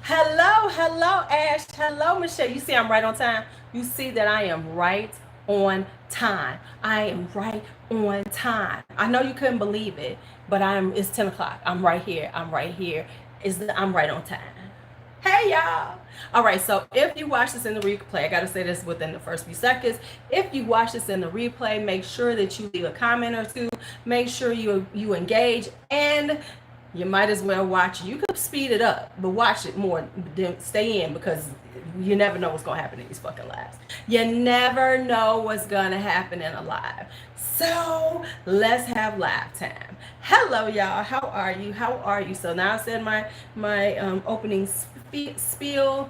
Hello, Ash. Hello, Michelle. You see I'm right on time? You see that I am right on time. I am right on time. I know you couldn't believe it, but it's 10 o'clock. I'm right here. I'm right here. I'm right on time. Hey y'all. All right, so if you watch this in the replay, I gotta say this within the first few seconds. If you watch this in the replay, make sure that you leave a comment or two. Make sure you engage, and you might as well watch it. You could speed it up, but watch it more. Stay in, because you never know what's gonna happen in these fucking lives. You never know what's gonna happen in a live. So let's have live time. Hello, y'all. How are you? How are you? So now I said my opening spiel.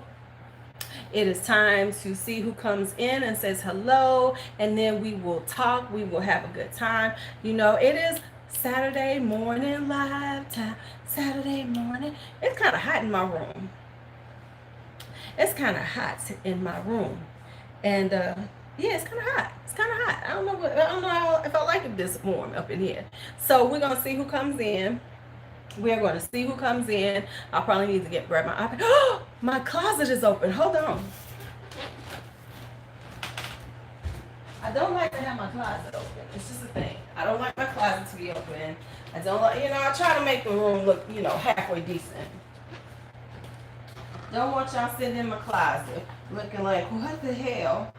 It is time to see who comes in and says hello, and then we will talk. We will have a good time. You know, it is Saturday morning live time. Saturday morning. It's kind of hot in my room. It's kind of hot in my room, and yeah, it's kind of hot. It's kind of hot. I don't know if I like it this warm up in here. So we're gonna see who comes in. We're going to see who comes in. I'll probably need to grab my iPad. Oh, my closet is open. Hold on. I don't like to have my closet open. It's just a thing. I don't like my closet to be open. I don't like, I try to make the room look, halfway decent. Don't want y'all sitting in my closet looking like, what the hell?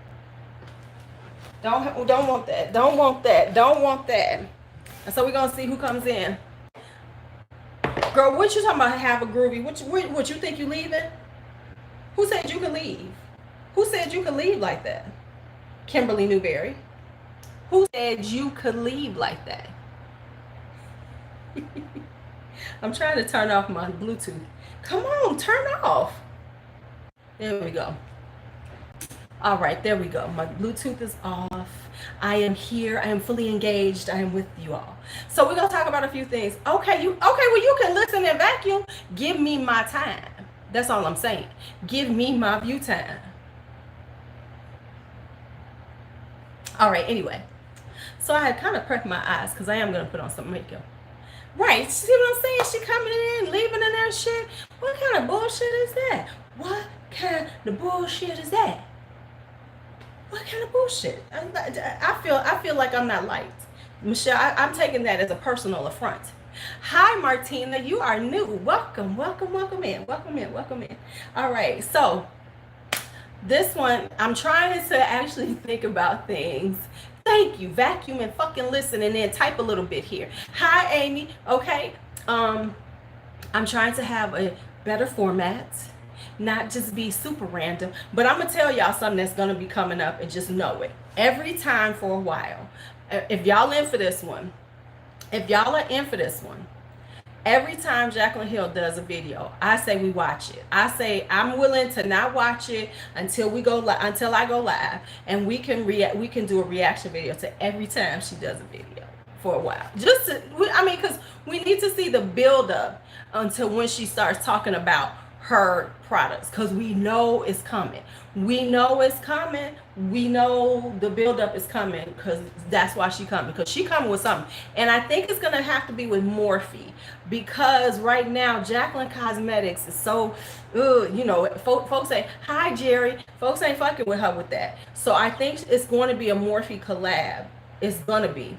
Don't want that. Don't want that. Don't want that. And so we're going to see who comes in. Girl, what you talking about? Have a groovy? What you think you leaving? Who said you could leave? Who said you could leave like that? Kimberly Newberry. Who said you could leave like that? I'm trying to turn off my Bluetooth. Come on, turn off. There we go. All right, there we go. My Bluetooth is off. I am here. I am fully engaged. I am with you all. So we're gonna talk about a few things. Okay, well, you can listen and vacuum. Give me my time. That's all I'm saying. Give me my view time. All right, anyway. So I had kind of prepped my eyes because I am gonna put on some makeup. Right, see what I'm saying? She coming in, leaving in that shit. What kind of bullshit is that? What kind of bullshit is that? What kind of bullshit? I feel like I'm not liked. Michelle, I'm taking that as a personal affront. Hi, Martina. You are new. Welcome in. Welcome in. All right. So this one, I'm trying to actually think about things. Thank you. Vacuum and fucking listen, and then type a little bit here. Hi, Amy. Okay. I'm trying to have a better format. Not just be super random, but I'm gonna tell y'all something that's gonna be coming up, and just know it every time for a while. If y'all in for this one, every time Jacqueline Hill does a video, I say we watch it. I say I'm willing to not watch it until I go live, and we can do a reaction video to every time she does a video for a while. Because we need to see the build up until when she starts talking about her products, because we know it's coming. We know it's coming. We know the buildup is coming, because that's why she coming. Because she coming with something, and I think it's gonna have to be with Morphe, because right now Jacqueline Cosmetics is so, folks say hi Jerry. Folks ain't fucking with her with that. So I think it's going to be a Morphe collab. It's gonna be.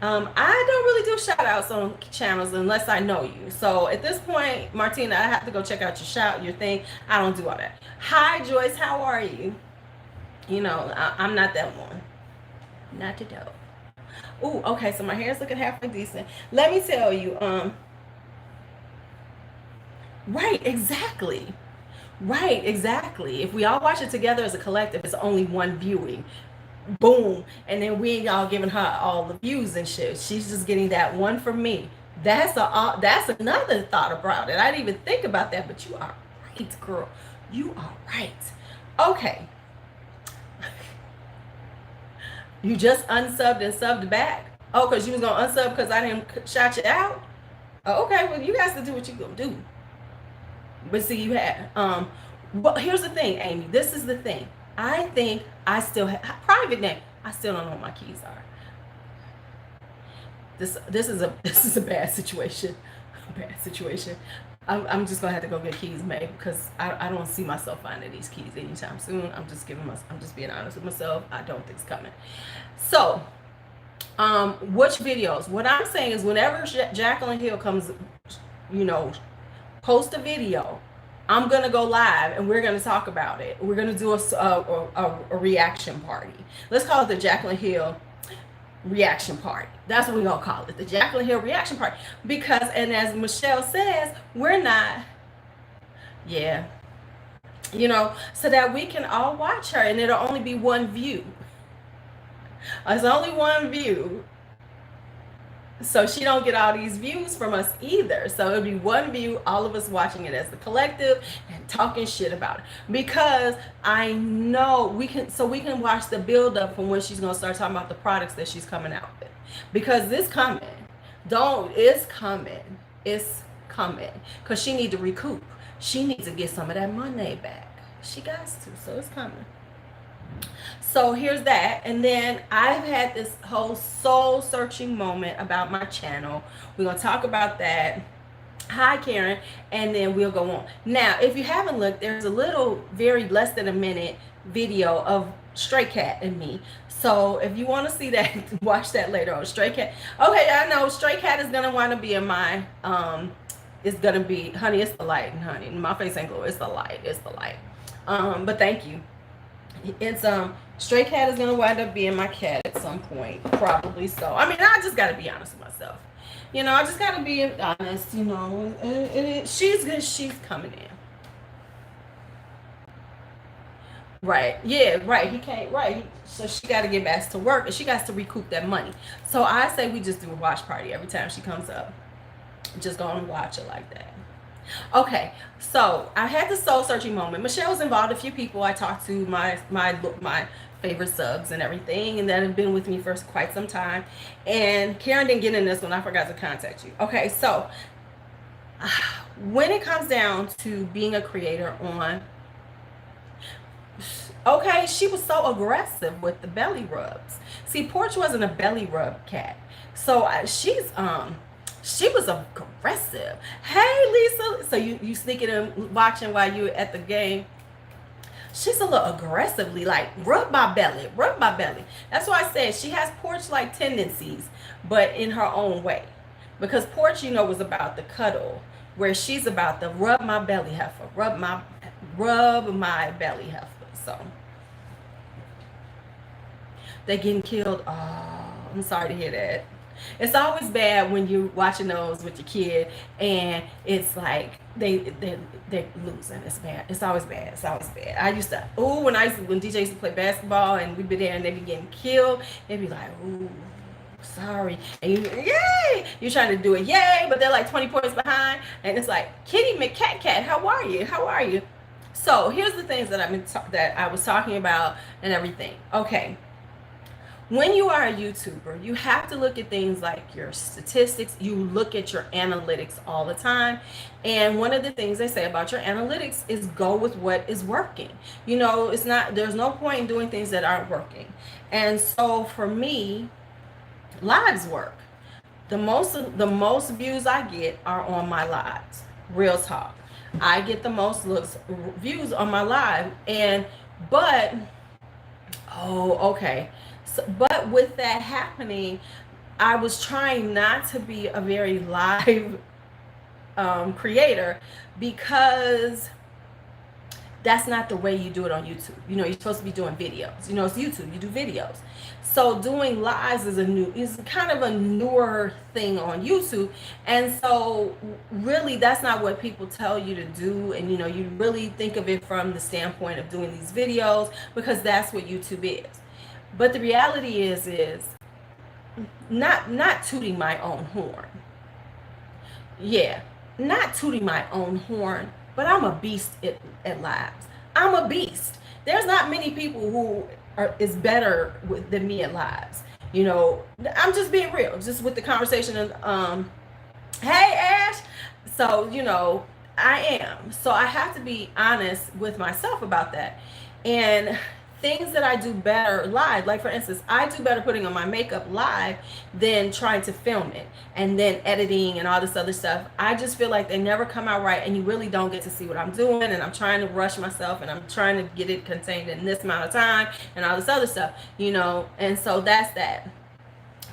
I don't really do shout outs on channels unless I know you. So at this point, Martina, I have to go check out your thing. I don't do all that. Hi, Joyce. How are you? I'm not that one. Not the dope. Ooh, okay. So my hair is looking halfway decent. Let me tell you. Right, exactly. Right, exactly. If we all watch it together as a collective, it's only one viewing. Boom, and then we ain't all giving her all the views and shit. She's just getting that one from me. That's another thought about it. I didn't even think about that, but you are right, girl. You are right. Okay. You just unsubbed and subbed back? Oh, because you was gonna unsub because I didn't shout you out? Oh, okay, well, you guys can do what you gonna do. But see, you had well, here's the thing, Amy. This is the thing. I think I still have private name. I still don't know what my keys are. This is a bad situation. Bad situation. I'm just gonna have to go get keys made because I don't see myself finding these keys anytime soon. I'm just being honest with myself. I don't think it's coming. So, which videos? What I'm saying is, whenever Jaclyn Hill comes, you know, post a video, I'm gonna go live and we're gonna talk about it. We're gonna do a reaction party. Let's call it the Jaclyn Hill reaction party. That's what we're gonna call it, the Jaclyn Hill reaction party. Because, and as Michelle says, we're not, yeah, you know, so that we can all watch her and it'll only be one view. It's only one view. So she don't get all these views from us either. So it'll be one view, all of us watching it as the collective and talking shit about it. Because I know we can watch the build up from when she's gonna start talking about the products that she's coming out with. Because it's coming. It's coming. Because she needs to recoup. She needs to get some of that money back. She got to, so it's coming. So here's that. And then I've had this whole soul searching moment about my channel. We're going to talk about that. Hi, Karen. And then we'll go on. Now, if you haven't looked, there's a little, very less than a minute video of Stray Cat and me. So if you want to see that, watch that later on. Stray Cat. Okay, I know Stray Cat is going to want to be in my, it's going to be, honey, it's the light. Honey, my face ain't glow. It's the light. It's the light. But thank you. It's Stray Cat is gonna wind up being my cat at some point, probably. So I mean, I just gotta be honest with myself, you know. I just gotta be honest, you know. She's good. She's coming in, right? Yeah, right. He can't, right? So she got to get back to work and she got to recoup that money. So I say we just do a watch party every time she comes up. Just go and watch it like that. Okay, so I had the soul searching moment. Michelle was involved. A few people I talked to, my favorite subs and everything, and that have been with me for quite some time. And Karen didn't get in this one. I forgot to contact you. Okay, so when it comes down to being a creator on, okay, she was so aggressive with the belly rubs. See, Porch wasn't a belly rub cat, so she was aggressive. Hey, Lisa. So you sneaking and watching while you at the game. She's a little aggressively like, rub my belly, rub my belly. That's why I said she has Porch-like tendencies, but in her own way. Because Porch, you know, was about the cuddle, where she's about the rub my belly heifer, rub my belly heifer. So they're getting killed. Oh, I'm sorry to hear that. It's always bad when you're watching those with your kid and it's like they're losing. It's bad. It's always bad. It's always bad. I used to, when DJ used to play basketball and we'd be there and they'd be getting killed, they'd be like, ooh, sorry. And you, yay! You're trying to do it, yay, but they're like 20 points behind. And it's like, Kitty McCat, how are you? How are you? So here's the things that that I was talking about and everything. Okay. When you are a YouTuber, you have to look at things like your statistics. You look at your analytics all the time. And one of the things they say about your analytics is go with what is working. You know, there's no point in doing things that aren't working. And so for me, lives work. The most views I get are on my lives. Real talk. I get the most views on my live. Okay. But with that happening, I was trying not to be a very live creator because that's not the way you do it on YouTube. You know, you're supposed to be doing videos. You know, it's YouTube, you do videos. So doing lives is kind of a newer thing on YouTube. And so really that's not what people tell you to do. And you know, you really think of it from the standpoint of doing these videos because that's what YouTube is. But the reality is not tooting my own horn. Yeah, not tooting my own horn, but I'm a beast at lives. I'm a beast. There's not many people who is better than me at lives. You know, I'm just being real, just with the conversation of, hey, Ash. So, you know, I am. So I have to be honest with myself about that. And things that I do better live. Like for instance, I do better putting on my makeup live than trying to film it and then editing and all this other stuff. I just feel like they never come out right, and you really don't get to see what I'm doing, and I'm trying to rush myself, and I'm trying to get it contained in this amount of time and all this other stuff, you know. And so that's that.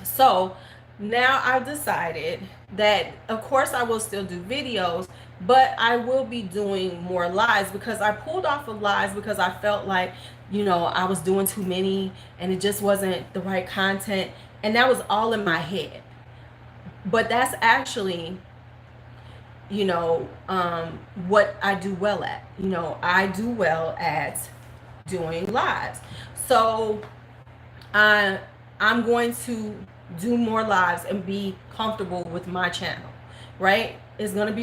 So now I've decided that of course I will still do videos, but I will be doing more lives, because I pulled off of lives because I felt like, you know, I was doing too many and it just wasn't the right content, and that was all in my head. But that's actually, you know, what I do well at. You know, I do well at doing lives. So I'm going to do more lives and be comfortable with my channel, right? It's going to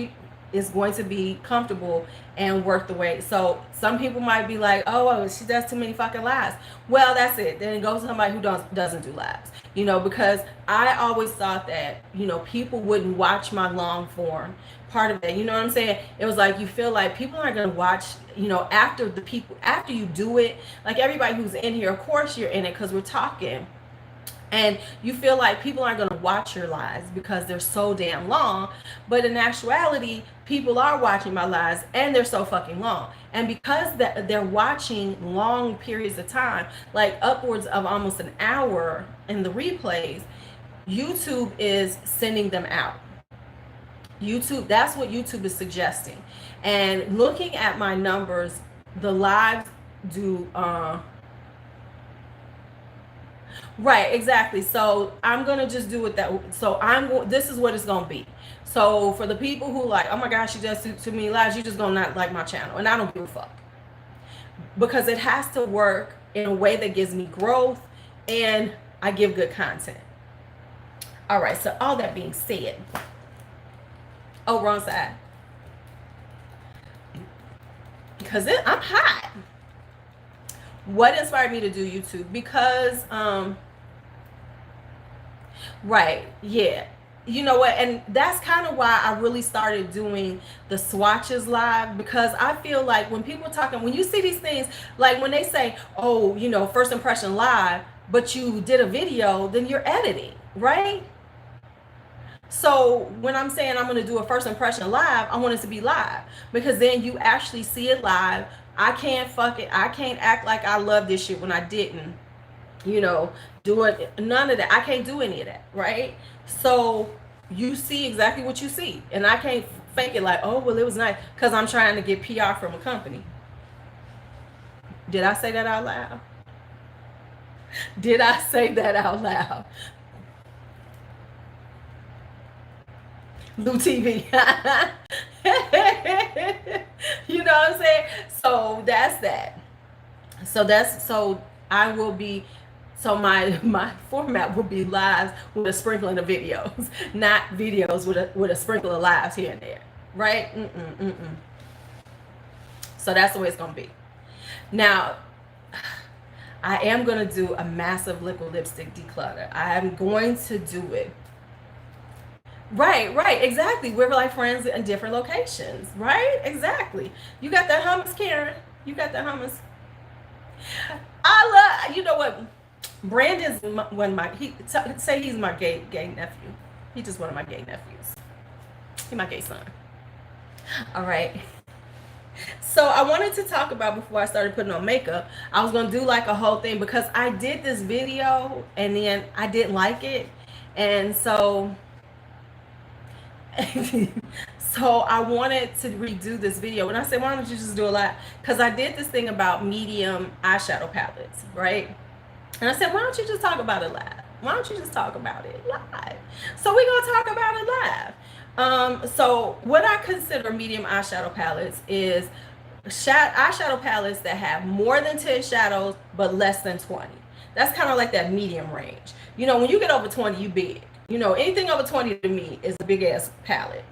be comfortable and worth the wait. So some people might be like, oh, she does too many fucking lives. Well, that's it. Then it goes to somebody who doesn't do lives, you know, because I always thought that, you know, people wouldn't watch my long form part of it. You know what I'm saying? It was like, you feel like people aren't going to watch, you know, after you do it. Like everybody who's in here, of course you're in it because we're talking. And you feel like people aren't going to watch your lives because they're so damn long. But in actuality, people are watching my lives, and they're so fucking long. And because they're watching long periods of time, like upwards of almost an hour in the replays, YouTube is sending them out. YouTube, that's what YouTube is suggesting. And looking at my numbers, the lives do... Right, exactly. So I'm gonna just do it that. So this is what it's gonna be. So for the people who like, oh my gosh, she does too many lives, you're just gonna not like my channel, and I don't give a fuck, because it has to work in a way that gives me growth and I give good content. All right. So all that being said, oh, wrong side, because I'm hot. What inspired me to do YouTube? Because right, yeah, you know what, and that's kind of why I really started doing the swatches live, because I feel like when people are talking, when you see these things, like when they say, oh, you know, first impression live, but you did a video, then you're editing, right? So when I'm saying I'm going to do a first impression live, I want it to be live, because then you actually see it live. I can't act like I love this shit when I didn't, you know, do it. None of that. I can't do any of that, right? So you see exactly what you see, and I can't fake it like, oh, well, it was nice, because I'm trying to get PR from a company. Did I say that out loud? Did I say that out loud? Lou TV. You know what I'm saying? So that's that. So I will be, so my format will be lives with a sprinkling of videos, not videos with a sprinkle of lives here and there, right? So that's the way it's gonna be. Now, I am gonna do a massive liquid lipstick declutter. I am going to do it. Right, exactly. We're like friends in different locations, right? Exactly. You got that hummus, Karen. You got that hummus. I love, you know what? Brandon's say he's my gay nephew. He's just one of my gay nephews. He's my gay son. All right. So I wanted to talk about, before I started putting on makeup, I was going to do like a whole thing, because I did this video and then I didn't like it. And so so I wanted to redo this video, and I said, why don't you just do a lot? Because I did this thing about medium eyeshadow palettes, right? And I said, why don't you just talk about it live? Why don't you just talk about it live? So we're gonna talk about it live. So what I consider medium eyeshadow palettes is eyeshadow palettes that have more than 10 shadows but less than 20. That's kind of like that medium range. You know, when you get over 20, you big. You know, anything over 20 to me is a big ass palette.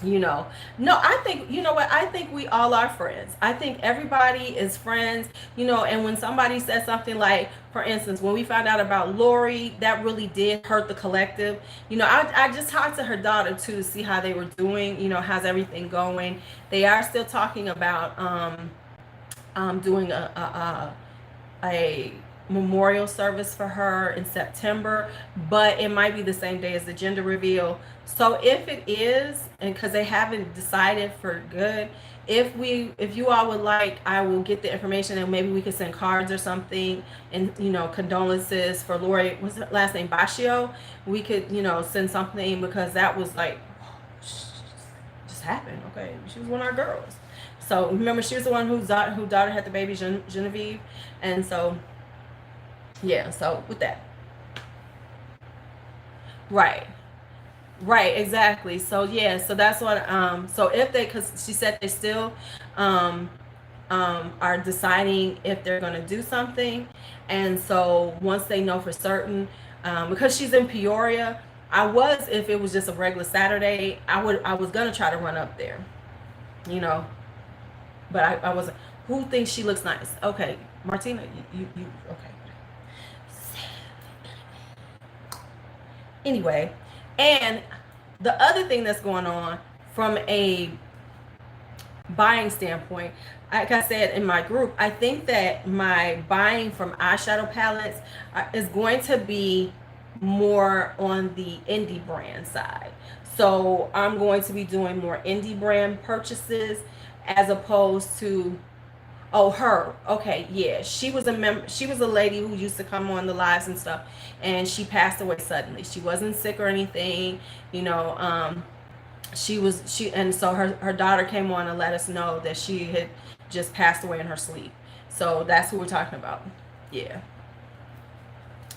You know, no, I think, you know what, I think we all are friends. I think everybody is friends, you know. And when somebody says something like, for instance, when we found out about Lori, that really did hurt the collective. You know, I just talked to her daughter too to see how they were doing, you know, how's everything going. They are still talking about doing a memorial service for her in September, but it might be the same day as the gender reveal. So if it is, and because they haven't decided for good, if you all would like, I will get the information and maybe we could send cards or something, and condolences for Lori. What's her last name? Bashio. We could send something, because that was like just happened. Okay, she was one of our girls. So remember, she was the one whose daughter had the baby, Genevieve, and so yeah. So with that, right. Right, exactly. So yeah, so that's what so if they, because she said they still um are deciding if they're going to do something, and so once they know for certain, because she's in Peoria, if it was just a regular Saturday, I was gonna try to run up there, you know, but I wasn't. Who thinks she looks nice? Okay, Martina, you okay. Anyway, and the other thing that's going on from a buying standpoint, like I said in my group, I think that my buying from eyeshadow palettes is going to be more on the indie brand side. So I'm going to be doing more indie brand purchases, as opposed to, oh, her. Okay, yeah. She was a she was a lady who used to come on the lives and stuff, and she passed away suddenly. She wasn't sick or anything, you know. And so her daughter came on and let us know that she had just passed away in her sleep. So that's who we're talking about. Yeah.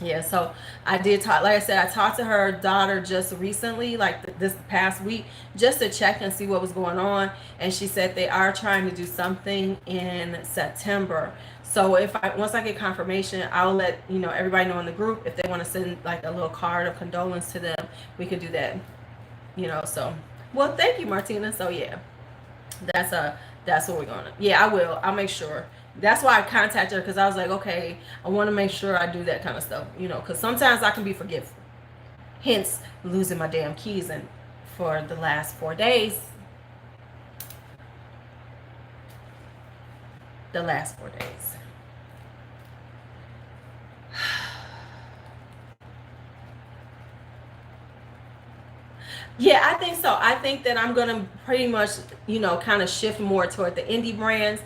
Yeah, so I did talk, like I said, I talked to her daughter just recently, like this past week, just to check and see what was going on. And she said they are trying to do something in September. So once I get confirmation, I'll let everybody know in the group. If they want to send like a little card of condolence to them, we could do that. So well, thank you, Martina. So yeah, that's that's what we're gonna. Yeah, I will. I'll make sure. That's why I contacted her, because I was like, okay, I want to make sure I do that kind of stuff, because sometimes I can be forgetful. Hence, losing my damn keys and for the last 4 days. The last 4 days. Yeah, I think so. I think that I'm gonna pretty much, kind of shift more toward the indie brands,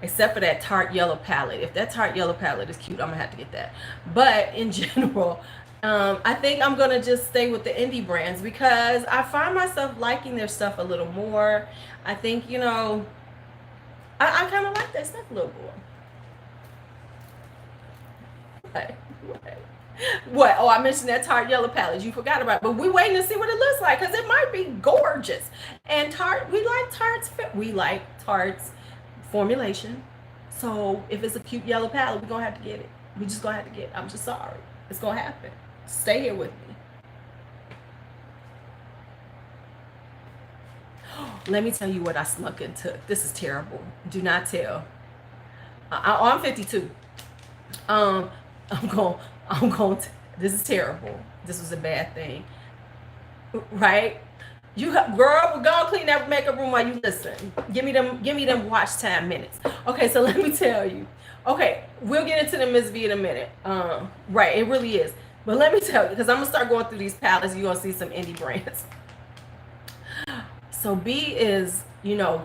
except for that Tarte yellow palette. If that Tarte yellow palette is cute, I'm gonna have to get that. But in general, I think I'm gonna just stay with the indie brands, because I find myself liking their stuff a little more. I think I kind of like that stuff a little more. What? What? Oh, I mentioned that Tarte yellow palette. You forgot about it. But we're waiting to see what it looks like, because it might be gorgeous. And Tarte, we like Tarte's formulation. So if it's a cute yellow palette, we're gonna have to get it. We just gonna have to get it. I'm just sorry. It's gonna happen. Stay here with me. Let me tell you what I snuck and took. This is terrible. Do not tell. I'm 52. I'm going. This is terrible. This was a bad thing, right? Girl, we're gonna clean that makeup room while you listen. Give me them watch time minutes. Okay, so let me tell you. Okay, we'll get into the Miss V in a minute. Right, it really is. But let me tell you, because I'm gonna start going through these palettes. You're gonna see some indie brands. So B is,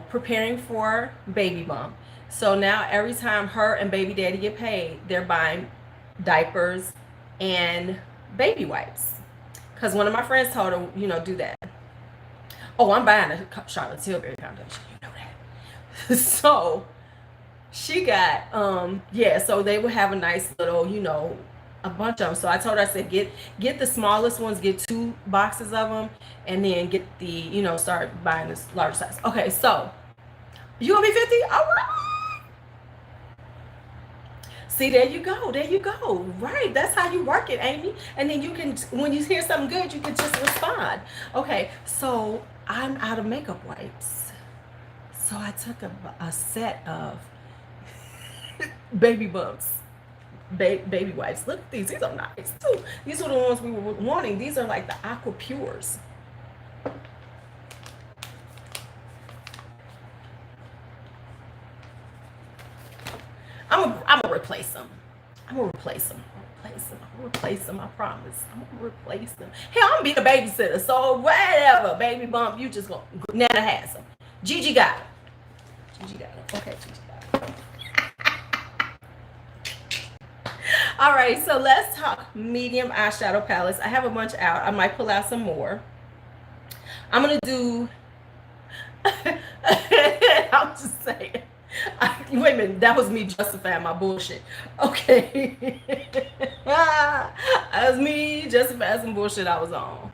preparing for baby bump. So now every time her and baby daddy get paid, they're buying diapers and baby wipes. Because one of my friends told her, do that. Oh, I'm buying a Charlotte Tilbury foundation. You know that. So she got, so they would have a nice little, a bunch of them. So I told her, I said, get the smallest ones, get 2 boxes of them, and then get the, start buying this large size. Okay, so you gonna be 50? All right. See, there you go. Right, that's how you work it, Amy. And then you can, when you hear something good, you can just respond. Okay, so I'm out of makeup wipes. So I took a set of baby bumps. Baby wipes. Look at these are nice too. These are the ones we were wanting. These are like the Aqua Pures. I'm gonna replace them. I'm gonna replace them. I'm gonna replace them. I promise. I'm gonna replace them. Hell, I'm gonna be the babysitter. So whatever, baby bump, you just gonna. Nana has them. Gigi got them. Gigi got them. Okay, Gigi got them. All right, so let's talk medium eyeshadow palettes. I have a bunch out. I might pull out some more. I'm gonna do. I'm just saying. Wait a minute, that was me justifying my bullshit. Okay. That was me justifying some bullshit I was on.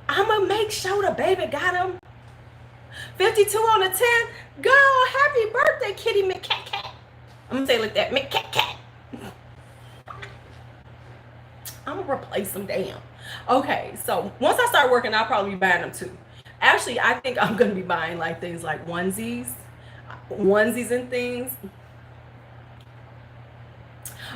I'm gonna make sure the baby got him. 52 on the 10th. Girl, happy birthday, Kitty McCat. I'm gonna say it like that, McCat. I'm gonna replace them, damn. Okay, so once I start working, I'll probably be buying them too. Actually, I think I'm gonna be buying like things like onesies and things.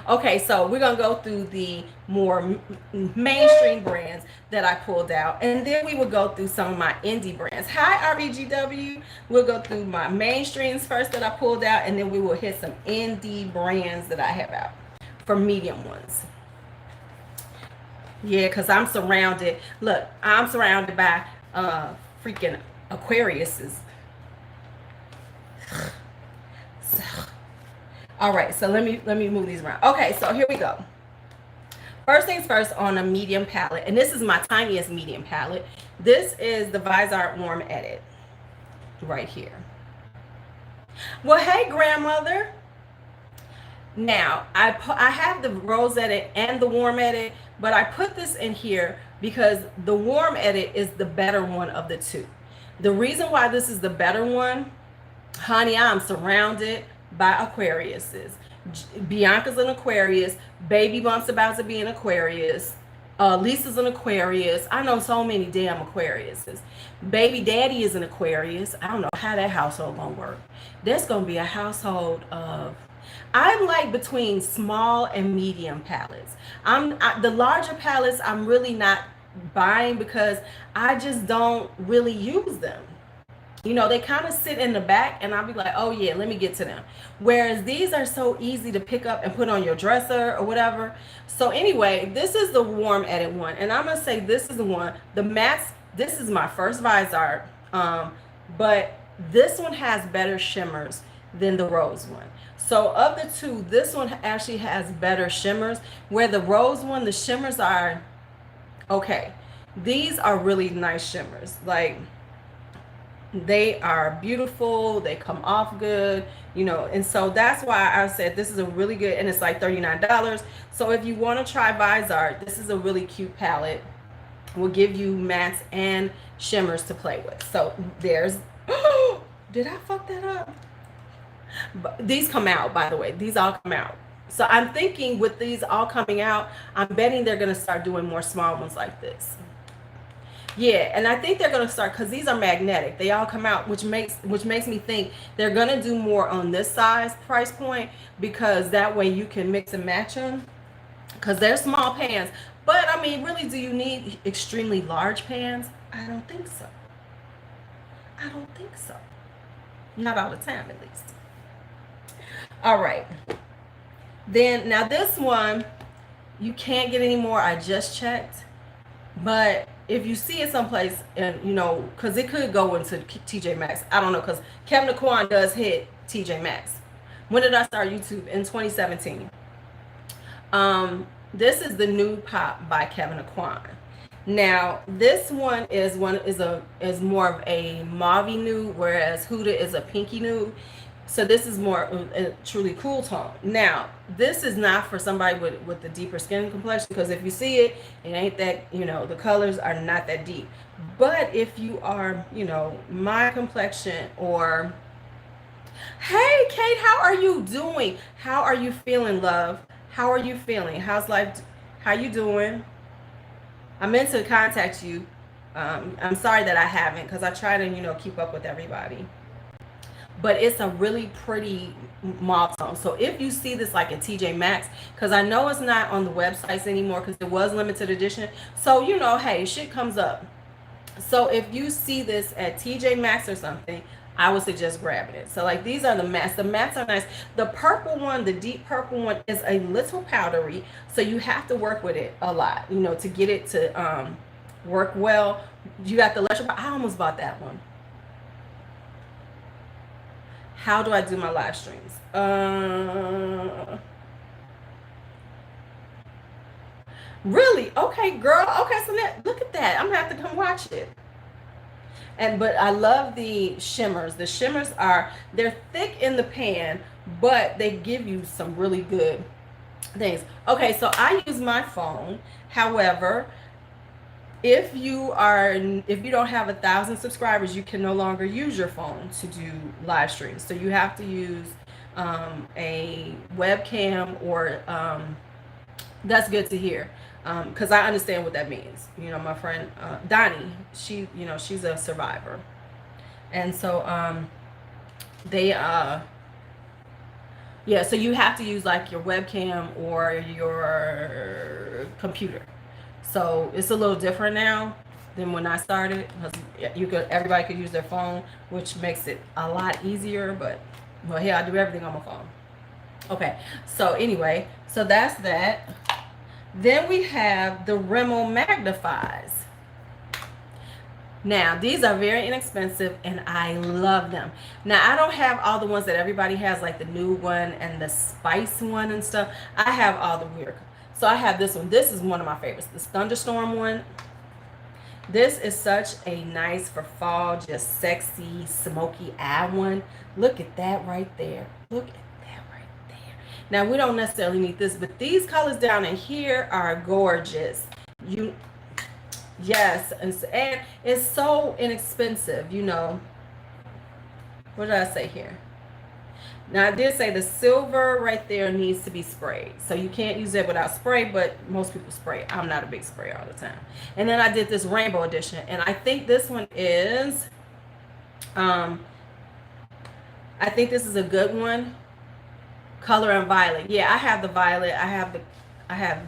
Okay, so we're gonna go through the more mainstream brands that I pulled out, and then we will go through some of my indie brands. Hi, RBGW. We'll go through my mainstreams first that I pulled out, and then we will hit some indie brands that I have out for medium ones. Yeah, because I'm surrounded. Look, I'm surrounded by freaking Aquariuses. All right, so let me move these around. Okay, so here we go. First things first, on a medium palette, and this is my tiniest medium palette. This is the Vizart Warm Edit right here. Well, hey, grandmother. Now, I have the Rose Edit and the Warm Edit, but I put this in here because the Warm Edit is the better one of the two. The reason why this is the better one, honey, I'm surrounded by Aquariuses. Bianca's an Aquarius. Baby Bump's about to be an Aquarius. Lisa's an Aquarius. I know so many damn Aquariuses. Baby Daddy is an Aquarius. I don't know how that household gonna work. There's gonna be a household of... I'm like between small and medium palettes. The larger palettes I'm really not buying because I just don't really use them. You know, they kind of sit in the back and I'll be like, oh yeah, let me get to them. Whereas these are so easy to pick up and put on your dresser or whatever. So anyway, this is the Warm Edit one. And I'm going to say this is the one, the mattes, this is my first Vizart. But this one has better shimmers than the Rose one. So of the two, this one actually has better shimmers, where the Rose one, the shimmers are okay. These are really nice shimmers. Like, they are beautiful, they come off good, you know, and so that's why I said this is a really good, and it's like $39. So if you want to try Vizart, this is a really cute palette. Will give you mattes and shimmers to play with. So there's did I fuck that up? But these come out, by the way, these all come out. So I'm thinking with these all coming out, I'm betting they're going to start doing more small ones like this. Yeah, and I think they're going to start, because these are magnetic. They all come out, which makes me think they're going to do more on this size price point, because that way you can mix and match them, because they're small pans. But I mean, really, do you need extremely large pans? I don't think so. I don't think so. Not all the time, at least. All right. Then, now this one, you can't get any more. I just checked. But if you see it someplace, and you know, because it could go into TJ Maxx. I don't know, because Kevin Aquan does hit TJ Maxx. When did I start YouTube? In 2017. This is the Nude Pop by Kevin Aquan. Now, this one is more of a mauve nude, whereas Huda is a pinky nude. So this is more a truly cool tone. Now, this is not for somebody with the deeper skin complexion, because if you see it, it ain't that, you know, the colors are not that deep. But if you are, you know, my complexion, or, hey, Kate, how are you doing? How are you feeling, love? How are you feeling? How's life? How you doing? I meant to contact you. I'm sorry that I haven't, because I try to, you know, keep up with everybody. But it's a really pretty mauve tone. So if you see this like at TJ Maxx, because I know it's not on the websites anymore because it was limited edition. So, you know, hey, shit comes up. So if you see this at TJ Maxx or something, I would suggest grabbing it. So like these are the mattes. The mattes are nice. The purple one, the deep purple one, is a little powdery, so you have to work with it a lot, you know, to get it to work well. You got the Lusher. I almost bought that one. How do I do my live streams? Really? Okay, girl. Okay, so look at that. I'm gonna have to come watch it. But I love the shimmers. The shimmers they're thick in the pan, but they give you some really good things. Okay, so I use my phone. However, if you don't have 1,000 subscribers, you can no longer use your phone to do live streams. So you have to use a webcam, or that's good to hear, because I understand what that means. You know, my friend Donnie, she's a survivor, and so they yeah, so you have to use like your webcam or your computer. So it's a little different now than when I started, because everybody could use their phone, which makes it a lot easier. But well, yeah, I do everything on my phone. Okay, so anyway, so that's that. Then we have the Rimmel Magnifies. Now, these are very inexpensive and I love them. Now, I don't have all the ones that everybody has, like the new one and the spice one and stuff. I have all the weird. So I have this one. This is one of my favorites, this Thunderstorm one. This is such a nice for fall, just sexy, smoky eye one. Look at that right there. Look at that right there. Now, we don't necessarily need this, but these colors down in here are gorgeous. Yes, and it's so inexpensive, you know. What did I say here? Now, I did say the silver right there needs to be sprayed. So you can't use it without spray, but most people spray. I'm not a big sprayer all the time. And then I did this rainbow edition, and I think this one is, I think this is a good one. Color and violet. Yeah, I have the violet. I have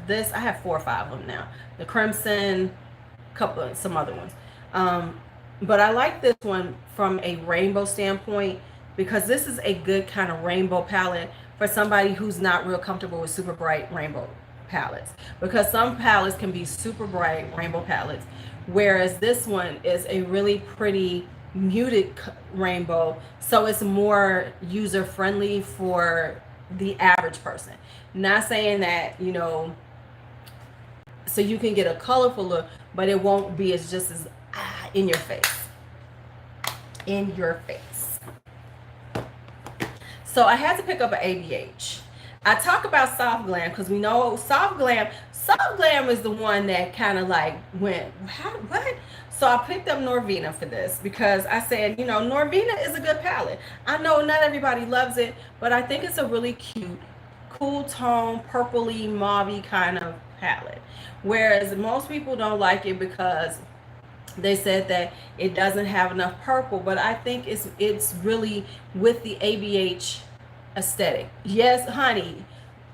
this. I have 4 or 5 of them now. The crimson, couple of some other ones. But I like this one from a rainbow standpoint, because this is a good kind of rainbow palette for somebody who's not real comfortable with super bright rainbow palettes, because some palettes can be super bright rainbow palettes, whereas this one is a really pretty muted rainbow, so it's more user friendly for the average person. Not saying that, you know, so you can get a colorful look, but it won't be as just as in your face. In your face. So I had to pick up an ABH. I talk about Soft Glam because we know Soft Glam is the one that kind of like went, what? So I picked up Norvina for this because I said, you know, Norvina is a good palette. I know not everybody loves it, but I think it's a really cute, cool tone, purpley, mauvey kind of palette. Whereas most people don't like it because they said that it doesn't have enough purple, but I think it's really with the ABH aesthetic. Yes, honey,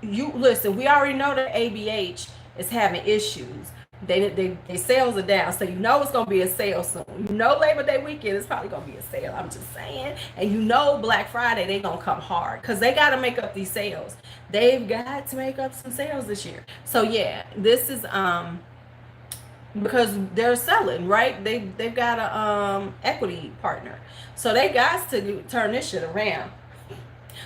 you listen, we already know that ABH is having issues. They sales are down, so you know it's gonna be a sale soon. You know Labor Day weekend is probably gonna be a sale. I'm just saying, and you know Black Friday they gonna come hard because they got to make up these sales. They've got to make up some sales this year. So yeah, this is because they're selling, right? They've got a equity partner, so they got to turn this shit around.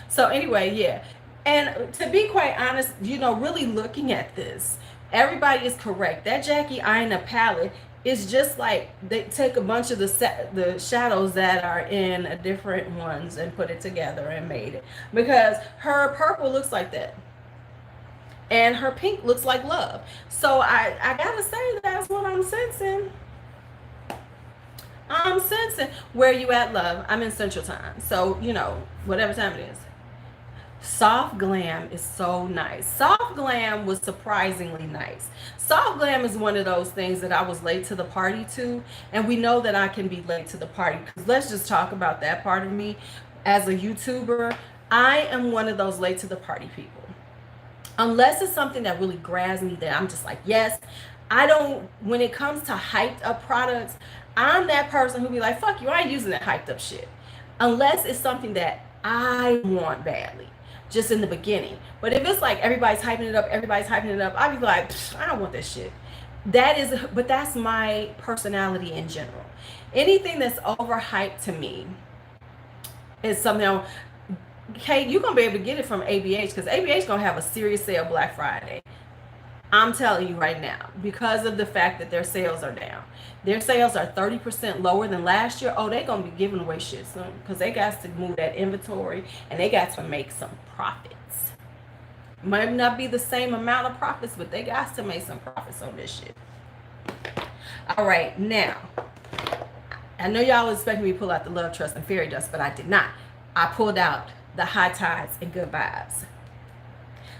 So anyway, yeah, and to be quite honest, you know, really looking at this, everybody is correct. That Jackie Aina palette is just like they take a bunch of the shadows that are in different ones and put it together and made it, because her purple looks like that and her pink looks like love. So I gotta say, that's what I'm sensing. I'm sensing. Where you at, love? I'm in Central Time, so you know, whatever time it is. Soft Glam is so nice. Soft Glam was surprisingly nice. Soft Glam is one of those things that I was late to the party to, and we know that I can be late to the party, because let's just talk about that part of me. As a YouTuber, I am one of those late to the party people. Unless it's something that really grabs me, that I'm just like, yes. I don't, when it comes to hyped up products, I'm that person who be like, fuck you, I ain't using that hyped up shit. unless it's something that I want badly, just in the beginning. But if it's like everybody's hyping it up, I'll be like, I don't want this shit. But that's my personality in general. Anything that's overhyped to me is something. Kate, you're gonna be able to get it from ABH, because ABH gonna have a serious sale Black Friday. I'm telling you right now, because of the fact that their sales are down. Their sales are 30% lower than last year. Oh, they're going to be giving away shit soon, because they got to move that inventory and they got to make some profits. Might not be the same amount of profits, but they got to make some profits on this shit. All right, now, I know y'all was expecting me to pull out the Love, Trust, and Fairy Dust, but I did not. I pulled out the High Tides and Good Vibes.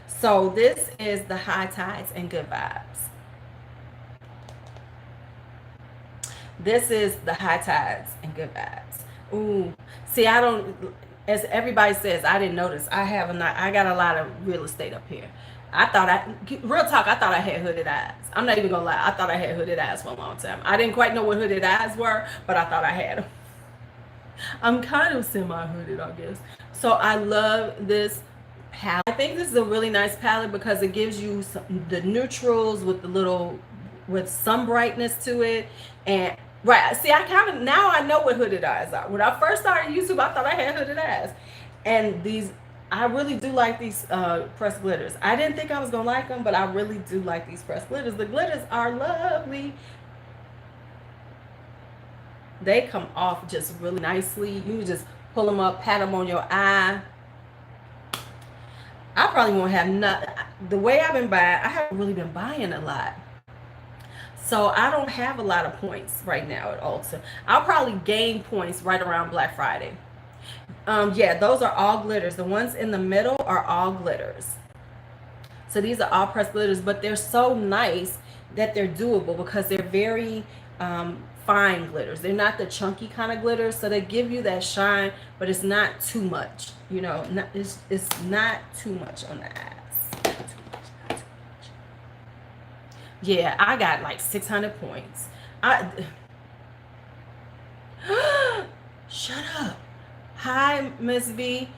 So this is the High Tides and Good Vibes. This is the High Tides and Good Vibes. Ooh, see, I don't, as everybody says, I didn't notice. I got a lot of real estate up here. Real talk, I thought I had hooded eyes. I'm not even gonna lie. I thought I had hooded eyes for a long time. I didn't quite know what hooded eyes were, but I thought I had them. I'm kind of semi-hooded, I guess. So I love this palette. I think this is a really nice palette because it gives you the neutrals with some brightness to it. And right, see, now I know what hooded eyes are. When I first started YouTube, I thought I had hooded eyes. And I really do like these pressed glitters. I didn't think I was gonna like them, but I really do like these pressed glitters. The glitters are lovely. They come off just really nicely. You can just pull them up, pat them on your eye. I probably won't have nothing. The way I've been buying, I haven't really been buying a lot. So I don't have a lot of points right now at Ulta. I'll probably gain points right around Black Friday. Yeah, those are all glitters. The ones in the middle are all glitters. So these are all pressed glitters, but they're so nice that they're doable because they're very fine glitters. They're not the chunky kind of glitters, so they give you that shine, but it's not too much. You know, it's not too much on the ass. Not too much. Yeah, I got like 600 points. Shut up. Hi, Miss V.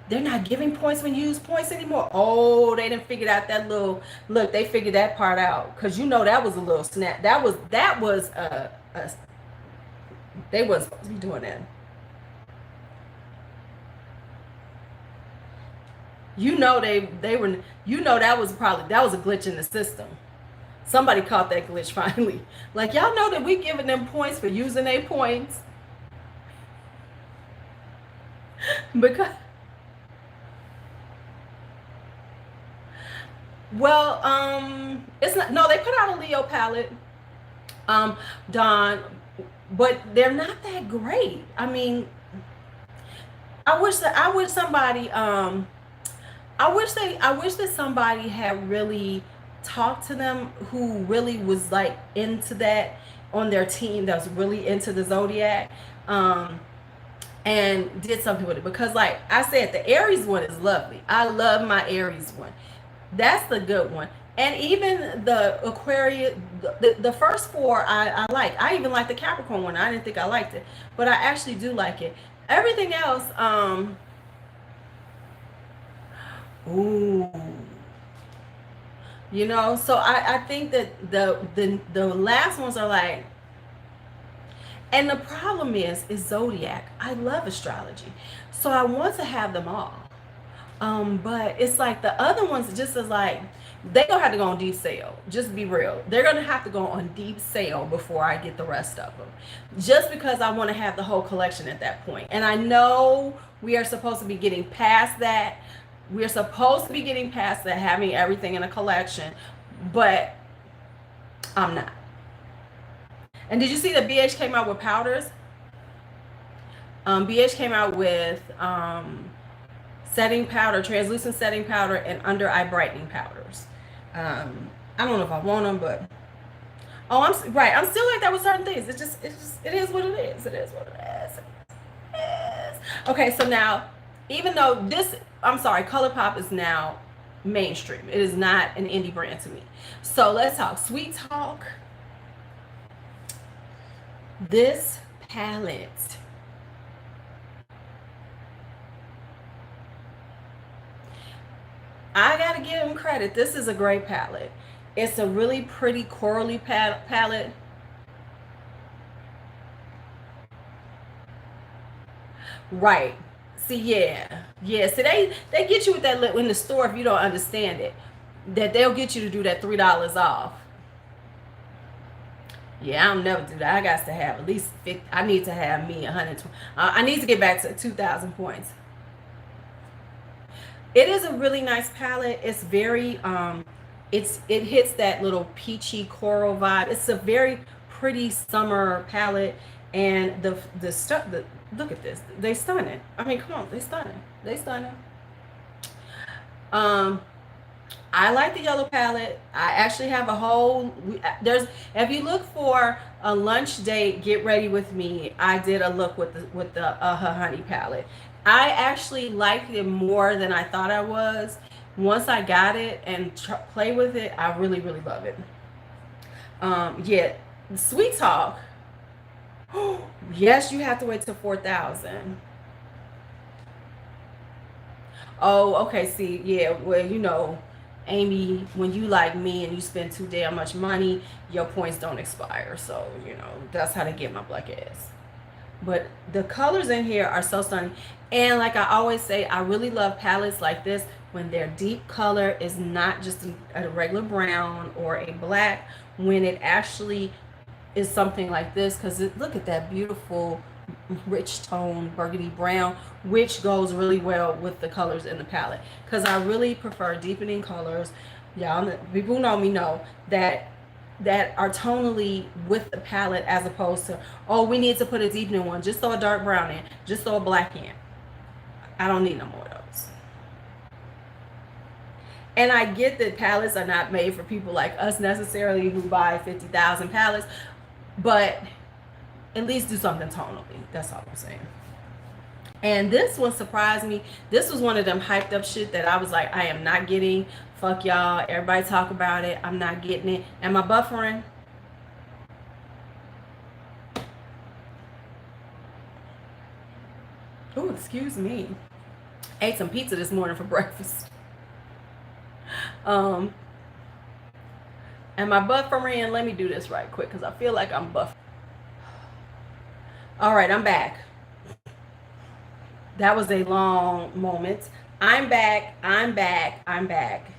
They're not giving points when you use points anymore. Oh, they didn't figure out that little look. They figured that part out, because you know that was a little snap. That was they wasn't supposed to be doing that. You know they were. You know that was a glitch in the system. Somebody caught that glitch finally. Like, y'all know that we giving them points for using their points. Because, well, it's not. No, they put out a Leo palette, Dawn, but they're not that great. I mean, I wish that somebody had really talked to them, who really was like into that on their team, that was really into the zodiac, and did something with it. Because like I said, the Aries one is lovely. I love my Aries one. That's the good one. And even the Aquarius, the first four I like. I even like the Capricorn one. I didn't think I liked it, but I actually do like it. Everything else, ooh, you know. So I think that the last ones are like. And the problem is zodiac. I love astrology, so I want to have them all. But it's like the other ones just is like, they gonna have to go on deep sale. Just be real. They're gonna have to go on deep sale before I get the rest of them. Just because I want to have the whole collection at that point. And I know we are supposed to be getting past that. We're supposed to be getting past that, having everything in a collection, but I'm not. And did you see that BH came out with powders? BH came out with setting powder, translucent setting powder, and under eye brightening powders. I don't know if I want them, but I'm still like that with certain things. It is what it is. It is what it is. It is. Okay, so now, even though ColourPop is now mainstream, it is not an indie brand to me. So let's talk Sweet Talk. This palette I gotta give them credit. This is a great palette. It's a really pretty corally palette. Right. See, yeah. Yeah. See, they get you with that lip in the store if you don't understand it. That they'll get you to do that $3 off. Yeah, I'll never do that. I got to have at least 50. I need to have me 120. I need to get back to 2,000 points. It is a really nice palette. It's very it hits that little peachy coral vibe. It's a very pretty summer palette, and the look at this. They stunning. I mean, come on, they stunning. They stunning. Um I like the yellow palette. I actually have a whole there's if you look for a lunch date, get ready with me. I did a look with the her honey palette. I actually liked it more than I thought I was. Once I got it and play with it, I really love it. Yeah, Sweet Talk. Yes, you have to wait till 4,000. Oh, okay. See, yeah. Well, Amy, when you like me and you spend too damn much money, your points don't expire. So, that's how they get my black ass. But the colors in here are so stunning. And like I always say, I really love palettes like this when their deep color is not just a regular brown or a black, when it actually is something like this, because look at that beautiful rich tone burgundy brown, which goes really well with the colors in the palette, because I really prefer deepening colors. Y'all, people who know me know that are tonally with the palette, as opposed to, oh, we need to put a deepening one, just throw a dark brown in, just throw a black in. I don't need no more of those. And I get that palettes are not made for people like us necessarily, who buy 50,000 palettes, but at least do something tonally. That's all I'm saying. And this one surprised me. This was one of them hyped up shit that I was like, I am not getting. Fuck y'all. Everybody talk about it. I'm not getting it. Am I buffering? Oh, excuse me. Ate some pizza this morning for breakfast. Um, am I buffering? Let me do this right quick because I feel like I'm buffering. All right, I'm back. That was a long moment. I'm back. I'm back. I'm back.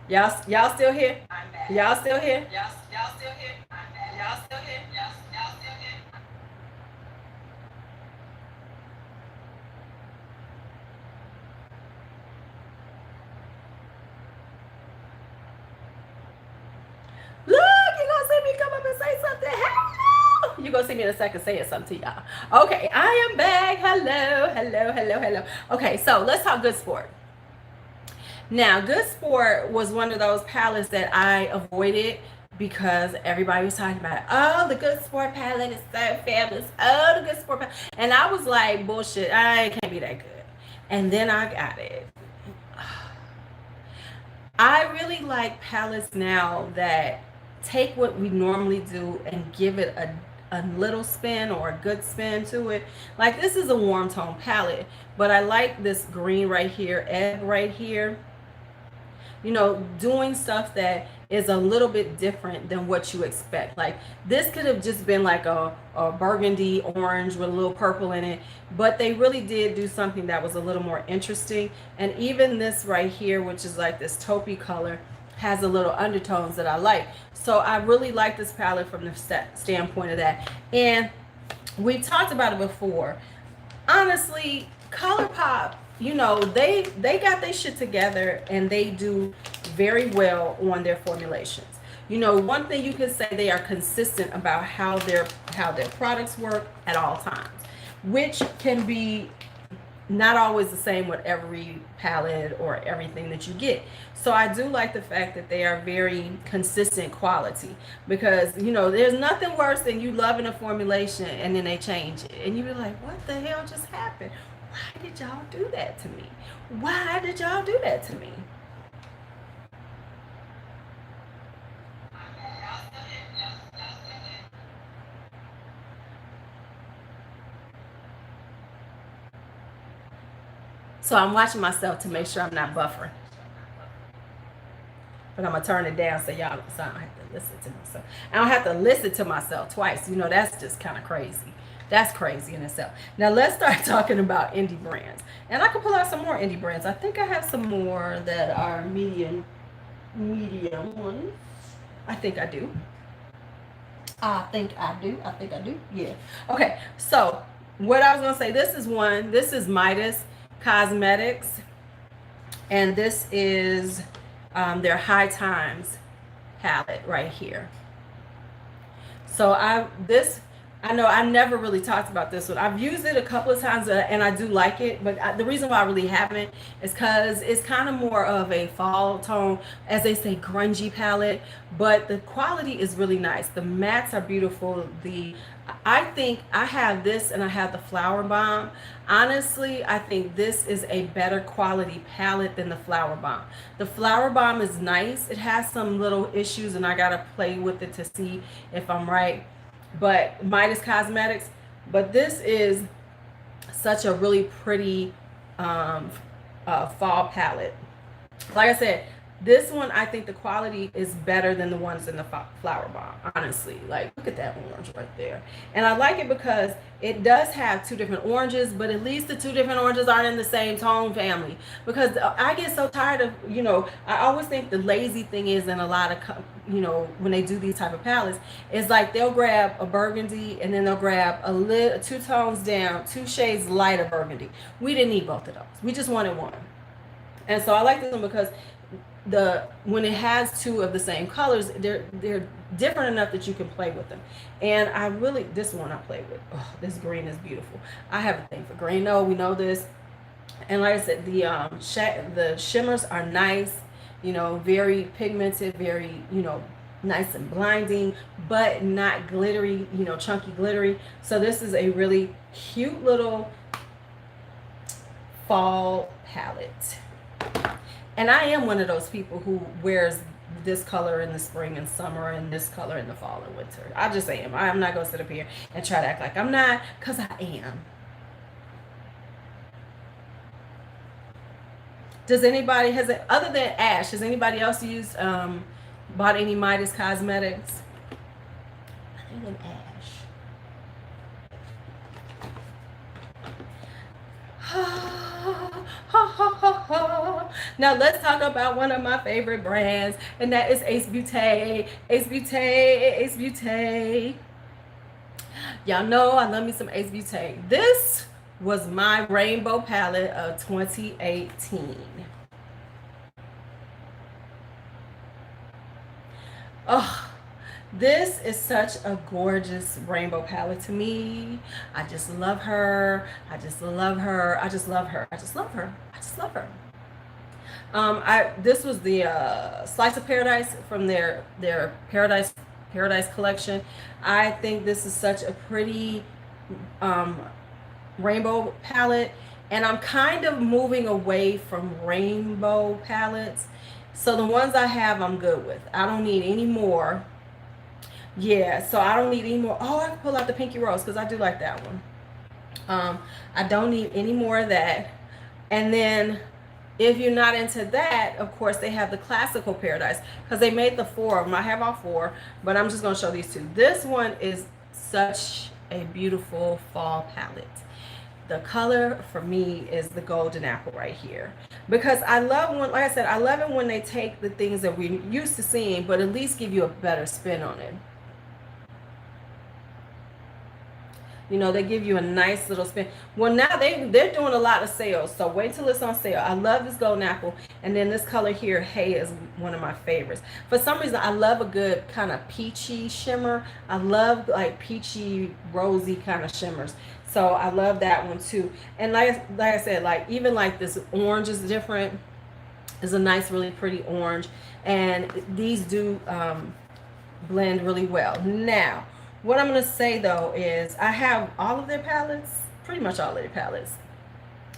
Y'all still here? I'm back. Y'all still here? Y'all still here? I'm back. Y'all still here? Y'all still here? Look, you're gonna see me come up and say something. Hello. You're gonna see me in a second saying something to y'all. Okay, I am back. Hello. Okay, so let's talk Good Sport. Now, Good Sport was one of those palettes that I avoided because everybody was talking about, oh, the Good Sport palette is so fabulous. Oh, the Good Sport palette. And I was like, bullshit, I can't be that good. And then I got it. I really like palettes now that take what we normally do and give it a little spin or a good spin to it. Like, this is a warm tone palette, but I like this green right here, egg right here. Doing stuff that is a little bit different than what you expect. Like, this could have just been like a burgundy orange with a little purple in it, but they really did do something that was a little more interesting. And even this right here, which is like this taupey color, has a little undertones that I like. So I really like this palette from the standpoint of that. And we've talked about it before. Honestly, ColourPop, they got their shit together and they do very well on their formulations. One thing you can say, they are consistent about how their products work at all times, which can be not always the same with every palette or everything that you get. So I do like the fact that they are very consistent quality, because there's nothing worse than you loving a formulation and then they change it and you be like, what the hell just happened? Why did y'all do that to me? Why did y'all do that to me? So I'm watching myself to make sure I'm not buffering. but I'm gonna turn it down so y'all, so I don't have to listen to myself. I don't have to listen to myself twice. You know, that's just kind of crazy. That's crazy in itself. Now let's start talking about indie brands, and I can pull out some more indie brands. I think I have some more that are medium ones. I think I do. I think I do. Yeah. Okay. So what I was gonna say, this is one. This is Midas Cosmetics, and this is their High Times palette right here. So I know I never really talked about this one. I've used it a couple of times and I do like it, but the reason why I really haven't is because it's kind of more of a fall tone, as they say, grungy palette, but the quality is really nice. The mattes are beautiful. I think I have this and I have the Flower Bomb. Honestly, I think this is a better quality palette than the Flower Bomb. The Flower Bomb is nice. It has some little issues and I gotta play with it to see if I'm right. But Midas Cosmetics, but this is such a really pretty fall palette. Like I said, this one, I think the quality is better than the ones in the Flower Bomb, honestly. Like, look at that orange right there. And I like it because it does have two different oranges, but at least the two different oranges aren't in the same tone family. Because I get so tired of, I always think the lazy thing is in a lot of, when they do these type of palettes, is like they'll grab a burgundy and then they'll grab two tones down, 2 shades lighter burgundy. We didn't need both of those. We just wanted one. And so I like this one because when it has two of the same colors, they're different enough that you can play with them. And this one I play with. Oh, this green is beautiful. I have a thing for green. No, we know this. And like I said, the shimmers are nice, very pigmented, very, nice and blinding, but not glittery, chunky glittery. So this is a really cute little fall palette. And I am one of those people who wears this color in the spring and summer and this color in the fall and winter. I just am. I'm not going to sit up here and try to act like I'm not, because I am. Other than Ash, has anybody else bought any Midas Cosmetics? Other than Ash. Now let's talk about one of my favorite brands, and that is Ace Beauté. Ace Beauté. Y'all know I love me some Ace Beauté. This was my rainbow palette of 2018. Oh, this is such a gorgeous rainbow palette to me. I just love her. I just love her. I just love her. I just love her. I just love her. This was the Slice of Paradise from their Paradise collection. I think this is such a pretty rainbow palette, and I'm kind of moving away from rainbow palettes. So the ones I have, I'm good with. I don't need any more. Yeah, so I don't need any more. Oh, I can pull out the Pinky Rose because I do like that one. I don't need any more of that. And then if you're not into that, of course, they have the Classical Paradise because they made the 4 of them. I have all 4, but I'm just going to show these 2. This one is such a beautiful fall palette. The color for me is the golden apple right here, because I love when, like I said, I love it when they take the things that we're used to seeing, but at least give you a better spin on it. They give you a nice little spin. Well, now they're doing a lot of sales, so wait till it's on sale. I love this golden apple, and then this color here, Hay, is one of my favorites. For some reason, I love a good kind of peachy shimmer. I love like peachy, rosy kind of shimmers. So I love that one too. And like I said, like even like this orange is different. It's a nice, really pretty orange, and these do blend really well. Now, what I'm going to say though is I have all of their palettes, pretty much all of their palettes.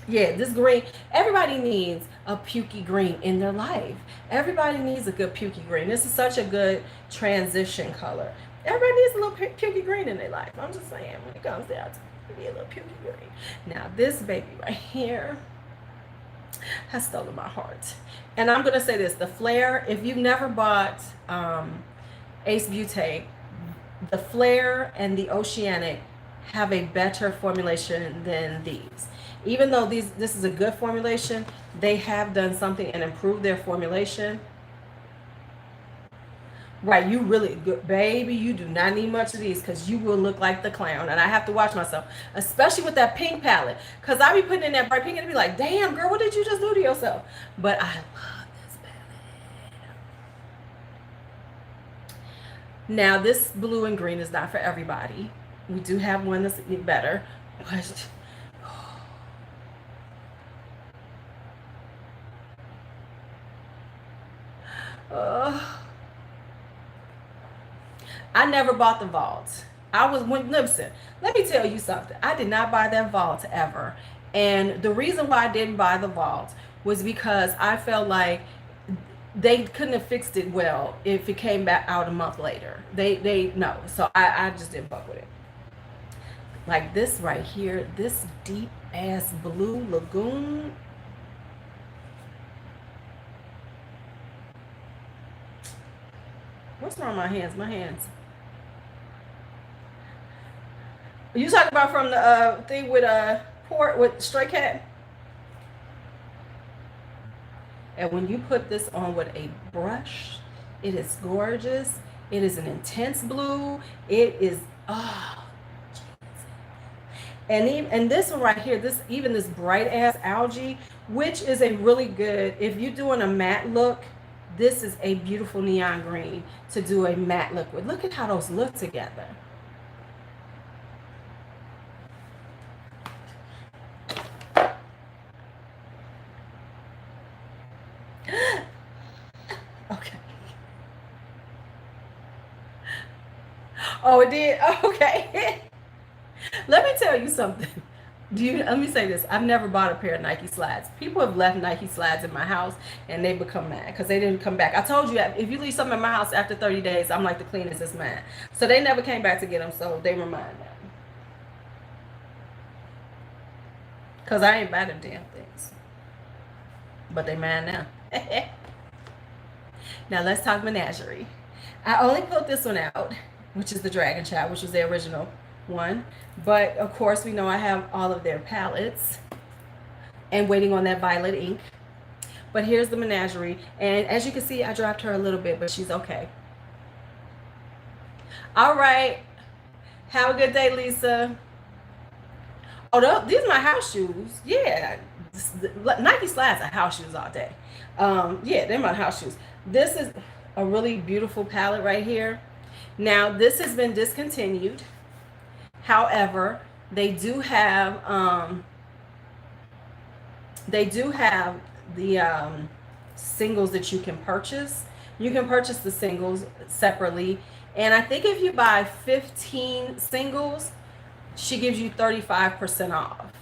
Yeah, this green, everybody needs a pukey green in their life. Everybody needs a good pukey green. This is such a good transition color. Everybody needs a little pukey green in their life. I'm just saying, when it comes down to be a little pukey green. Now this baby right here, has stolen my heart. And I'm gonna say this: the Flare. If you've never bought Ace Beauté, the Flare and the Oceanic have a better formulation than these. Even though this is a good formulation, they have done something and improved their formulation. Right, you really good, baby. You do not need much of these because you will look like the clown. And I have to watch myself, especially with that pink palette, because I be putting in that bright pink and be like, damn, girl, what did you just do to yourself? But I love this palette. Now, this blue and green is not for everybody. We do have one that's better. But I never bought the vault. Listen, let me tell you something. I did not buy that vault ever. And the reason why I didn't buy the vault was because I felt like they couldn't have fixed it well if it came back out a month later. They no. So I just didn't fuck with it. Like this right here, this deep ass blue lagoon. What's wrong with my hands? My hands. You talking about from the thing with port with Stray Cat? And when you put this on with a brush, it is gorgeous. It is an intense blue. It is and this one right here, this bright ass algae, which is a really good, if you're doing a matte look, this is a beautiful neon green to do a matte look with. Look at how those look together. Okay. Oh, it did? Okay. Let me tell you something. Let me say this. I've never bought a pair of Nike slides. People have left Nike slides in my house and they become mad because they didn't come back. I told you, if you leave something in my house after 30 days, I'm like, the cleanest is mine. So they never came back to get them, so they were mine now. Because I ain't buy them damn things. But they mine now. Now let's talk menagerie. I only put this one out, which is the Dragon Child, which was the original one. But of course, we know I have all of their palettes and waiting on that violet ink. But here's the menagerie. And as you can see, I dropped her a little bit, but she's okay. All right. Have a good day, Lisa. Oh, these are my house shoes. Yeah. Nike slides are house shoes all day. Yeah, they're my house shoes. This is a really beautiful palette right here. Now, this has been discontinued. However, they do have the singles that you can purchase. You can purchase the singles separately. And I think if you buy 15 singles, she gives you 35% off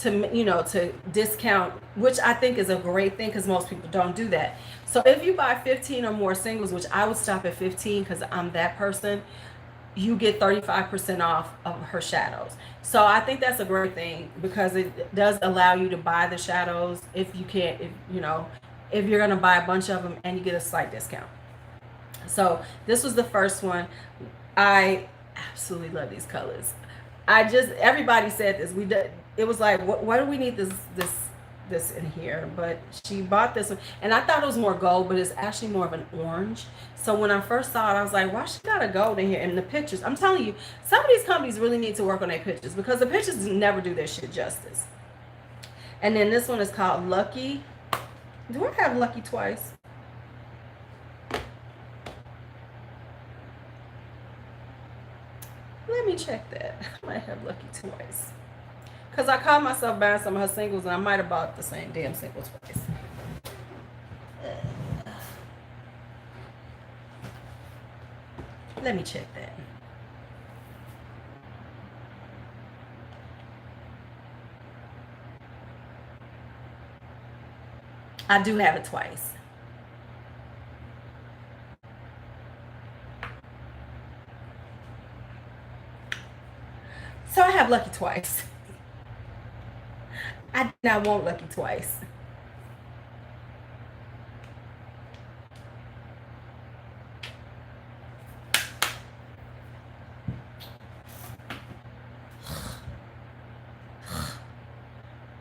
to discount, which I think is a great thing because most people don't do that. So if you buy 15 or more singles, which I would stop at 15 because I'm that person, you get 35% off of her shadows. So I think that's a great thing because it does allow you to buy the shadows if you're going to buy a bunch of them and you get a slight discount. So this was the first one. I absolutely love these colors. Everybody said this. It was like, why do we need this in here? But she bought this one, and I thought it was more gold, but it's actually more of an orange. So when I first saw it, I was like, why she got a gold in here? And the pictures, I'm telling you, some of these companies really need to work on their pictures because the pictures never do their shit justice. And then this one is called Lucky. Do I have Lucky twice? Let me check that. I might have Lucky twice. Because I caught myself buying some of her singles and I might have bought the same damn single twice. Let me check that. I do have it twice. So I have Lucky twice. I did not want Lucky twice.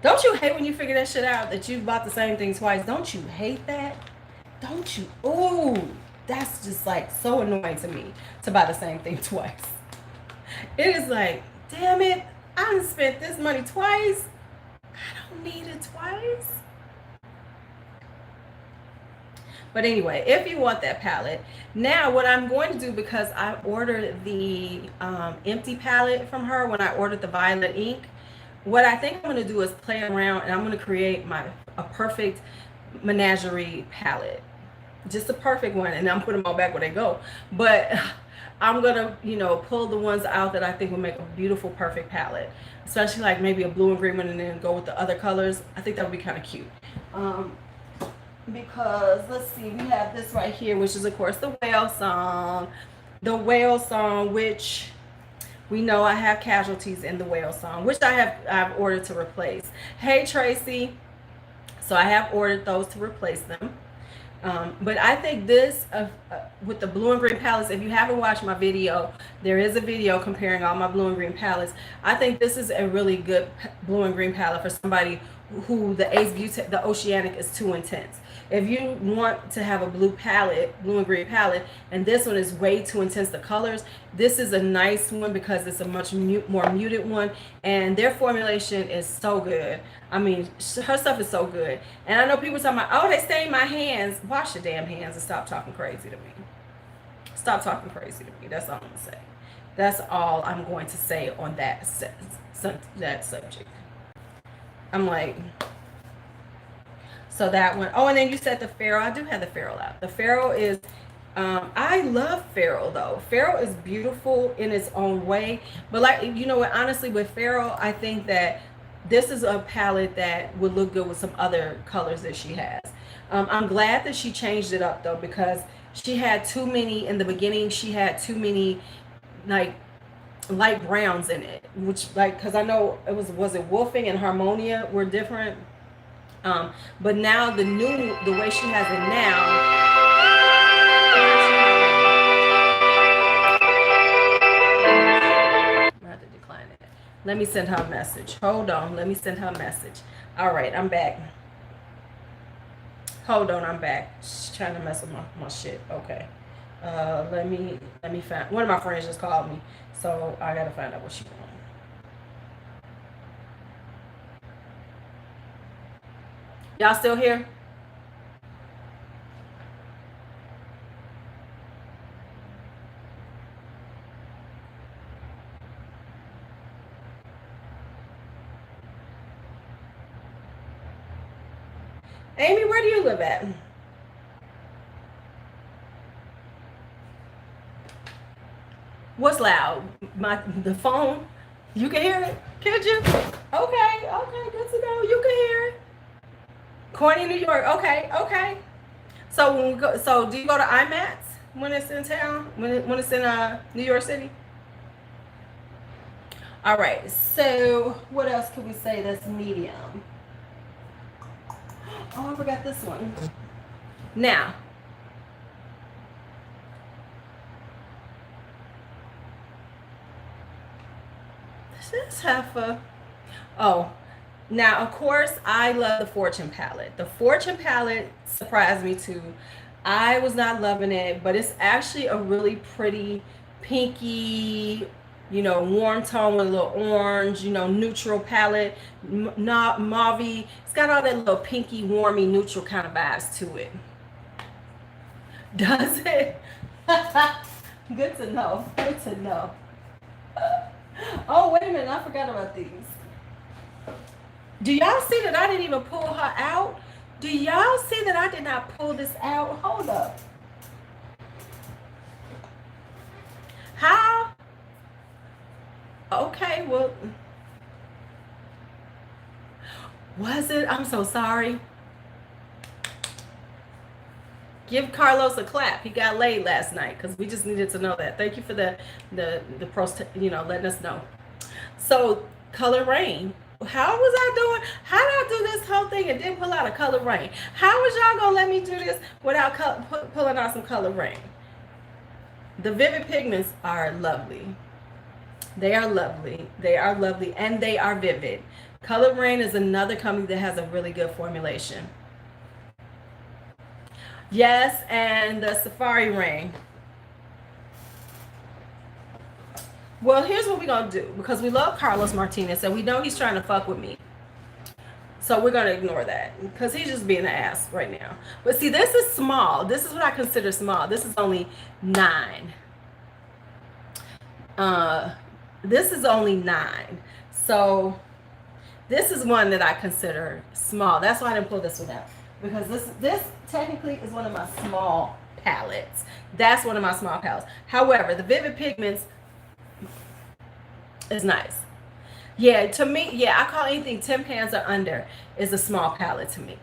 Don't you hate when you figure that shit out, that you bought the same thing twice? Don't you hate that? Don't you? Ooh, that's just like so annoying to me, to buy the same thing twice. It is like, damn it, I done spent this money twice. I don't need it twice. But anyway, if you want that palette, now what I'm going to do, because I ordered the empty palette from her when I ordered the violet ink, what I think I'm going to do is play around, and I'm going to create a perfect menagerie palette. Just a perfect one, and I'm putting them all back where they go. But I'm going to, you know, pull the ones out that I think will make a beautiful, perfect palette. Especially like maybe a blue and green one, and then go with the other colors. I think that would be kind of cute. Because let's see, we have this right here, which is of course the whale song. The whale song, which we know I have casualties in the whale song, which I've ordered to replace. Hey Tracy. So I have ordered those to replace them. But I think this, with the blue and green palettes, if you haven't watched my video, there is a video comparing all my blue and green palettes. I think this is a really good blue and green palette for somebody who the Oceanic is too intense. If you want to have a blue and green palette, and this one is way too intense, the colors, this is a nice one because it's a much more muted one, and their formulation is so good. I mean, her stuff is so good. And I know people talking about, oh, they stain my hands. Wash your damn hands and stop talking crazy to me. Stop talking crazy to me. That's all I'm going to say. That's all I'm going to say on that subject. I'm like, so that one. Oh, and then you said the Ferrule. I do have the Ferrule out. The Ferrule is, I love Ferrule though. Ferrule is beautiful in its own way. But like, you know what, honestly with Ferrule, I think that this is a palette that would look good with some other colors that she has. I'm glad that she changed it up though, because she had too many, in the beginning, she had too many like light browns in it, which like, because I know it was it Wolfing and Harmonia were different. But now the way she has it now, I have to decline it. Let me send her a message. Hold on. Let me send her a message. All right, I'm back. Hold on, I'm back. She's trying to mess with my shit. Okay. Let me find. One of my friends just called me, so I gotta find out what she wants. Y'all still here? Amy, where do you live at? What's loud? The phone? You can hear it? Could you? Okay, good to know. You can hear it. Corny, New York. Okay. So when we go, so do you go to IMAX when it's in town? When it's in New York City? All right. So what else can we say that's medium? Oh, I forgot this one. Now, this heifer. Oh, now of course I love the Fortune palette. The Fortune palette surprised me too. I was not loving it, but it's actually a really pretty pinky, you know, warm tone with a little orange, you know, neutral palette, not mauve. It's got all that little pinky, warmy, neutral kind of vibes to it. Does it? Good to know. Good to know. Oh, wait a minute. I forgot about these. Do y'all see that I didn't even pull her out? Do y'all see that I did not pull this out? Hold up. How? Okay, well, was it? I'm so sorry. Give Carlos a clap. He got laid last night because we just needed to know that. Thank you for the you know, letting us know. So Color Rain. How was I doing? How did I do this whole thing and didn't pull out a Color Rain? How was y'all gonna let me do this without pulling out some Color Rain? The Vivid Pigments are lovely. They are lovely. They are lovely and they are vivid. Color Rain is another company that has a really good formulation. Yes, and the Safari Ring. Well, here's what we're going to do. Because we love Carlos Martinez, and we know he's trying to fuck with me. So we're going to ignore that. Because he's just being an ass right now. But see, this is small. This is what I consider small. This is only 9. This is only 9. So this is one that I consider small. That's why I didn't pull this one out. Because this technically is one of my small palettes. That's one of my small palettes. However, the Vivid Pigments is nice. Yeah, to me, yeah, I call anything 10 pans or under is a small palette to me.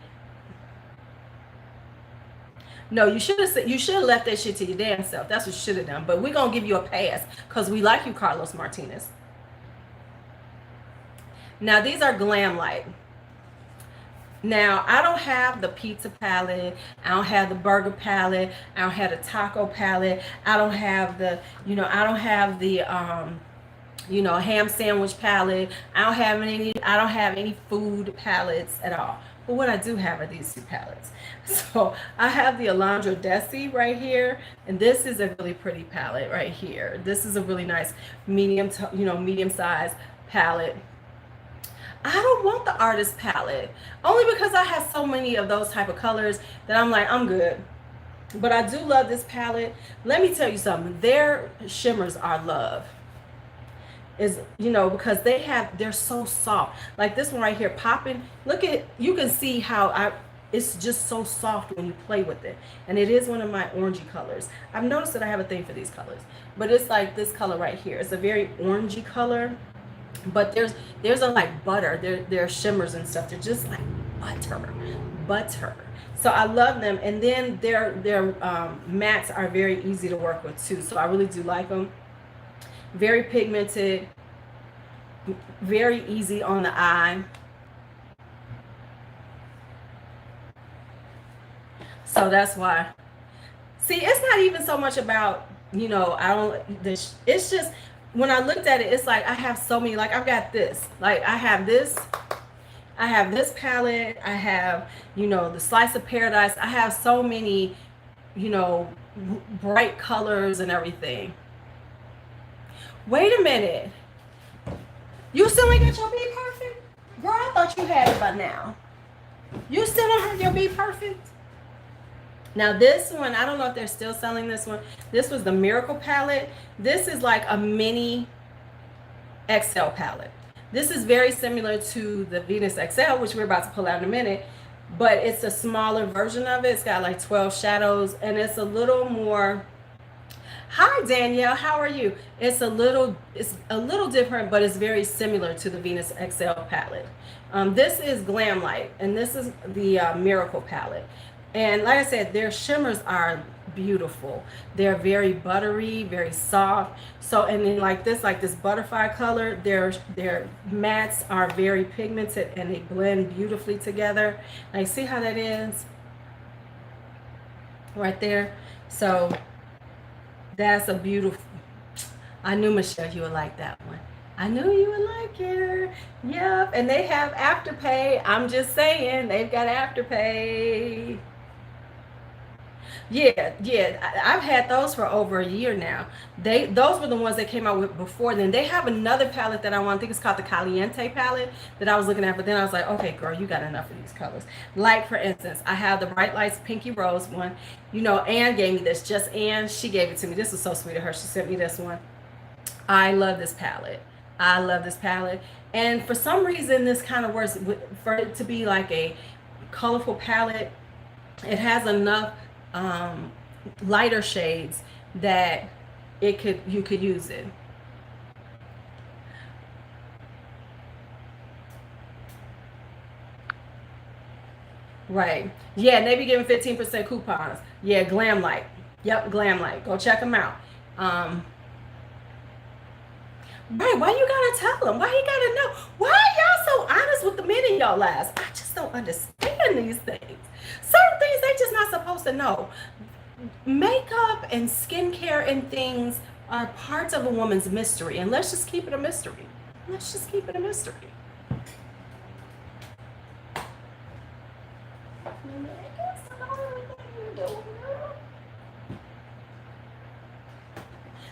No, you should have left that shit to your damn self. That's what you should have done. But we're gonna give you a pass because we like you, Carlos Martinez. Now these are Glam Light. Now I don't have the pizza palette. I don't have the burger palette. I don't have the taco palette. I don't have the, I don't have the ham sandwich palette. I don't have any food palettes at all. But what I do have are these 2 palettes. So I have the Alondra Desi right here, and this is a really pretty palette right here. This is a really nice medium size palette. I don't want the artist palette, only because I have so many of those type of colors that I'm like, I'm good. But I do love this palette. Let me tell you something. Their shimmers are love. Is because they're so soft. Like this one right here, popping. Look at, you can see how it's just so soft when you play with it. And it is one of my orangey colors. I've noticed that I have a thing for these colors, but it's like this color right here. It's a very orangey color, but there's a like butter. They're shimmers and stuff. They're just like butter. So I love them. And then their mattes are very easy to work with too. So I really do like them. Very pigmented, very easy on the eye. So that's why. See, it's not even so much about, it's just, when I looked at it, it's like I have so many, like I've got this. Like I have this palette. I have, the Slice of Paradise. I have so many, bright colors and everything. Wait a minute. You still ain't got your Be Perfect? Girl, I thought you had it by now. You still don't have your Be Perfect? Now this one, I don't know if they're still selling this one. This was the Miracle palette. This is like a mini XL palette. This is very similar to the Venus XL, which we're about to pull out in a minute. But it's a smaller version of it. It's got like 12 shadows. And it's a little more... Hi Danielle, how are you? It's a little different, but it's very similar to the Venus XL palette. This is Glam Light, and this is the Miracle palette. And like I said, their shimmers are beautiful. They're very buttery, very soft. So, and then like this butterfly color, their mattes are very pigmented and they blend beautifully together. Like, see how that is? Right there. So that's a beautiful, I knew, Michelle, you would like that one. I knew you would like it. Yep. And they have Afterpay. I'm just saying, they've got Afterpay. Yeah. I've had those for over a year now. Those were the ones that came out with before. Then they have another palette that I want. I think it's called the Caliente palette that I was looking at. But then I was like, okay, girl, you got enough of these colors. Like, for instance, I have the Bright Lights Pinky Rose one. Anne gave me this. Just Anne, she gave it to me. This was so sweet of her. She sent me this one. I love this palette. And for some reason, this kind of works for it to be like a colorful palette. It has enough lighter shades that you could use it. Right. Yeah, and they be giving 15% coupons. Yeah, Glam Light. Yep, Glam Light. Go check them out. Right, why you gotta tell them? Why you gotta know? Why are y'all so honest with the men in y'all lives? I just don't understand these things. Certain things they just not supposed to know. Makeup and skincare and things are parts of a woman's mystery, and let's just keep it a mystery.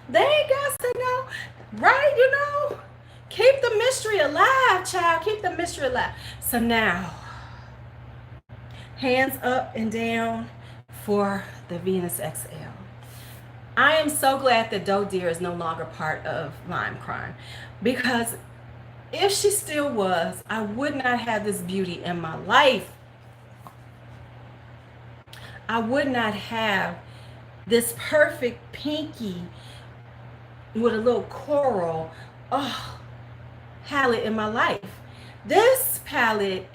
They ain't got to know, right? You know, keep the mystery alive, child. Keep the mystery alive. So now, hands up and down for the Venus XL. I am so glad that Doe Deer is no longer part of Lime Crime, because if she still was, I would not have this beauty in my life. I would not have this perfect pinky with a little coral palette in my life. This palette,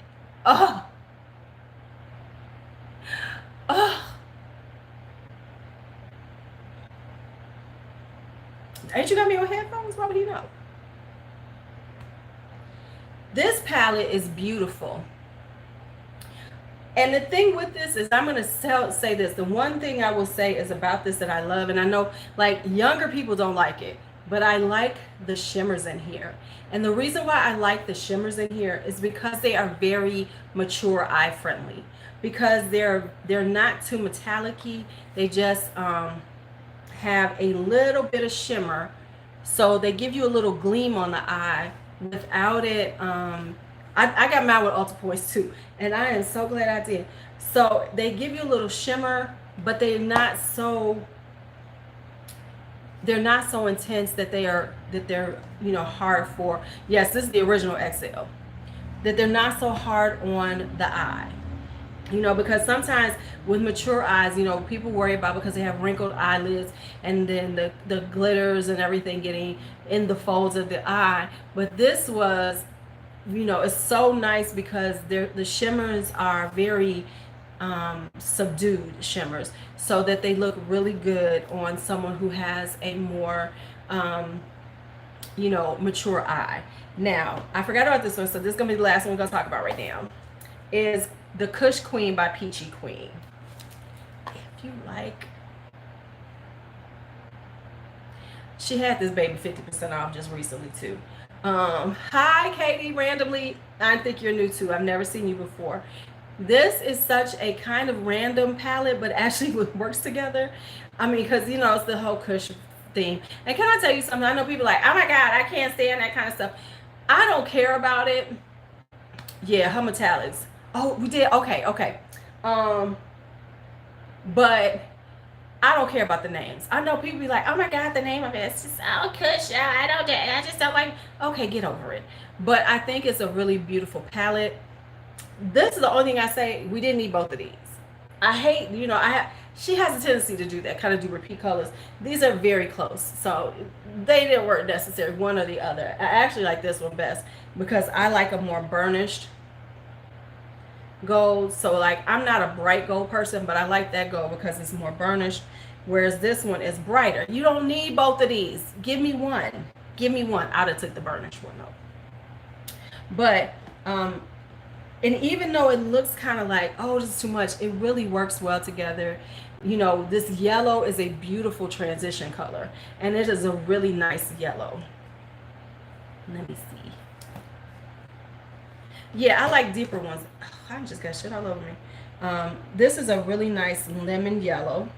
ain't you got me on headphones? Why would you know? This palette is beautiful. And the thing with this is, I'm going to say this. The one thing I will say is about this that I love, and I know like younger people don't like it, but I like the shimmers in here. And the reason why I like the shimmers in here is because they are very mature eye friendly. Because they're not too metallic-y. They just have a little bit of shimmer. So they give you a little gleam on the eye without it. I got mine with Ultra Points too, and I am so glad I did. So they give you a little shimmer, but they're not so intense that they're you know, hard for. Yes, this is the original XL. That they're not so hard on the eye. You know, because sometimes with mature eyes, you know, people worry about, because they have wrinkled eyelids and then the glitters and everything getting in the folds of the eye. But this was, you know, it's so nice because the shimmers are very subdued shimmers, so that they look really good on someone who has a more you know, mature eye. Now, I forgot about this one, so this is gonna be the last one we're gonna talk about right now, is the Kush Queen by Peachy Queen. If you like, she had this baby 50% off just recently too. Hi Katie, randomly, I think you're new too. I've never seen you before. This is such a kind of random palette, but actually works together. I mean, because you know, it's the whole Kush theme. And can I tell you something? I know people like, oh my God, I can't stand that kind of stuff. I don't care about it. Yeah, her metallics. Oh, we did. Okay. But I don't care about the names. I know people be like, oh my God, the name of it, it's just, oh, Kush, I just don't like, okay, get over it. But I think it's a really beautiful palette. This is the only thing I say, we didn't need both of these. I hate, you know, she has a tendency to do that, kind of do repeat colors. These are very close, so they didn't work necessary, one or the other. I actually like this one best because I like a more burnished gold. So like, I'm not a bright gold person, but I like that gold because it's more burnished, whereas this one is brighter. You don't need both of these. Give me one. I'd have took the burnished one though. But and even though it looks kind of like, oh, this is too much, it really works well together. You know, this yellow is a beautiful transition color, and it is a really nice yellow. Let me see. Yeah, I like deeper ones. I just got shit all over me. This is a really nice lemon yellow.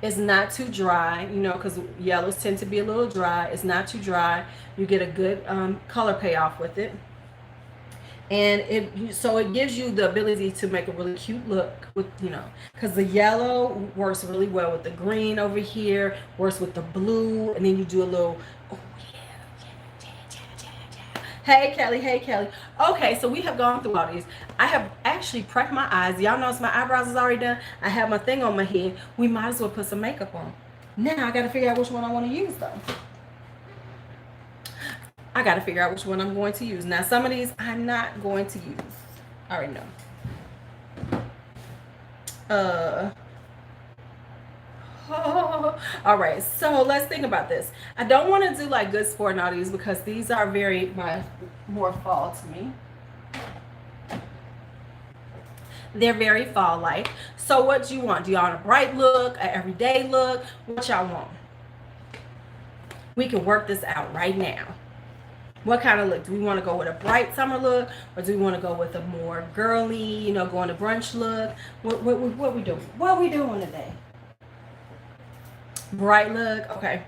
It's not too dry, you know, because yellows tend to be a little dry. It's not too dry. You get a good color payoff with it. And so it gives you the ability to make a really cute look with, you know, because the yellow works really well with the green over here, works with the blue, and then you do a little, oh yeah. Hey Kelly. Okay, so we have gone through all these. I have actually prepped my eyes. Y'all notice my eyebrows is already done. I have my thing on my head. We might as well put some makeup on. Now I got to figure out which one I want to use though. I got to figure out which one I'm going to use. Now, some of these I'm not going to use. I already know. All right, so let's think about this. I don't want to do like Good Sport and all these because these are more fall to me. They're very fall-like. So what do you want? Do y'all want a bright look, an everyday look? What y'all want? We can work this out right now. What kind of look? Do we want to go with a bright summer look, or do we want to go with a more girly, you know, going to brunch look? What we doing? What we doing today? Bright look. Okay.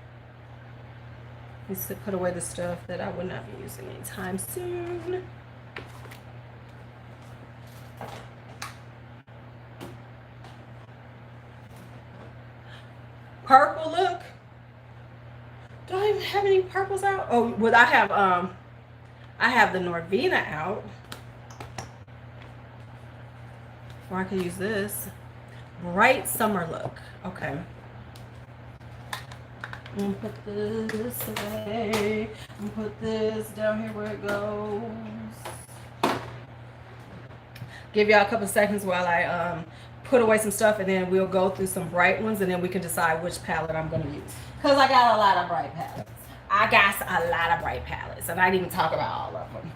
Let's put away the stuff that I would not be using anytime soon. Purple look. Do I even have any purples out? Oh, well, I have the Norvina out. Or I could use this. Bright summer look. Okay. I'm gonna put this away. I'm gonna put this down here where it goes. Give y'all a couple seconds while I put away some stuff, and then we'll go through some bright ones, and then we can decide which palette I'm gonna use. Cause I got a lot of bright palettes. I got a lot of bright palettes, and I didn't even talk about all of them.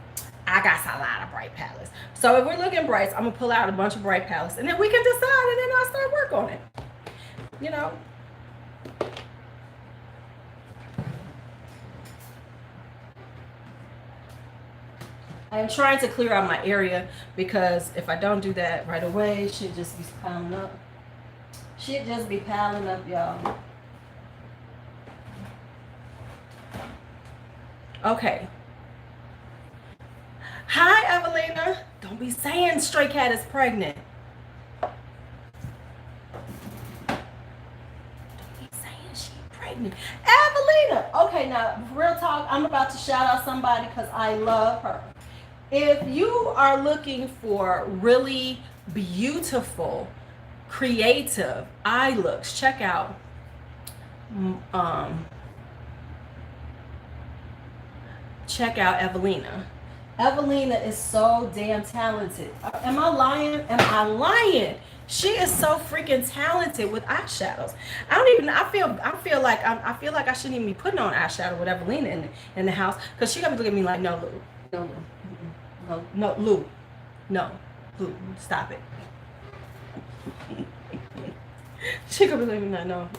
I got a lot of bright palettes. So if we're looking brights, I'm gonna pull out a bunch of bright palettes, and then we can decide, and then I'll start work on it. You know. I'm trying to clear out my area, because if I don't do that right away, shit just be piling up. Shit just be piling up, y'all. Okay. Hi, Evelina. Don't be saying Stray Cat is pregnant. Don't be saying she's pregnant. Evelina! Okay, now, real talk, I'm about to shout out somebody because I love her. If you are looking for really beautiful, creative eye looks, check out Evelina. Evelina is so damn talented. Am I lying? Am I lying? She is so freaking talented with eyeshadows. I feel like I shouldn't even be putting on eyeshadow with Evelina in the house, because she gonna be looking at me like, no, Lou, no, Lou, stop it. She gonna be looking at me like, no.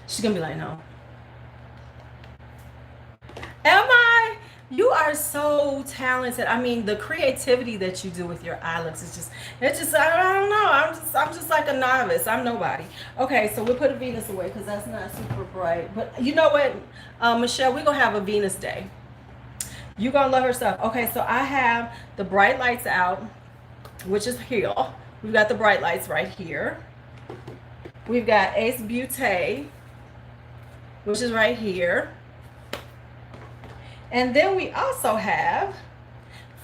She's gonna be like, no. Am I? You are so talented. I mean, the creativity that you do with your eye looks is just, I don't know. I'm just like a novice. I'm nobody. Okay, so we'll put a Venus away because that's not super bright. But you know what, Michelle, we're gonna have a Venus day. You're gonna love her stuff. Okay, so I have the bright lights out, which is here. We've got the bright lights right here. We've got Ace Beauté, which is right here. And then we also have,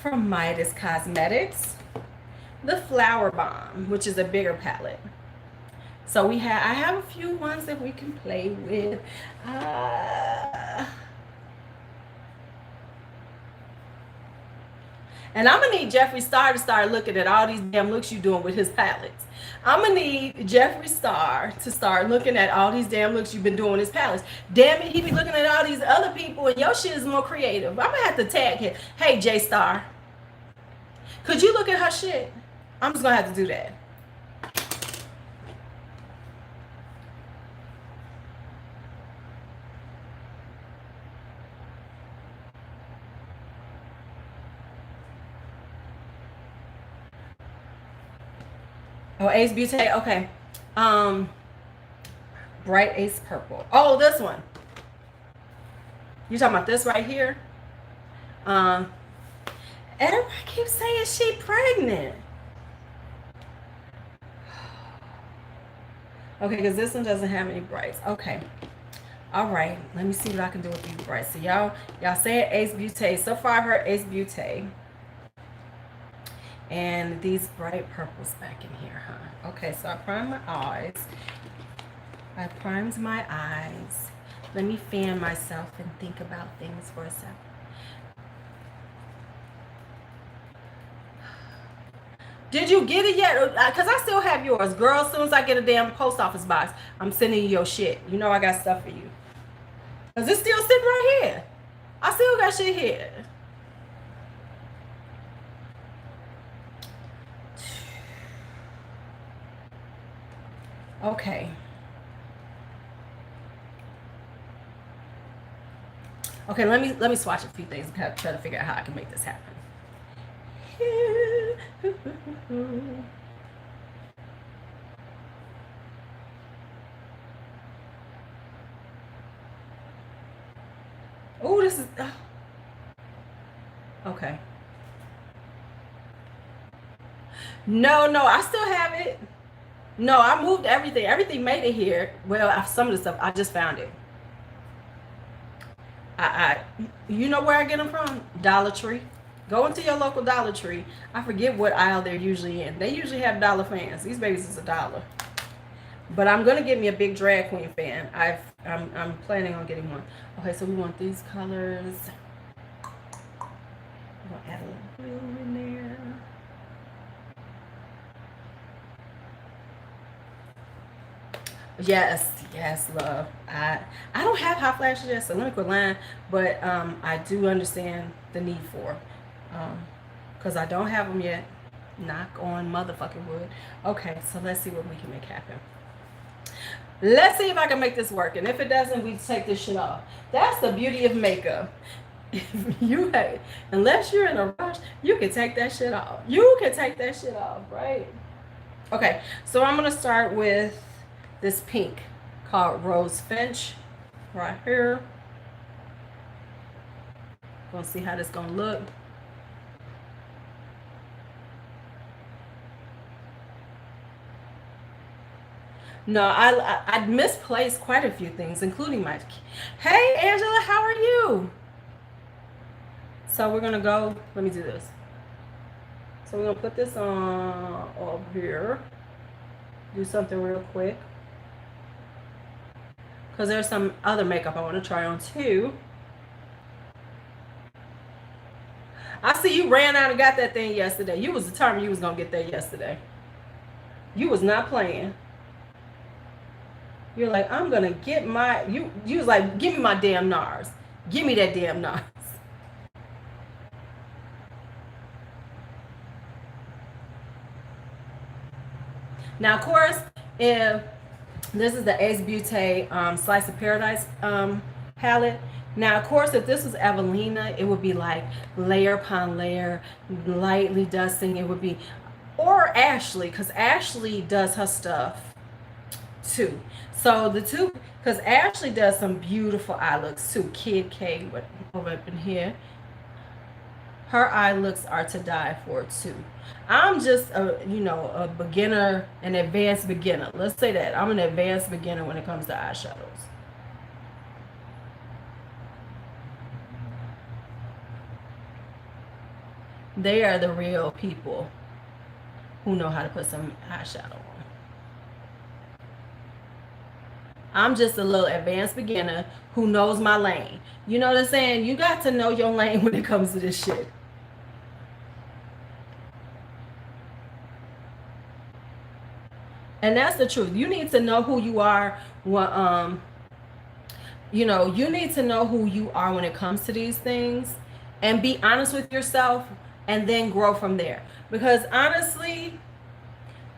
from Midas Cosmetics, the Flower Bomb, which is a bigger palette. So I have a few ones that we can play with. And I'm going to need Jeffree Star to start looking at all these damn looks you're doing with his palettes. I'm going to need Jeffree Star to start looking at all these damn looks you've been doing with his palettes. Damn it, he be looking at all these other people, and your shit is more creative. I'm going to have to tag him. Hey, J Star, could you look at her shit? I'm just going to have to do that. Oh, Ace Beauté. Okay. Bright Ace Purple. Oh, this one. You talking about this right here? Everybody keeps saying she pregnant. Okay, because this one doesn't have any brights. Okay. All right. Let me see what I can do with these brights. So y'all saying Ace Beauté. So far I've heard Ace Beauté. And these bright purples back in here, huh? Okay, so I primed my eyes. I primed my eyes. Let me fan myself and think about things for a second. Did you get it yet? Because I still have yours. Girl, as soon as I get a damn post office box, I'm sending you your shit. You know I got stuff for you. Because it's still sitting right here. I still got shit here. Okay. Okay, let me swatch a few things and try to figure out how I can make this happen. Oh, this is okay. No, I still have it. No, I moved everything. Everything made it here. Well, some of the stuff I just found it. You know where I get them from? Dollar Tree. Go into your local Dollar Tree. I forget what aisle they're usually in. They usually have dollar fans. These babies is $1. But I'm gonna get me a big drag queen fan. I'm planning on getting one. Okay, so we want these colors. I'm gonna add a little blue in there. Yes, love. I don't have hot flashes yet, so let me quit lying. But I do understand the need for, because I don't have them yet. Knock on motherfucking wood. Okay, so let's see what we can make happen. Let's see if I can make this work, and if it doesn't, we take this shit off. That's the beauty of makeup. Unless you're in a rush, you can take that shit off. You can take that shit off, right? Okay, so I'm gonna start with this pink called Rose Finch right here. Gonna see how this gonna look. No, I misplaced quite a few things, including my. Hey, Angela, how are you? So we're gonna go. Let me do this. So we're gonna put this on over here. Do something real quick, because there's some other makeup I want to try on too. I see you ran out and got that thing yesterday. You was determined you was gonna get that yesterday. You was not playing. You're like, I'm gonna get my, you was like, give me my damn NARS. Give me that damn NARS. Now, of course, if this is the Ace Beauty Slice of Paradise palette. Now, of course, if this was Evelina, it would be like layer upon layer, lightly dusting. It would be, or Ashley, because Ashley does her stuff too. So the two, because Ashley does some beautiful eye looks too. Kid K over up in here. Her eye looks are to die for too. I'm just a beginner, an advanced beginner. Let's say that. I'm an advanced beginner when it comes to eyeshadows. They are the real people who know how to put some eyeshadow on. I'm just a little advanced beginner who knows my lane. You know what I'm saying? You got to know your lane when it comes to this shit. And that's the truth. You need to know who you are. You need to know who you are when it comes to these things, and be honest with yourself, and then grow from there. Because honestly,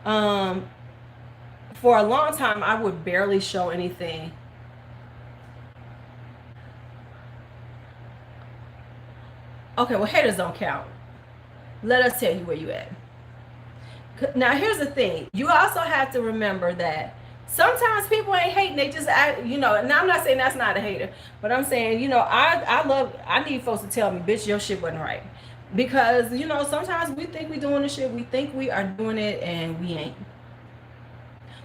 for a long time, I would barely show anything. Okay, well, haters don't count. Let us tell you where you at. Now, here's the thing. You also have to remember that sometimes people ain't hating. They just, and I'm not saying that's not a hater, but I'm saying, I need folks to tell me, bitch, your shit wasn't right. Because, sometimes we think we doing the shit. We think we are doing it, and we ain't.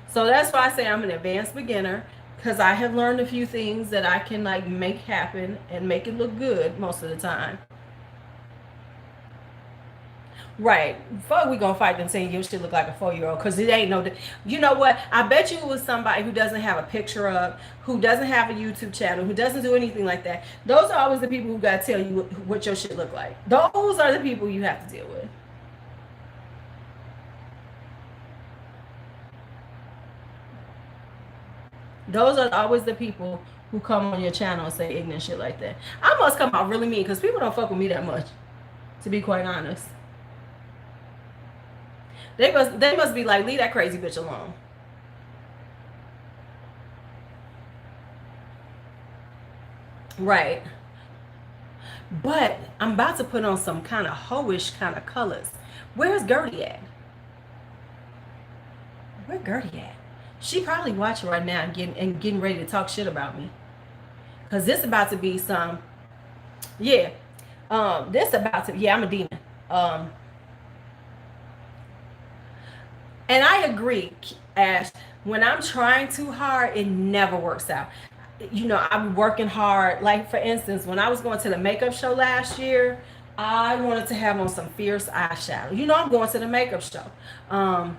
So that's why I say I'm an advanced beginner, because I have learned a few things that I can make happen and make it look good most of the time. Right. Fuck, we gonna fight them saying your shit look like a 4-year-old, because it ain't no. You know what? I bet you it was somebody who doesn't have a picture up, who doesn't have a YouTube channel, who doesn't do anything like that. Those are always the people who gotta tell you what your shit look like. Those are the people you have to deal with. Those are always the people who come on your channel and say ignorant shit like that. I must come out really mean, because people don't fuck with me that much, to be quite honest. They must be like, leave that crazy bitch alone. Right. But I'm about to put on some kind of hoish kind of colors. Where's Gertie at? Where Gertie at? She probably watching right now and getting ready to talk shit about me. Cause this about to be some, yeah. This about to, yeah, I'm a demon. Um, and I agree, Ash. When I'm trying too hard, it never works out. You know, I'm working hard. Like for instance, when I was going to the makeup show last year, I wanted to have on some fierce eyeshadow. You know, I'm going to the makeup show. Um,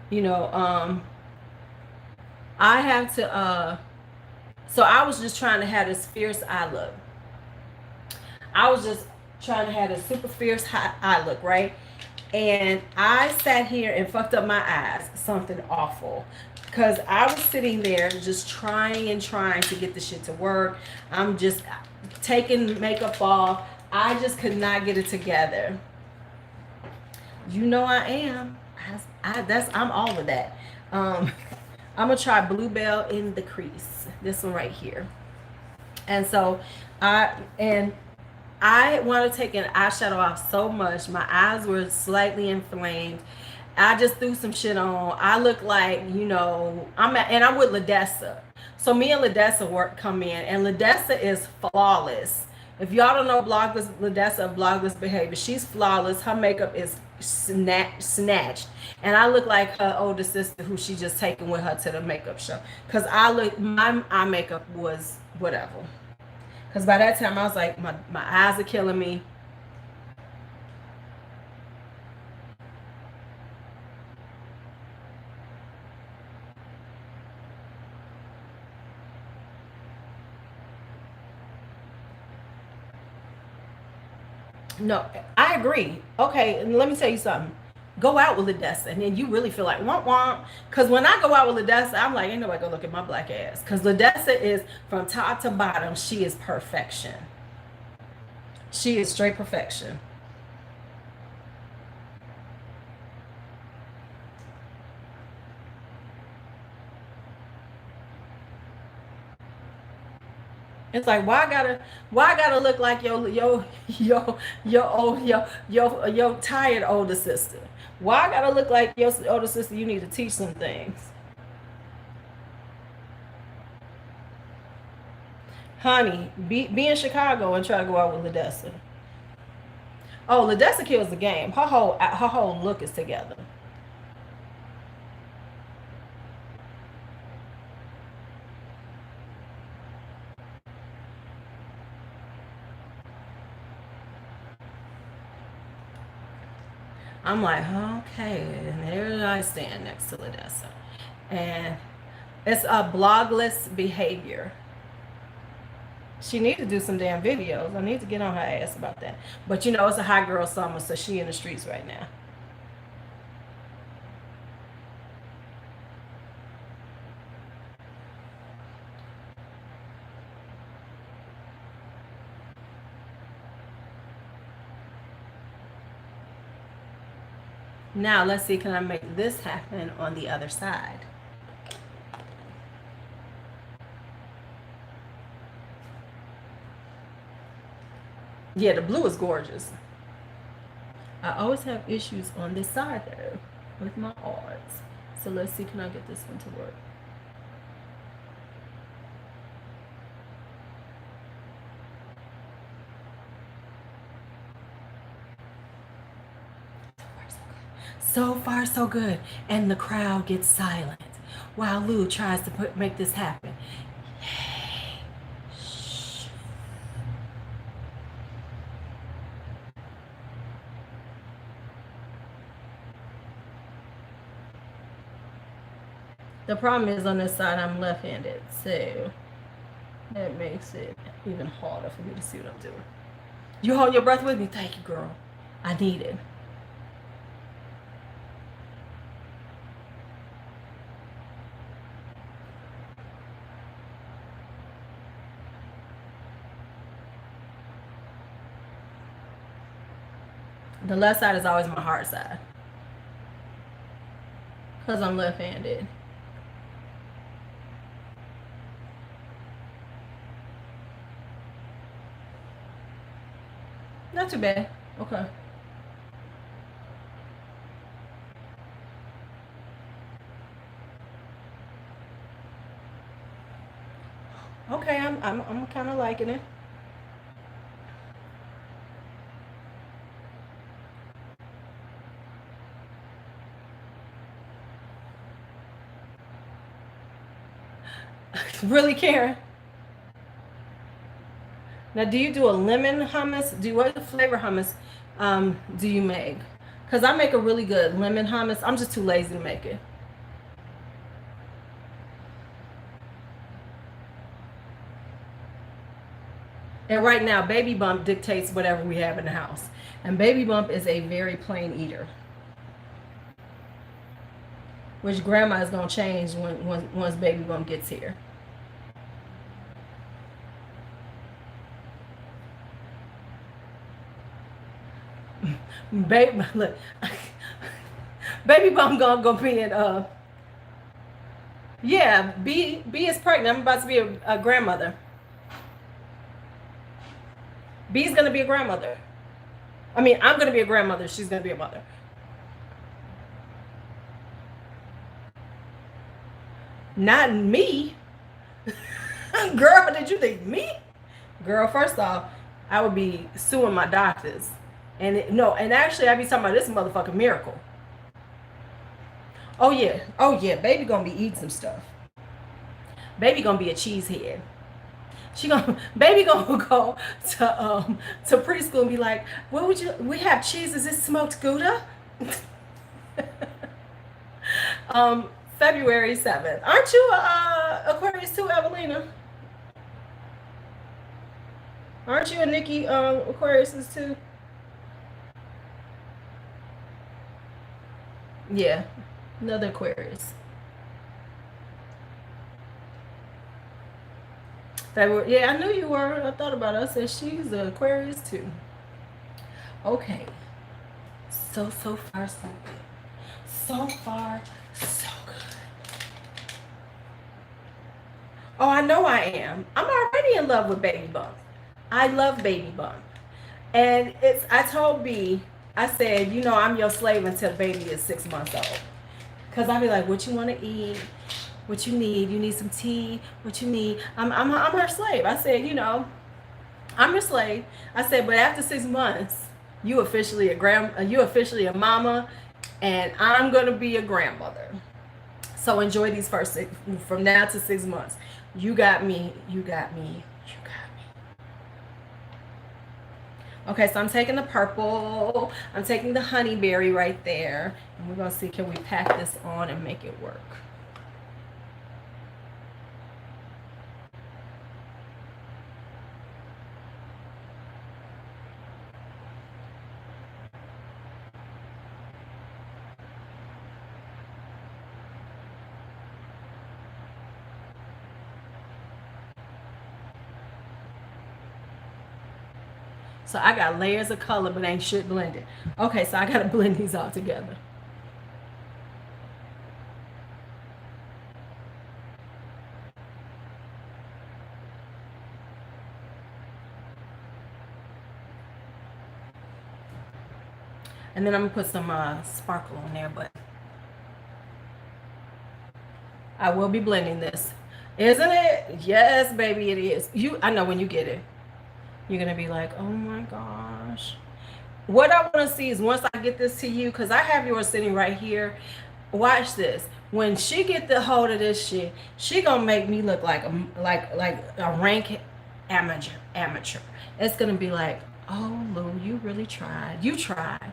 you know, I have to. So I was just trying to have this fierce eye look. I was just trying to have a super fierce eye look, right? And I sat here and fucked up my eyes, something awful. Because I was sitting there just trying and trying to get the shit to work. I'm just taking makeup off. I just could not get it together. You know I am. I'm all of that. Um, I'm gonna try Bluebell in the crease. This one right here. And so and I want to take an eyeshadow off so much. My eyes were slightly inflamed. I just threw some shit on. I look like, you know, I'm with Ladessa. So me and Ladessa come in, and Ladessa is flawless. If y'all don't know Blogless Ladessa of Blogless Behavior, she's flawless. Her makeup is snatched, and I look like her older sister, who she just taken with her to the makeup show. Cause my eye makeup was whatever. Because by that time, I was like, my eyes are killing me. No, I agree. Okay, let me tell you something. Go out with Ladessa, and then you really feel like womp womp. Because when I go out with Ladessa, I'm like, ain't nobody gonna look at my black ass. Because Ladessa is from top to bottom, she is perfection. She is straight perfection. It's like why I gotta look like your tired older sister? Why I gotta look like your older sister? You need to teach some things, honey. Be in Chicago and try to go out with Ladessa. Oh, Ladessa kills the game. Her whole look is together. I'm like, okay, and there I stand next to Ladessa, and it's a blogless behavior. She need to do some damn videos. I need to get on her ass about that. But you know, it's a hot girl summer, so she in the streets right now. Now let's see, can I make this happen on the other side? Yeah, the blue is gorgeous. I always have issues on this side though with my arts. So let's see, can I get this one to work? So far, so good. And the crowd gets silent while Lou tries to make this happen. Hey, shh. The problem is on this side I'm left-handed, so that makes it even harder for me to see what I'm doing. You hold your breath with me? Thank you, girl. I need it. The left side is always my hard side because I'm left-handed. Not too bad. Okay. Okay, I'm kind of liking it. Really, Karen? Now, do you do a lemon hummus? What flavor hummus do you make? Because I make a really good lemon hummus. I'm just too lazy to make it. And right now, Baby Bump dictates whatever we have in the house. And Baby Bump is a very plain eater, which Grandma is going to change once Baby Bump gets here. Baby, look, Baby Bump gonna be in yeah, B is pregnant. I'm about to be a grandmother. B's gonna be a grandmother. I mean, I'm gonna be a grandmother. She's gonna be a mother. Not me. Girl, did you think me? Girl, first off, I would be suing my doctors. No, and actually I'd be talking about this motherfucking miracle. Oh yeah. Oh yeah. Baby gonna be eating some stuff. Baby gonna be a cheesehead. Baby gonna go to preschool and be like, what would you, we have cheese, is this smoked Gouda? February 7th. Aren't you Aquarius too, Evelina? Aren't you a Nikki Aquarius too? Yeah, another Aquarius. February. Yeah, I knew you were. I thought about it. I said she's an Aquarius too. Okay. So far so good. So far so good. Oh, I know I am. I'm already in love with Baby Bump. I love Baby Bump. And I told B, I said, you know, I'm your slave until baby is 6 months old. Cause I be like, what you want to eat? What you need? You need some tea? What you need? I'm her slave. I said, you know, I'm your slave. I said, but after 6 months, you officially a mama, and I'm gonna be a grandmother. So enjoy these first from now to 6 months. You got me. You got me. You got me. Okay, so I'm taking the purple. I'm taking the honeyberry right there. And we're going to see, can we pack this on and make it work? So I got layers of color, but ain't shit blended. Okay, so I got to blend these all together. And then I'm going to put some sparkle on there, but I will be blending this. Isn't it? Yes, baby, it is. I know when you get it, you're going to be like, oh my gosh. What I want to see is once I get this to you, because I have yours sitting right here. Watch this. When she get the hold of this shit, she gonna make me look like a rank amateur. It's gonna be like, oh Lou, you really tried. You tried.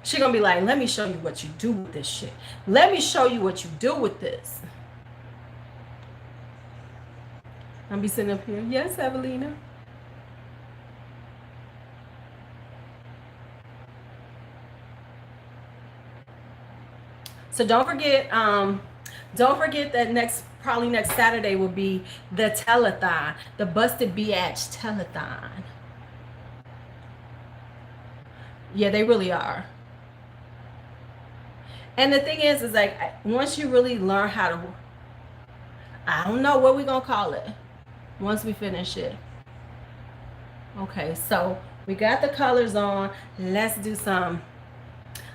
She gonna be like, let me show you what you do with this shit. Let me show you what you do with this. I'll be sitting up here. Yes, Evelina. So don't forget that probably next Saturday will be the telethon, the Busted Biatch telethon. Yeah, they really are. And the thing is like, once you really learn how to, I don't know what we're going to call it once we finish it. Okay, so we got the colors on. Let's do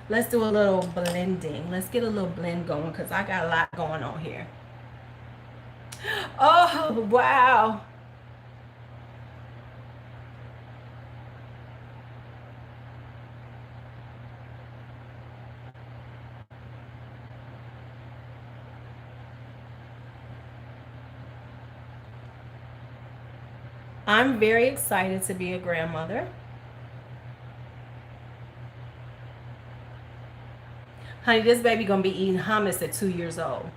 a little blending. Let's get a little blend going because I got a lot going on here. Oh, wow. I'm very excited to be a grandmother. Honey, this baby gonna be eating hummus at 2 years old.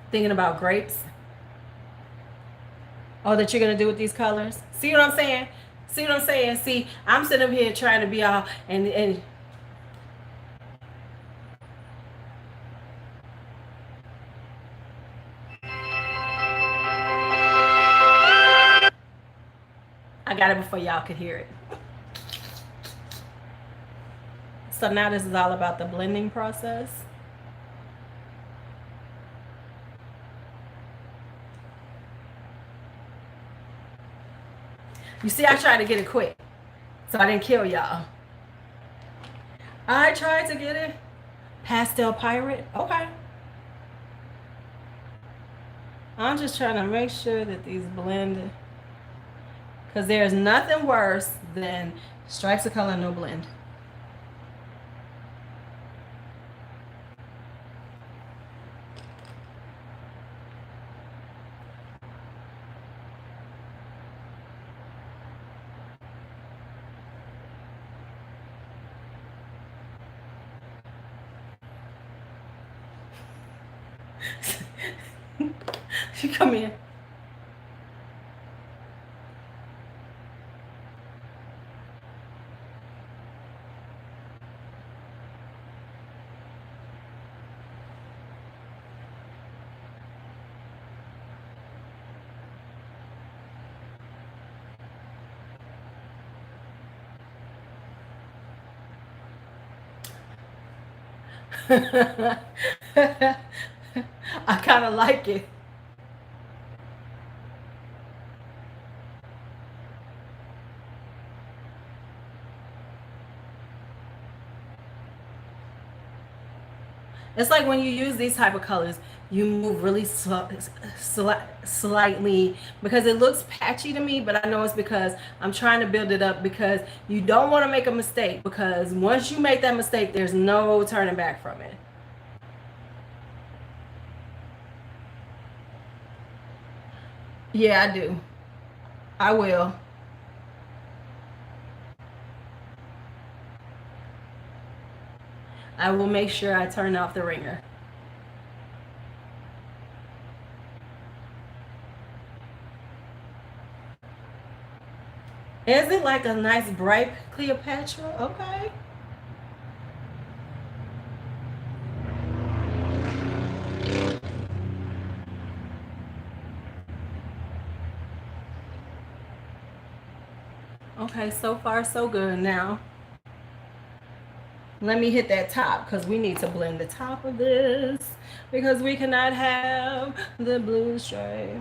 Thinking about grapes. Oh, that you're gonna do with these colors. See what I'm saying? See what I'm saying? See, I'm sitting up here trying to be all and I got it before y'all could hear it. So now this is all about the blending process. You see, I tried to get it quick, so I didn't kill y'all. I tried to get it. Pastel pirate. Okay. I'm just trying to make sure that these blend, because there's nothing worse than stripes of color, no blend. She come in. I kind of like it. It's like when you use these type of colors, you move really slightly because it looks patchy to me, but I know it's because I'm trying to build it up because you don't want to make a mistake because once you make that mistake, there's no turning back from it. Yeah, I do. I will. I will make sure I turn off the ringer. Is it like a nice bright Cleopatra? Okay. Okay, so far so good. Now, let me hit that top because we need to blend the top of this because we cannot have the blue stripe.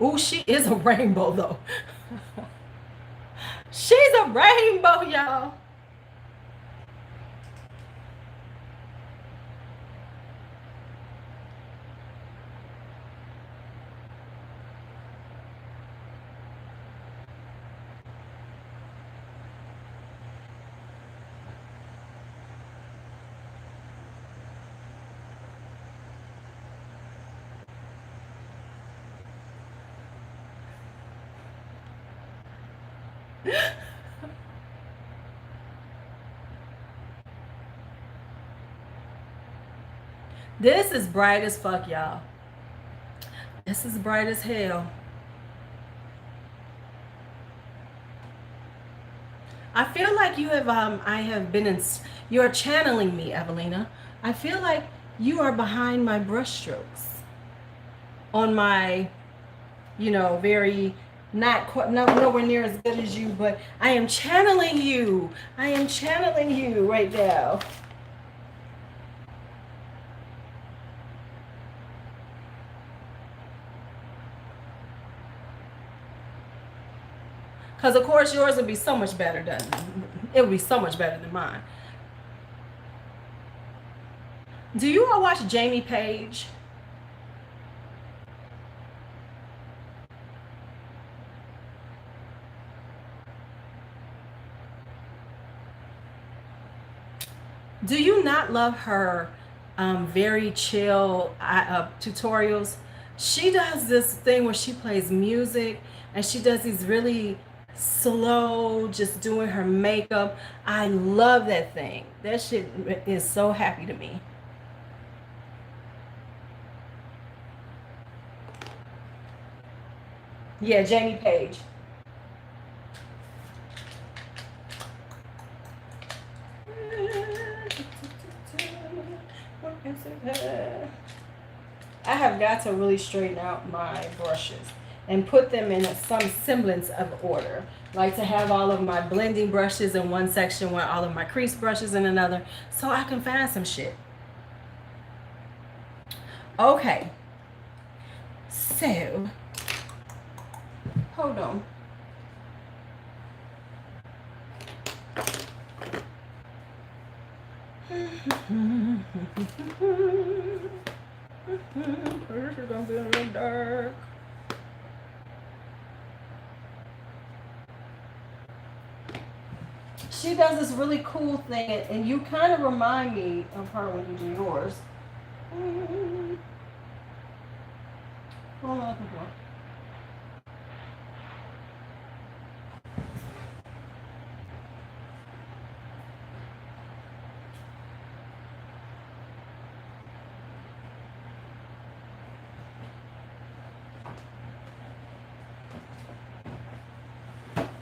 Ooh, she is a rainbow though. She's a rainbow, y'all. This is bright as fuck, y'all. This is bright as hell. I feel like you have I have been in, you're channeling me, Evelina. I feel like you are behind my brush strokes on my, very not quite, nowhere near as good as you, but I am channeling you. I am channeling you right now. Because of course yours would be so much better than, it would be so much better than mine. Do you all watch Jamie Page? Do you not love her very chill tutorials? She does this thing where she plays music and she does these really slow, just doing her makeup. I love that thing. That shit is so happy to me. Yeah, Jamie Page. I have got to really straighten out my brushes and put them in some semblance of order. Like to have all of my blending brushes in one section with all of my crease brushes in another, so I can find some shit. Okay, so hold on. This is gonna be a little dark. She does this really cool thing, and you kind of remind me of her when you do yours. What am I looking for?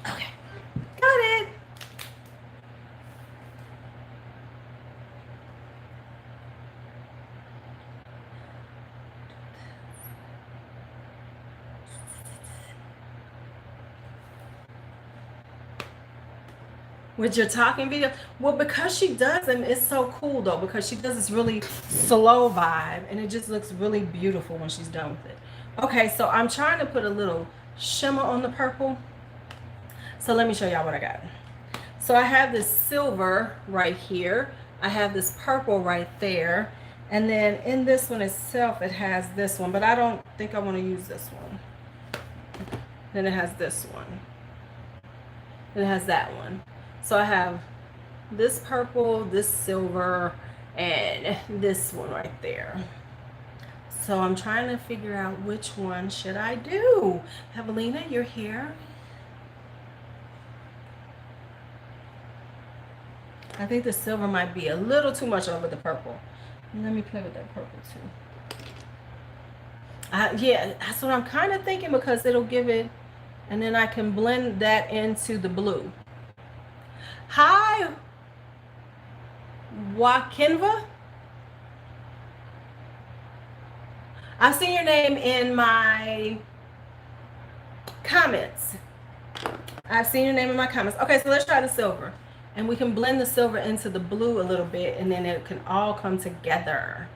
Okay, got it. With your talking video, well, because she does them, it's so cool though, because she does this really slow vibe and it just looks really beautiful when she's done with it. Okay, so I'm trying to put a little shimmer on the purple, so let me show y'all what I got. So I have this silver right here, I have this purple right there, and then in this one itself it has this one, but I don't think I want to use this one. Then it has this one, and it has that one. So I have this purple, this silver, and this one right there. So I'm trying to figure out which one should I do. Evelina, you're here. I think the silver might be a little too much over the purple. Let me play with that purple too. Yeah, that's what I'm kind of thinking, because it'll give it, and then I can blend that into the blue. Hi, Wakinva. I've seen your name in my comments. I've seen your name in my comments. Okay, so let's try the silver. And we can blend the silver into the blue a little bit, and then it can all come together.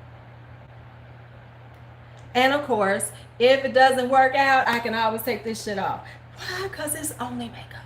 And of course, if it doesn't work out, I can always take this shit off. Why? Because it's only makeup.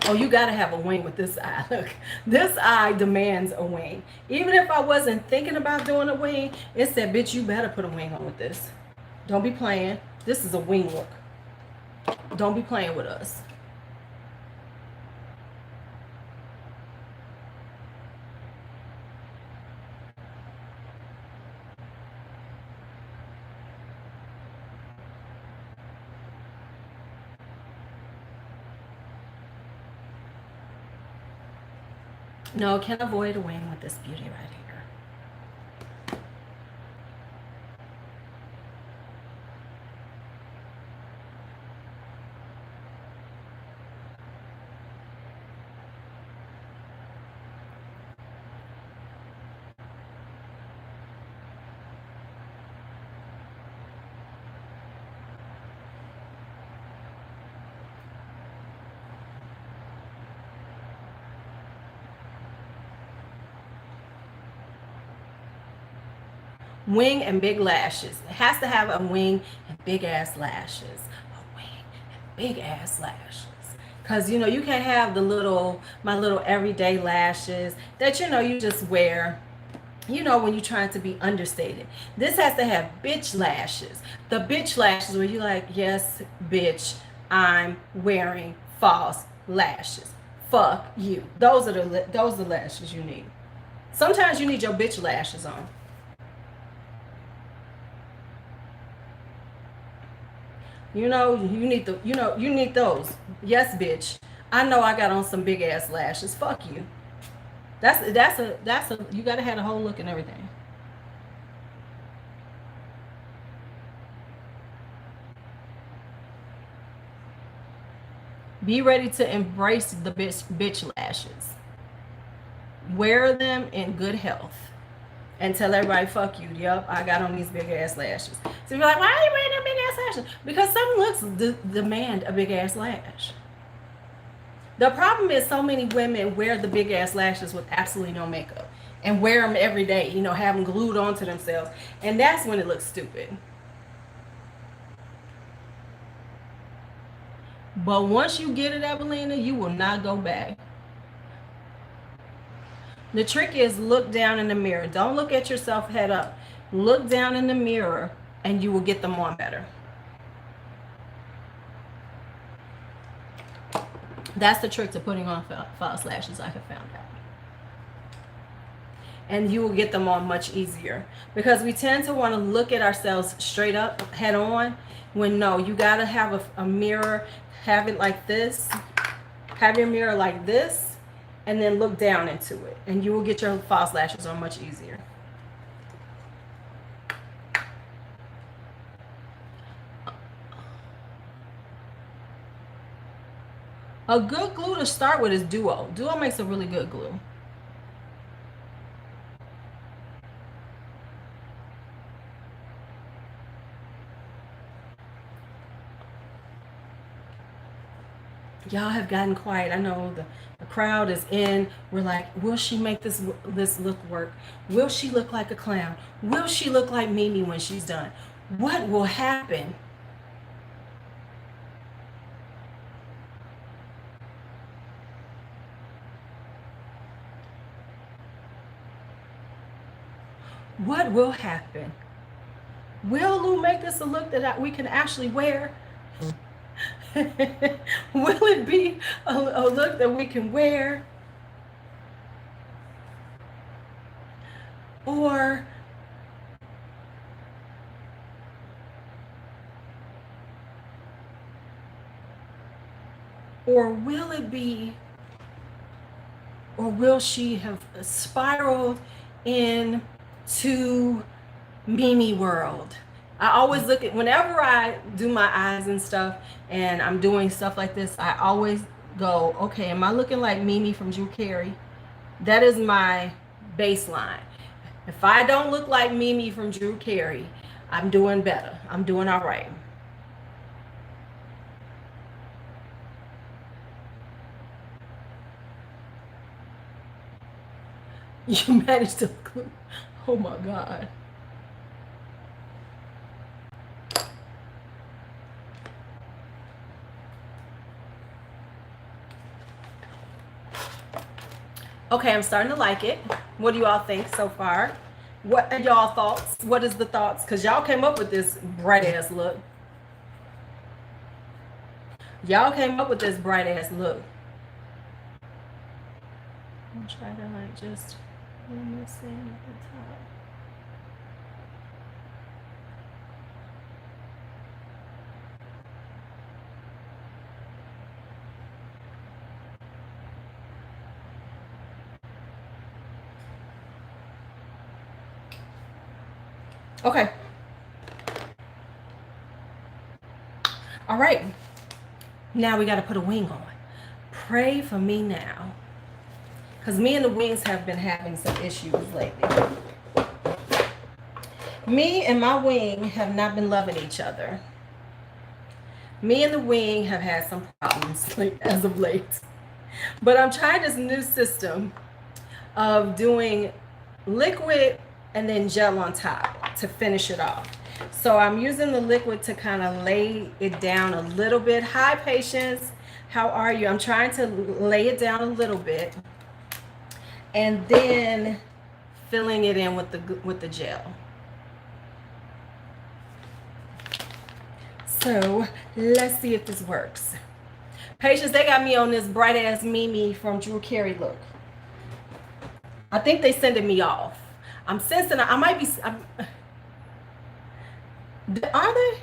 Oh, you gotta have a wing with this eye. Look, this eye demands a wing. Even if I wasn't thinking about doing a wing, it said, bitch, you better put a wing on with this. Don't be playing. This is a wing look. Don't be playing with us. No, can't avoid a wing with this beauty right here. Wing and big lashes. It has to have a wing and big ass lashes. A wing and big ass lashes. Cause you know you can't have my little everyday lashes that you just wear. When you're trying to be understated. This has to have bitch lashes. The bitch lashes where you're like, yes, bitch, I'm wearing false lashes. Fuck you. Those are the lashes you need. Sometimes you need your bitch lashes on. You need those. Yes, bitch. I know I got on some big ass lashes. Fuck you. That's a you gotta have a whole look and everything. Be ready to embrace the bitch lashes. Wear them in good health. And tell everybody, fuck you. Yep, I got on these big ass lashes. So you're like, why are you wearing them big ass lashes? Because some looks demand a big ass lash. The problem is so many women wear the big ass lashes with absolutely no makeup and wear them every day, have them glued onto themselves. And that's when it looks stupid. But once you get it, Evelina, you will not go back. The trick is look down in the mirror. Don't look at yourself head up. Look down in the mirror and you will get them on better. That's the trick to putting on false lashes, I have found out. And you will get them on much easier. Because we tend to want to look at ourselves straight up, head on, when no, you got to have a mirror, have it like this. Have your mirror like this, and then look down into it. And you will get your false lashes on much easier. A good glue to start with is Duo. Duo makes a really good glue. Y'all have gotten quiet. I know the crowd is in. We're like, will she make this look work? Will she look like a clown? Will she look like Mimi when she's done? What will happen? What will happen? Will Lou make this a look that we can actually wear? Will it be a look that we can wear? Or will it be, or will she have spiraled into Mimi world? I always look at, whenever I do my eyes and stuff and I'm doing stuff like this, I always go, okay, am I looking like Mimi from Drew Carey? That is my baseline. If I don't look like Mimi from Drew Carey, I'm doing better. I'm doing all right. You managed to, oh my God. Okay, I'm starting to like it. What do you all think so far? What are y'all thoughts? What is the thoughts? Because y'all came up with this bright ass look. Y'all came up with this bright ass look. I'll try to like just one this in at the top. Okay. All right. Now we got to put a wing on. Pray for me now. Because me and the wings have been having some issues lately. Me and my wing have not been loving each other. Me and the wing have had some problems as of late. But I'm trying this new system of doing liquid and then gel on top to finish it off. So I'm using the liquid to kind of lay it down a little bit. Hi, Patience. How are you? I'm trying to lay it down a little bit and then filling it in with the gel. So let's see if this works. Patience, they got me on this bright ass Mimi from Drew Carey look. I think they sending me off. I'm sensing I might be. Are they?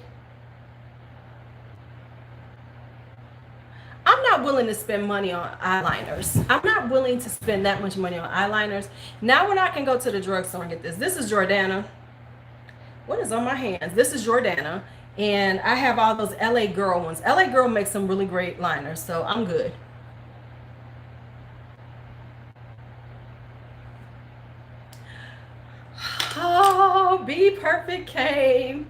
I'm not willing to spend money on eyeliners. I'm not willing to spend that much money on eyeliners. Now when I can go to the drugstore and get this. This is Jordana. What is on my hands? This is Jordana. And I have all those LA Girl ones. LA Girl makes some really great liners, so I'm good. Oh, Be Perfect came.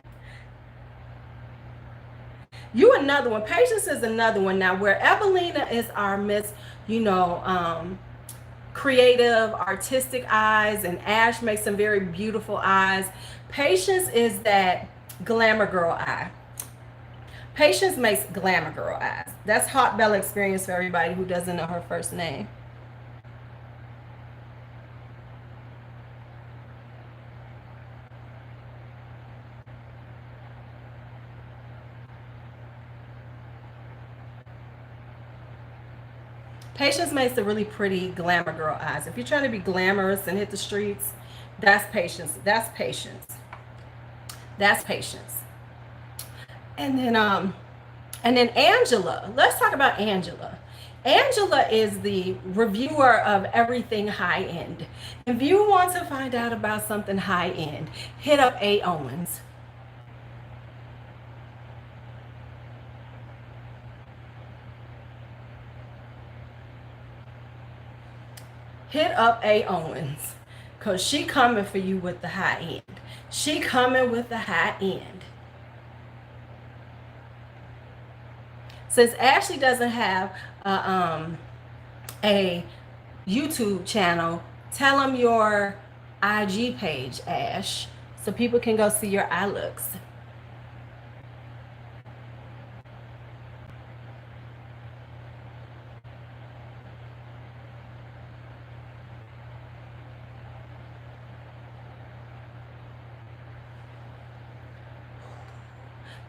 You another one. Patience is another one. Now, where Evelina is our Miss, creative, artistic eyes, and Ash makes some very beautiful eyes. Patience is that glamour girl eye. Patience makes glamour girl eyes. That's Hot Bella Experience for everybody who doesn't know her first name. Patience makes the really pretty glamour girl eyes. If you're trying to be glamorous and hit the streets, that's Patience. That's Patience. That's Patience. And then Angela. Let's talk about Angela. Angela is the reviewer of everything high end. If you want to find out about something high end, hit up A. Owens. Hit up A. Owens, because she coming for you with the high end. She coming with the high end. Since Ashley doesn't have a YouTube channel, tell them your IG page, Ash, so people can go see your eye looks.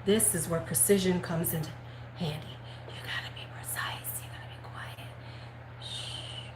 This is where precision comes in handy. You gotta be precise. You gotta be quiet. Shh.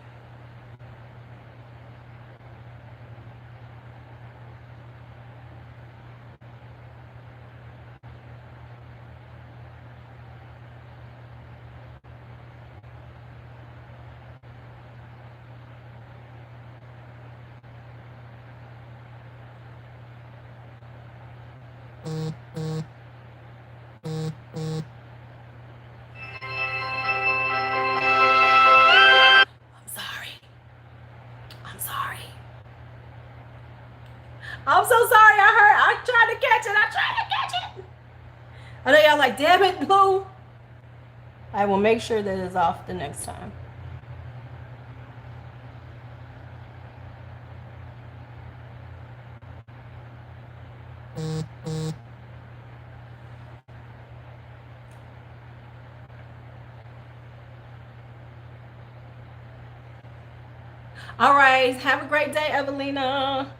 I'm so sorry. I tried to catch it. I know y'all like, damn it, Blue. I will make sure that it's off the next time. All right. Have a great day, Evelina.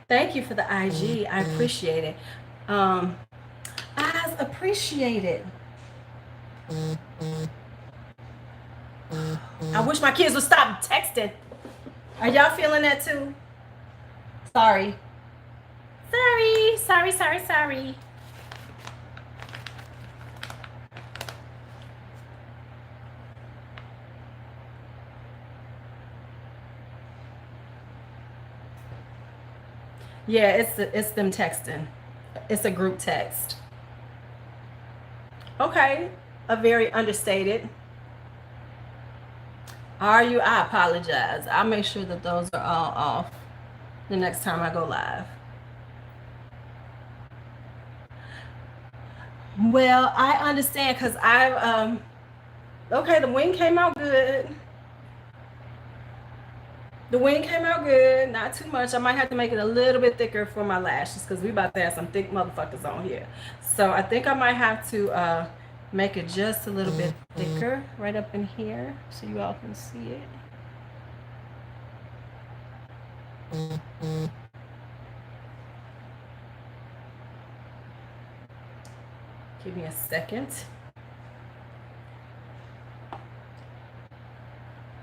Thank you for the IG. I appreciate it. I appreciate it. I wish my kids would stop texting. Are y'all feeling that too? Sorry. Sorry. Yeah, it's them texting. It's a group text. Okay, a very understated. Are you? I apologize. I'll make sure that those are all off the next time I go live. Well, I understand because I've okay, the wing came out good. The wing came out good, not too much. I might have to make it a little bit thicker for my lashes because we about to have some thick motherfuckers on here. So I think I might have to make it just a little bit thicker right up in here so you all can see it. Give me a second.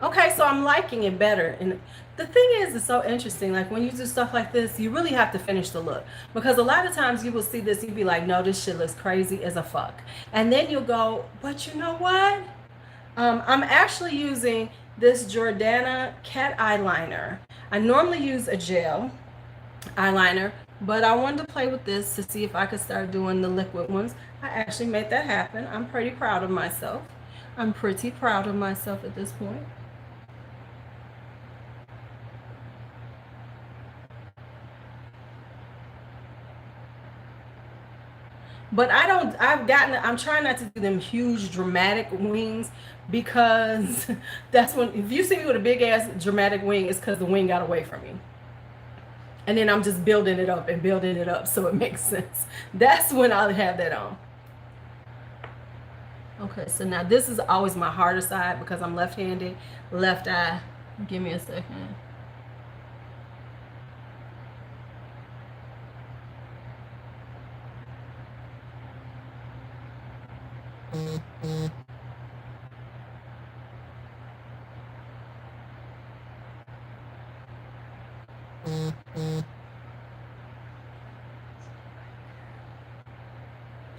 Okay, so I'm liking it better. And the thing is, it's so interesting. Like when you do stuff like this, you really have to finish the look. Because a lot of times you will see this, you'll be like, no, this shit looks crazy as a fuck. And then you'll go, but you know what? I'm actually using this Jordana cat eyeliner. I normally use a gel eyeliner, but I wanted to play with this to see if I could start doing the liquid ones. I actually made that happen. I'm pretty proud of myself. I'm pretty proud of myself at this point. But I'm trying not to do them huge dramatic wings because that's when, if you see me with a big ass dramatic wing, it's because the wing got away from me. And then I'm just building it up and building it up so it makes sense. That's when I'll have that on. Okay, so now this is always my harder side because I'm left-handed, left eye. Give me a second.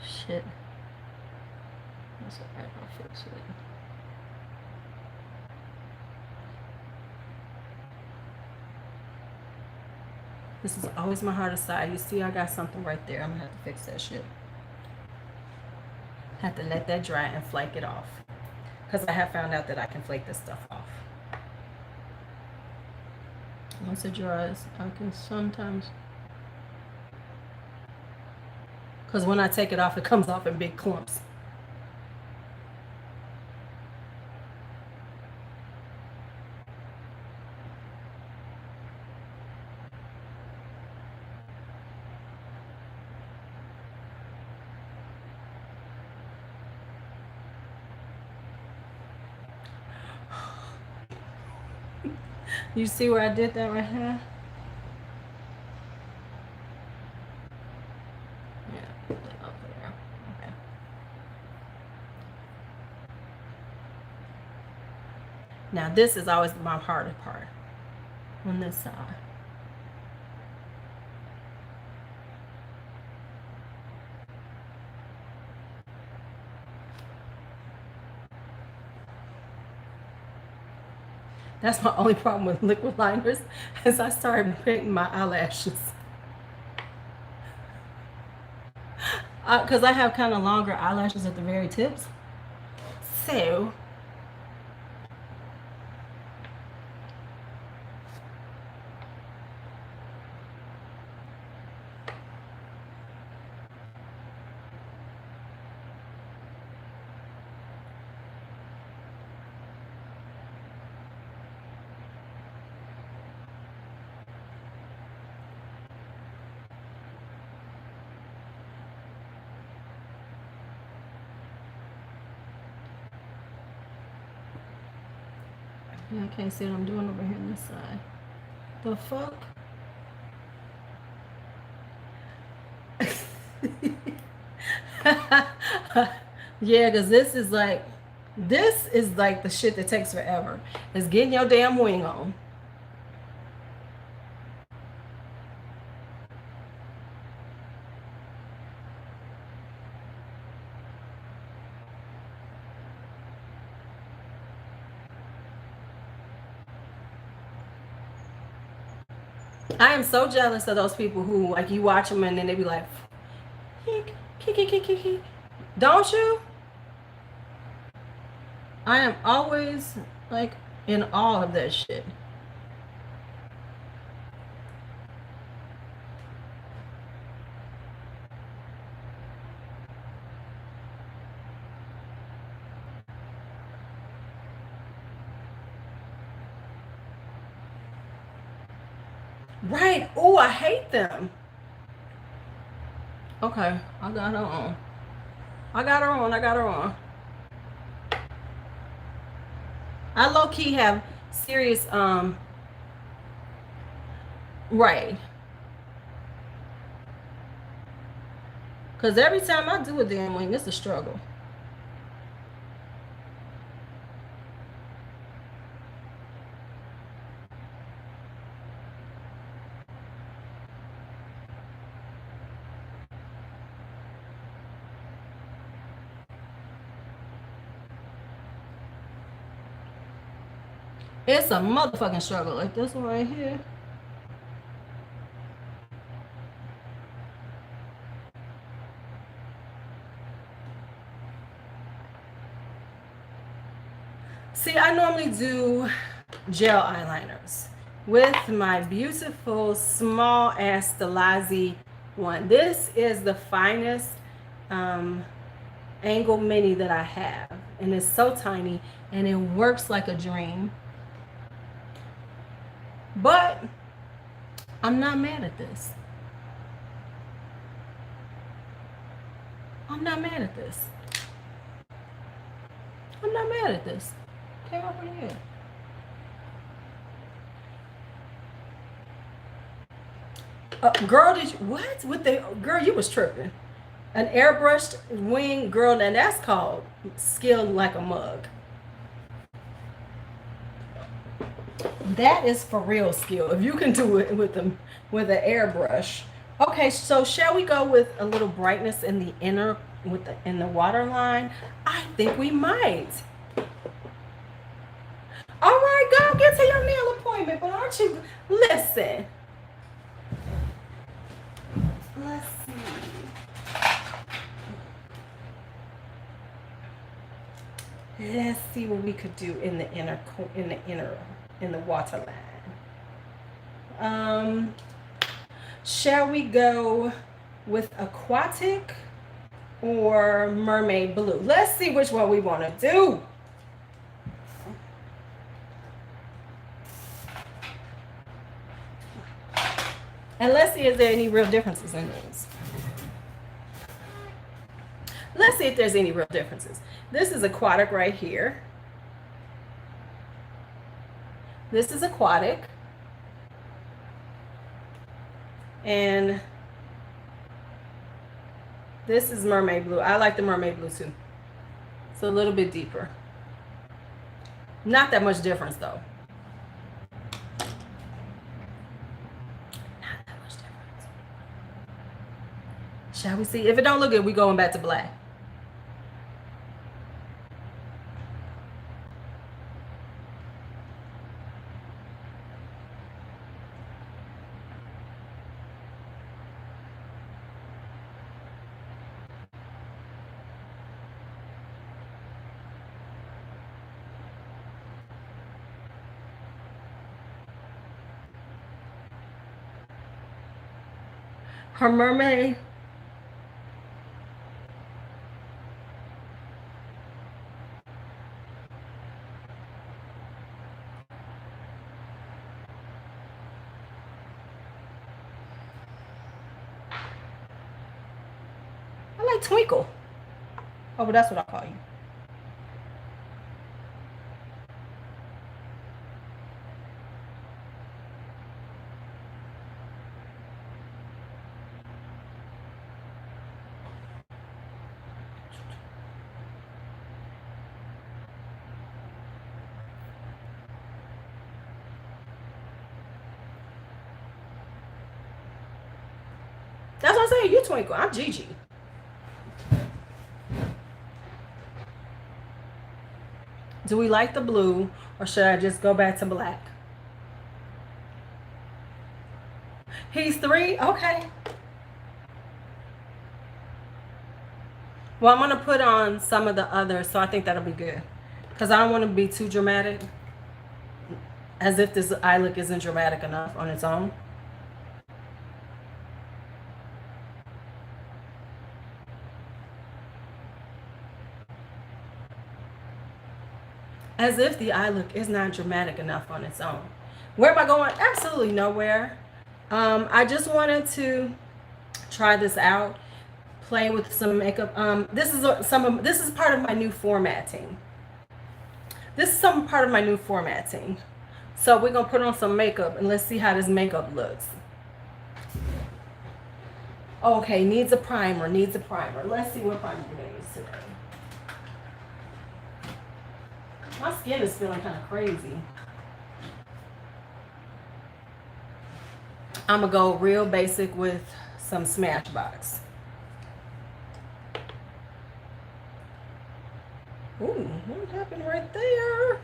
Shit. That's alright, I'll fix it. This is always my hardest side. You see I got something right there. I'm gonna have to fix that shit. Have to let that dry and flake it off. Because I have found out that I can flake this stuff off. Once it dries, I can sometimes, because when I take it off, it comes off in big clumps. You see where I did that right here? Yeah, up there. Okay. Now this is always my harder part on this side. That's my only problem with liquid liners, is I started painting my eyelashes. Because I have kind of longer eyelashes at the very tips. So yeah, I can't see what I'm doing over here on this side. The fuck? Yeah, because this is like the shit that takes forever. It's getting your damn wing on. I am so jealous of those people who like you watch them and then they be like, don't you? I am always like in awe of that shit. Right. Oh, I hate them. Okay, I got her on. I got her on. I got her on. I low key have serious right. Cause every time I do a damn wing, it's a struggle. It's a motherfucking struggle. Like this one right here. See, I normally do gel eyeliners with my beautiful small ass Stalazi one. This is the finest angle mini that I have, and it's so tiny and it works like a dream. But I'm not mad at this. I'm not mad at this. I'm not mad at this. Okay, over here. Girl, did you what? With the girl, you was tripping. An airbrushed wing, girl, and that's called skill like a mug. That is for real skill. If you can do it with them with an airbrush. Okay, so shall we go with a little brightness in the inner with the in the waterline? I think we might. All right, go get to your nail appointment, but aren't you? Listen. Let's see. Let's see what we could do in the inner in the waterline. Shall we go with aquatic or mermaid blue? Let's see which one we want to do. And let's see if there are any real differences in these. Let's see if there's any real differences. This is aquatic right here. This is aquatic. And this is mermaid blue. I like the mermaid blue too. It's a little bit deeper. Not that much difference though. Not that much difference. Shall we see? If it don't look good, we going back to black. Her mermaid. I like Twinkle. Oh, but that's what I call you. saying you Twinkle. I'm Gigi. Do we like the blue, or should I just go back to black? He's 3? Okay. Well, I'm going to put on some of the others, so I think that'll be good. Because I don't want to be too dramatic. As if this eye look isn't dramatic enough on its own. As if the eye look is not dramatic enough on its own. Where am I going? Absolutely nowhere. I just wanted to try this out, play with some makeup. This is part of my new formatting. So we're gonna put on some makeup and let's see how this makeup looks. Okay, needs a primer. Let's see what primer we're gonna use today. My skin is feeling kind of crazy. I'm gonna go real basic with some Smashbox. Ooh, what happened right there?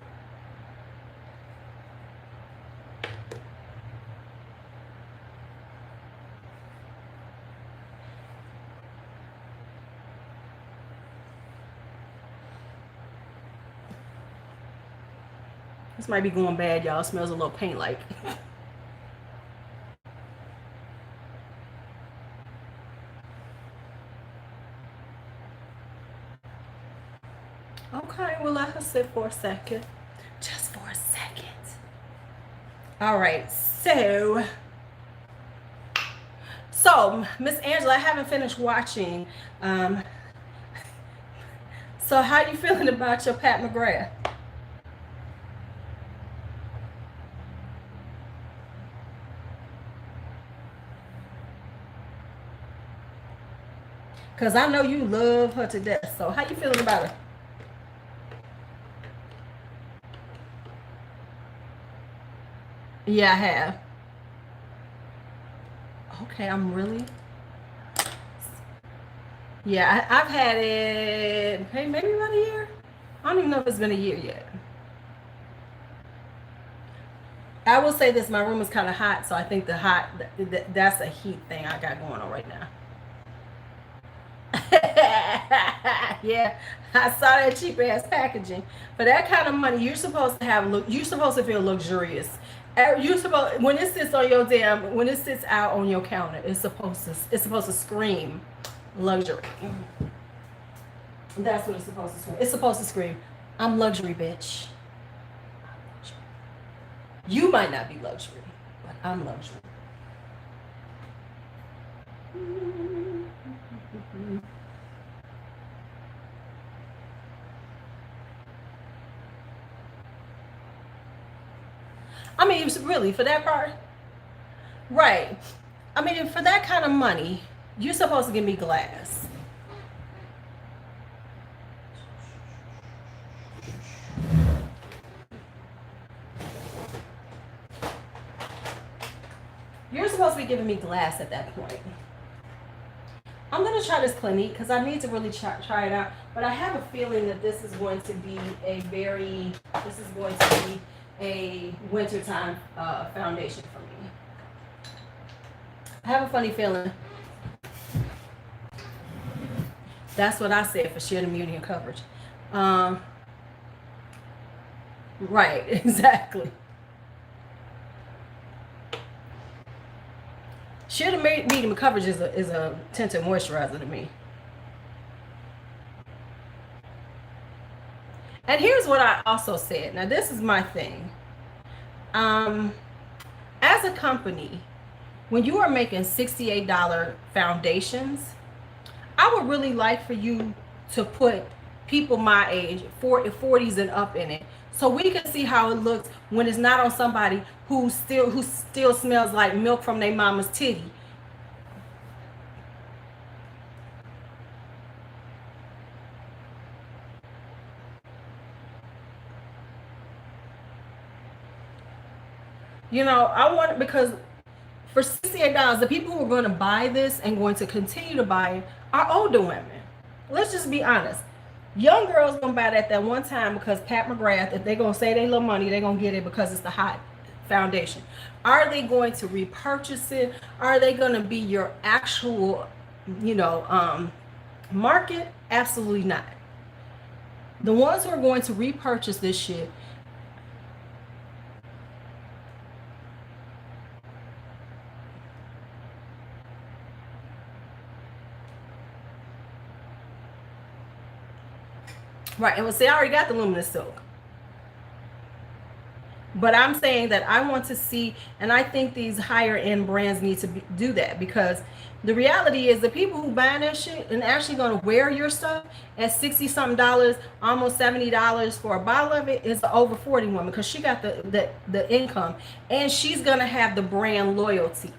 This might be going bad, y'all. It smells a little paint-like. Okay, we'll let her sit for a second. Just for a second. All right, so Miss Angela, I haven't finished watching. So how you feeling about your Pat McGrath? Because I know you love her to death. So how you feeling about her? Yeah, I have. Okay, I'm really... Yeah, I've had it, hey, maybe about a year. I don't even know if it's been a year yet. I will say this, my room is kind of hot, so I think that's a heat thing I got going on right now. Yeah, I saw that cheap ass packaging. For that kind of money, you're supposed to feel luxurious. When it sits on your when it sits out on your counter, it's supposed to scream luxury. That's what it's supposed to scream. It's supposed to scream, I'm luxury, bitch. You might not be luxury, but I'm luxury. I mean, really, for that part, right? I mean, for that kind of money, you're supposed to give me glass. You're supposed to be giving me glass at that point. I'm going to try this Clinique because I need to really try it out. But I have a feeling that this is going to be a wintertime foundation for me. I have a funny feeling. That's what I said for shared immunity and coverage. Right, exactly. Shared immunity and coverage is a tinted moisturizer to me. And here's what I also said. Now, this is my thing. As a company, when you are making $68 foundations, I would really like for you to put people my age, 40s and up in it, so we can see how it looks when it's not on somebody who still smells like milk from their mama's titty. You know, I want, because For $68, the people who are going to buy this and going to continue to buy it are older women. Let's just be honest. Young girls gonna buy that one time because Pat McGrath, if they're gonna say they little money, they're gonna get it because it's the hot foundation. Are they going to repurchase it? Are they gonna be your actual, market? Absolutely not. The ones who are going to repurchase this shit, right? And we'll say I already got the luminous silk. But I'm saying that I want to see, and I think these higher end brands need to do that, because the reality is the people who buy that shit and actually going to wear your stuff at $60 something, almost $70 for a bottle of it is an over 40 woman, because she got the income and she's going to have the brand loyalty.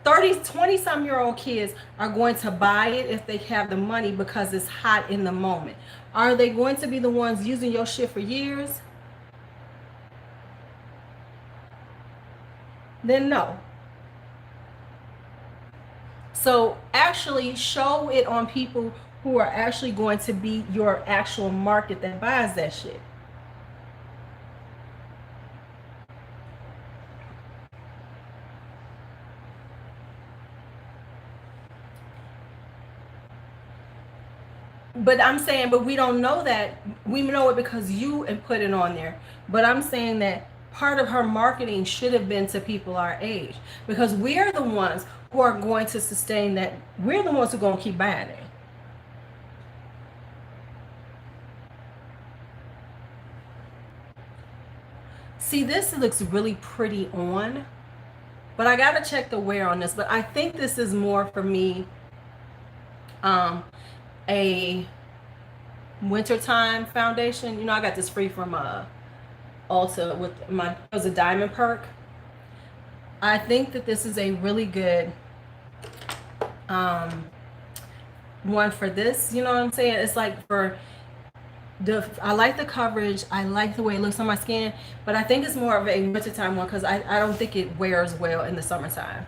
20 some year old kids are going to buy it if they have the money because it's hot in the moment. Are they going to be the ones using your shit for years? Then no. So actually show it on people who are actually going to be your actual market that buys that shit. But I'm saying, but we don't know that. We know it because you put it on there. But I'm saying that part of her marketing should have been to people our age, because we're the ones who are going to sustain that. We're the ones who are going to keep buying it. See, this looks really pretty on, but I got to check the wear on this. But I think this is more for me a wintertime foundation. I got this free from Ulta with it was a diamond perk. I think that this is a really good one for this. You know what I'm saying? It's like for I like the coverage. I like the way it looks on my skin, but I think it's more of a wintertime one because I don't think it wears well in the summertime.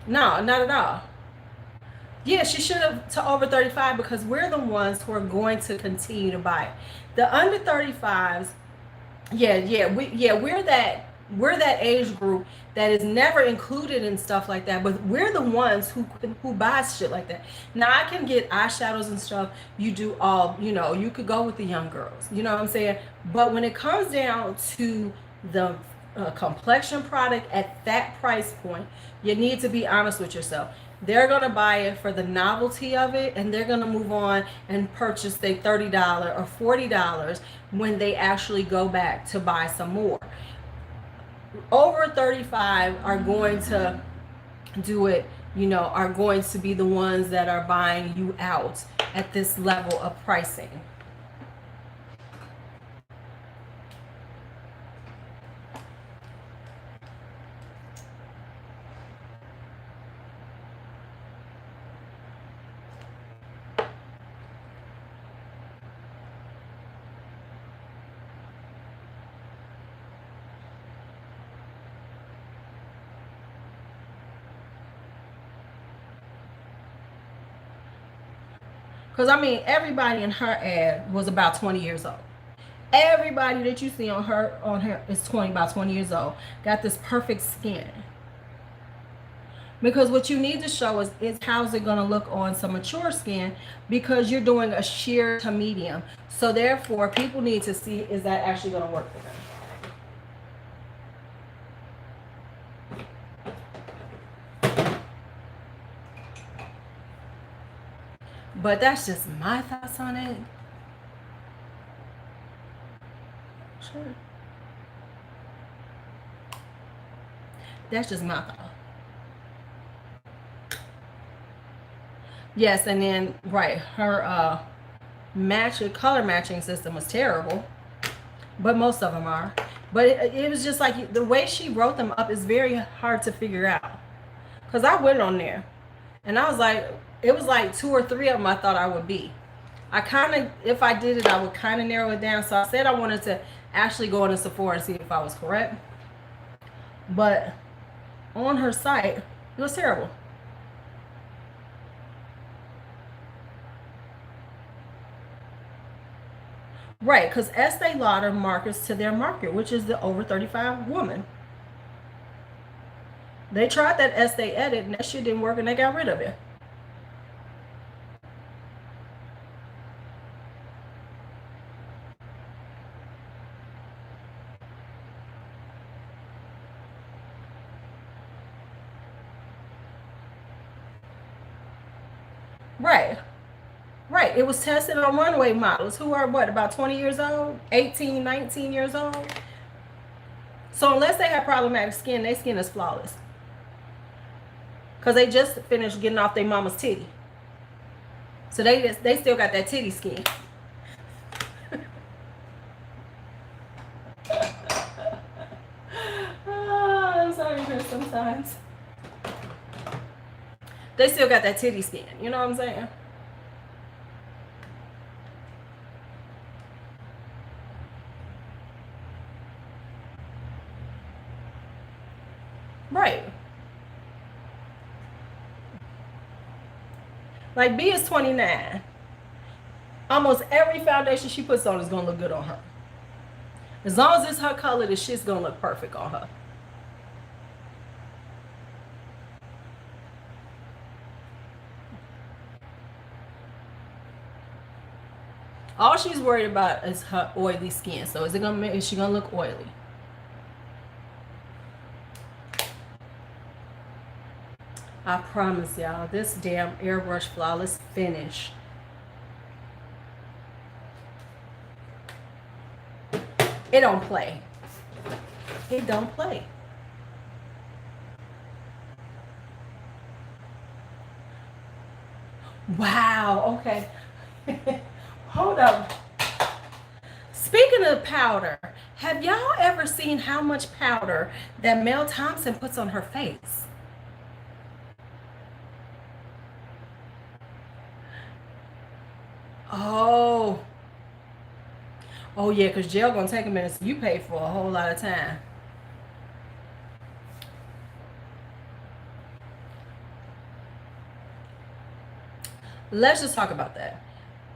No, not at all. Yeah, she should have to over 35, because we're the ones who are going to continue to buy it. The under 35s, we're that age group that is never included in stuff like that, but we're the ones who buys shit like that. Now I can get eyeshadows and stuff. You do all, you could go with the young girls. You know what I'm saying? But when it comes down to the complexion product at that price point, you need to be honest with yourself. They're going to buy it for the novelty of it, and they're going to move on and purchase their $30 or $40 when they actually go back to buy some more. Over 35 are going to do it, are going to be the ones that are buying you out at this level of pricing. Because, everybody in her ad was about 20 years old. Everybody that you see on her is about 20 years old. Got this perfect skin. Because what you need to show is how's it going to look on some mature skin, because you're doing a sheer to medium. So therefore, people need to see, is that actually going to work for them? But that's just my thoughts on it. Sure. That's just my thought. Yes, and then, right, her color matching system was terrible. But most of them are. But it was just like, the way she wrote them up is very hard to figure out. Because I went on there, and I was like, it was like 2 or 3 of them I thought I would be. I kind of, if I did it, I would kind of narrow it down. So I said I wanted to actually go into Sephora and see if I was correct. But on her site. It was terrible. Right, because Estee Lauder markets to their market, which is the over 35 woman. They tried that Estee edit and that shit didn't work and they got rid of it. Right. Right. It was tested on runway models who are what, about 20 years old, 18, 19 years old. So unless they have problematic skin, their skin is flawless. Because they just finished getting off their mama's titty. So they still got that titty skin. Oh, I'm sorry, Chris, sometimes. They still got that titty skin. You know what I'm saying? Right. Like B is 29. Almost every foundation she puts on is going to look good on her. As long as it's her color, the shit's going to look perfect on her. All she's worried about is her oily skin. So is she gonna look oily? I promise y'all, this damn airbrush flawless finish. It don't play. It don't play. Wow, okay. Hold up. Speaking of powder, have y'all ever seen how much powder that Mel Thompson puts on her face? Oh. Oh yeah, because jail gonna take a minute, so you pay for a whole lot of time. Let's just talk about that.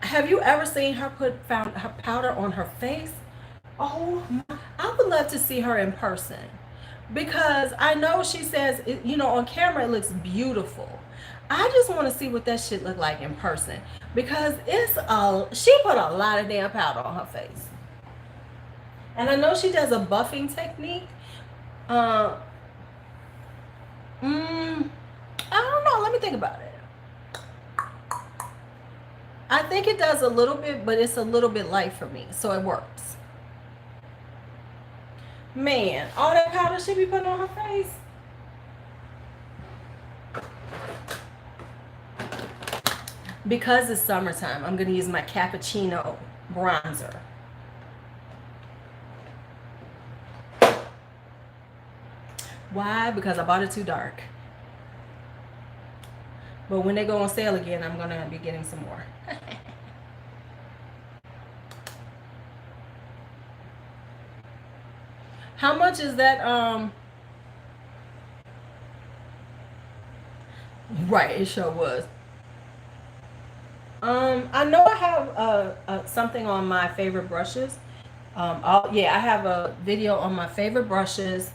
Have you ever seen her found her powder on her face? Oh, I would love to see her in person because I know she says, you know, on camera it looks beautiful. I just want to see what that shit look like in person because she put a lot of damn powder on her face. And I know she does a buffing technique. I don't know. Let me think about it. I think it does a little bit, but it's a little bit light for me, so it works. Man, all that powder she be putting on her face. Because it's summertime, I'm going to use my cappuccino bronzer. Why? Because I bought it too dark. But when they go on sale again, I'm going to be getting some more. How much is that? Right, it sure was. I know I have something on my favorite brushes. Yeah, I have a video on my favorite brushes.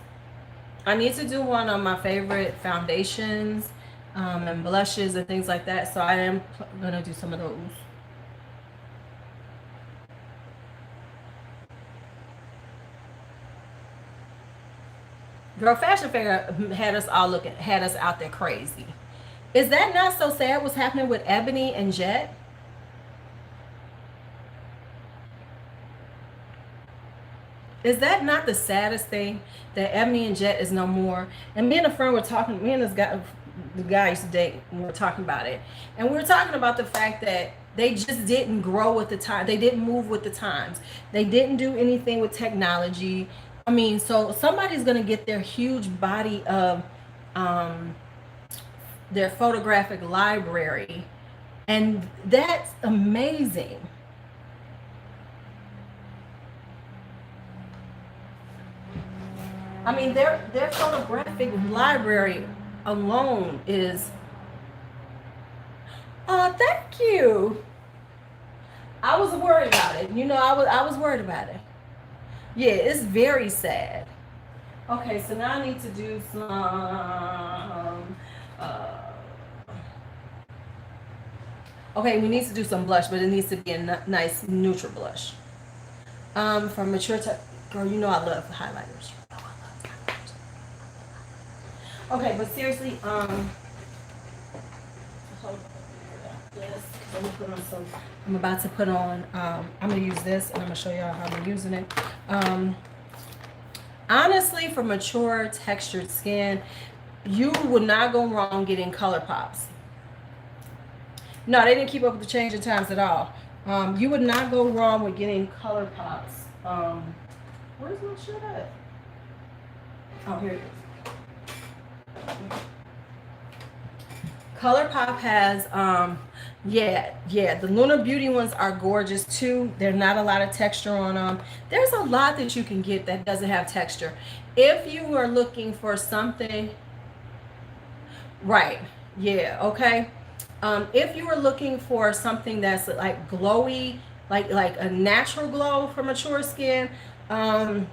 I need to do one on my favorite foundations and blushes and things like that. So I am gonna do some of those. Girl, Fashion Fair had us out there crazy. Is that not so sad what's happening with Ebony and Jet? Is that not the saddest thing that Ebony and Jet is no more? And me and a friend were talking, me and this guy, the guy I used to date, we were talking about it. And we were talking about the fact that they just didn't grow with the time. They didn't move with the times. They didn't do anything with technology. I mean, so somebody's going to get their huge body of their photographic library. And that's amazing. I mean, their photographic library alone is. Oh, thank you. I was worried about it. You know, I was worried about it. Yeah, it's very sad. Okay, so now I need to do some. Uh, okay, we need to do some blush, but it needs to be a nice neutral blush. For mature girl, you know I love highlighters. Okay, but seriously, hold on, this. I'm gonna put on some. I'm about to put on. I'm gonna use this, and I'm gonna show y'all how I'm using it. Honestly, for mature textured skin, you would not go wrong getting color pops. No, they didn't keep up with the changing times at all. You would not go wrong with getting color pops. Where's my shit at? Oh, here it is. Color Pop has, yeah, the Lunar Beauty ones are gorgeous too. There's not a lot of texture on them. There's a lot that you can get that doesn't have texture. If you are looking for something, right, yeah, okay. If you are looking for something that's like glowy, like a natural glow for mature skin, a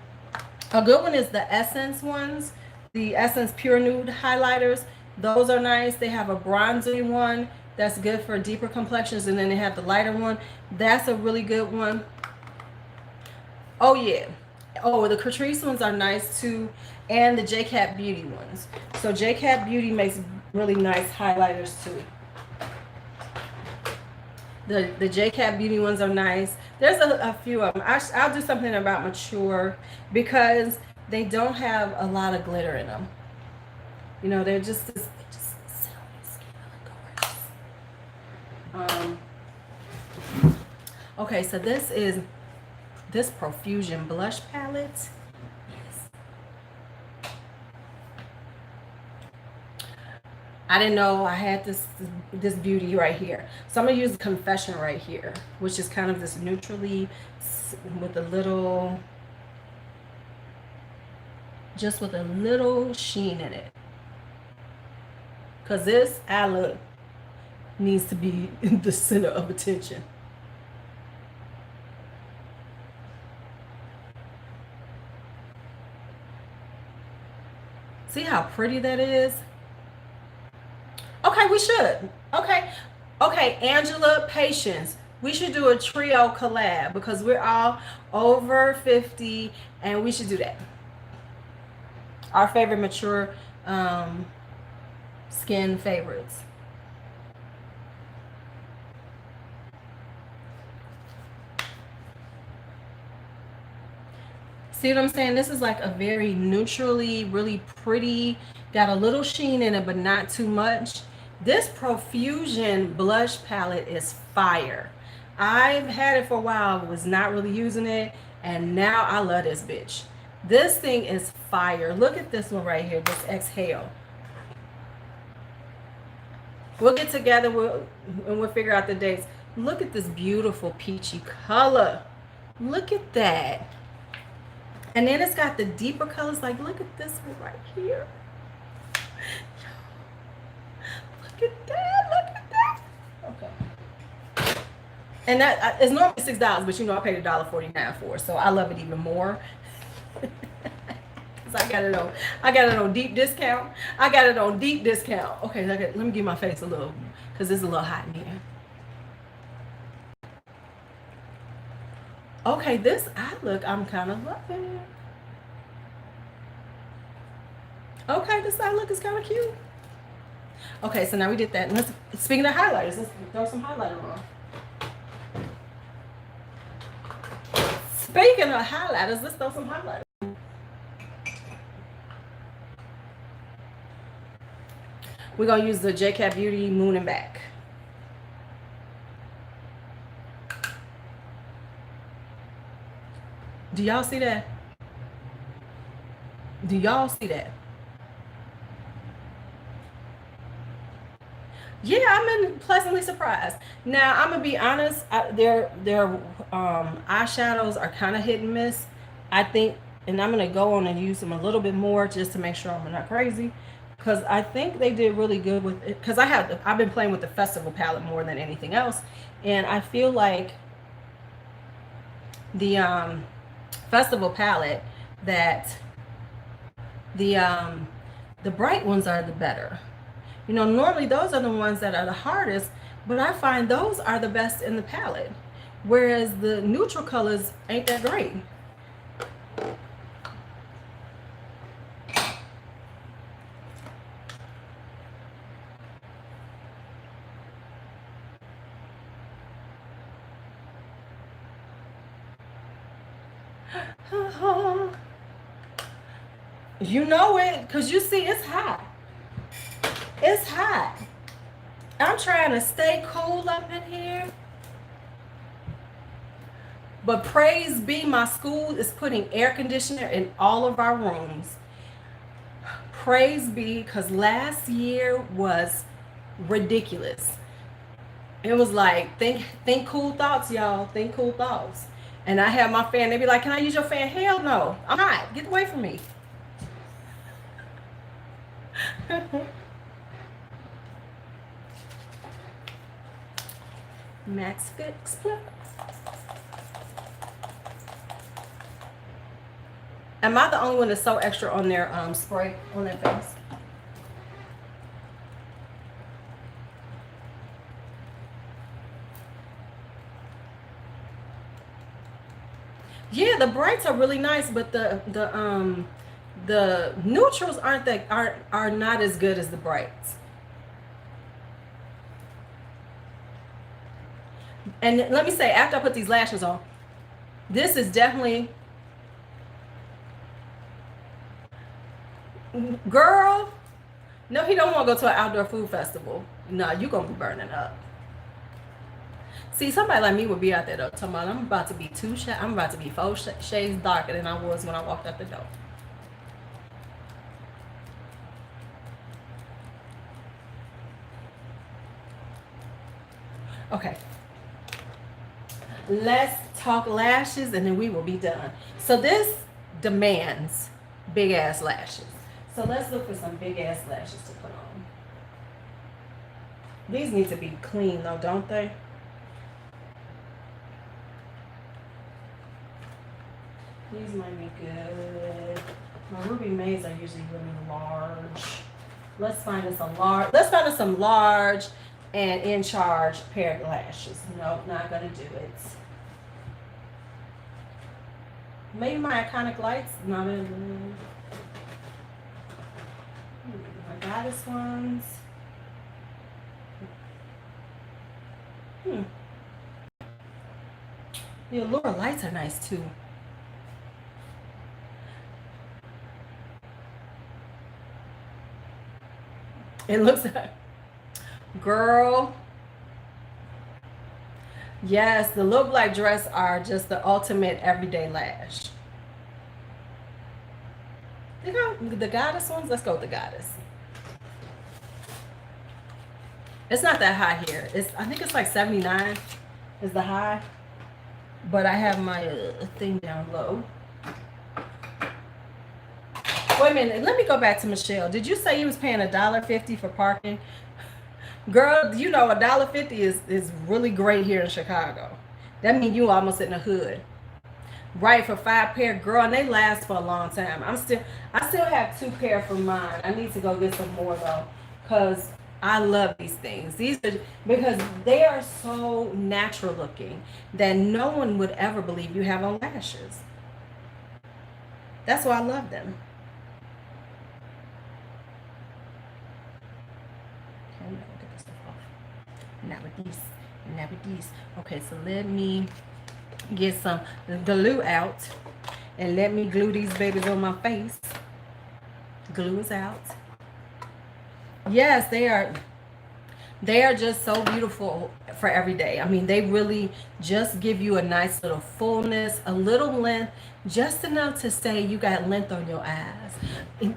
good one is the Essence ones, the Essence Pure Nude highlighters. Those are nice. They have a bronzy one that's good for deeper complexions, and then they have the lighter one. That's a really good one. Oh yeah. Oh, the Catrice ones are nice too, and the JCat Beauty ones. So JCat Beauty makes really nice highlighters too. The JCat Beauty ones are nice. There's a few of them. I'll do something about mature because they don't have a lot of glitter in them. You know, they're just sit on your skin. Okay, so this is this Profusion blush palette. Yes. I didn't know I had this beauty right here. So I'm gonna use Confession right here, which is kind of this neutrally with a little, just with a little sheen in it. Because this eye look needs to be in the center of attention. See how pretty that is? Okay, we should. Okay, Angela, Patience. We should do a trio collab because we're all over 50 and we should do that. Our favorite mature skin favorites. See what I'm saying? This is like a very neutrally, really pretty, got a little sheen in it, but not too much. This Profusion blush palette is fire. I've had it for a while, was not really using it, and now I love this bitch. This thing is fire. Look at this one right here, this Exhale. We'll get together and we'll figure out the dates. Look at this beautiful peachy color. Look at that. And then it's got the deeper colors. Like, look at this one right here. Look at that. Look at that. Okay. And that is normally $6, but you know I paid $1.49 for it, so I love it even more. I got it on deep discount. Okay, let me give my face a little, because it's a little hot in here. Okay, this eye look I'm kind of loving. Okay, this eye look is kind of cute. Okay, so now we did that. Speaking of highlighters, let's throw some highlighter on. Speaking of highlighters, let's throw some highlighters. We're going to use the JCat Beauty Moon and Back. Do y'all see that? Do y'all see that? Yeah, I've been pleasantly surprised. Now, I'm going to be honest. Their eyeshadows are kind of hit and miss. I think And I'm going to go on and use them a little bit more just to make sure I'm not crazy. Because I think they did really good with it. Because I've been playing with the festival palette more than anything else. And I feel like the festival palette that the bright ones are the better. You know, normally those are the ones that are the hardest, but I find those are the best in the palette. Whereas the neutral colors ain't that great. You know it, because you see it's hot. It's hot. I'm trying to stay cool up in here. But praise be, my school is putting air conditioner in all of our rooms. Praise be, because last year was ridiculous. It was like, think cool thoughts, y'all. Think cool thoughts. And I have my fan. They be like, can I use your fan? Hell no. I'm hot. Get away from me. Max Fix Plus. Am I the only one that's so extra on their spray on their face? Yeah, the brights are really nice, but the neutrals are not as good as the brights. And let me say, after I put these lashes on, this is definitely, girl. No, he don't want to go to an outdoor food festival. No, you gonna be burning up. See, somebody like me would be out there though, talking about I'm about to be I'm about to be 4 shades darker than I was when I walked out the door. Okay. Let's talk lashes and then we will be done. So this demands big ass lashes. So let's look for some big ass lashes to put on. These need to be clean though, don't they? These might be good. My Ruby Mays are usually really large. Let's find us some large and in charge pair of lashes. Nope, not gonna do it. Maybe my Iconic Lights, not in my Goddess ones. The Allure Lights are nice too. It looks like, girl. Yes, the Look Like Dress are just the ultimate everyday lash. You know, the Goddess ones, let's go with the Goddess. It's not that high here. I think it's like 79 is the high. But I have my thing down low. Wait a minute, let me go back to Michelle. Did you say you was paying $1.50 for parking? Girl, you know $1.50 is really great here in Chicago. That means you almost in the hood. Right, for 5 pair, girl, and they last for a long time. I still have 2 pair for mine. I need to go get some more though, because I love these things. These are because they are so natural looking that no one would ever believe you have on lashes. That's why I love them. Not with these. Not with these. Okay, so let me get some glue out and let me glue these babies on my face. Glue is out. Yes, they are just so beautiful for every day. I mean, they really just give you a nice little fullness, a little length, just enough to say you got length on your eyes.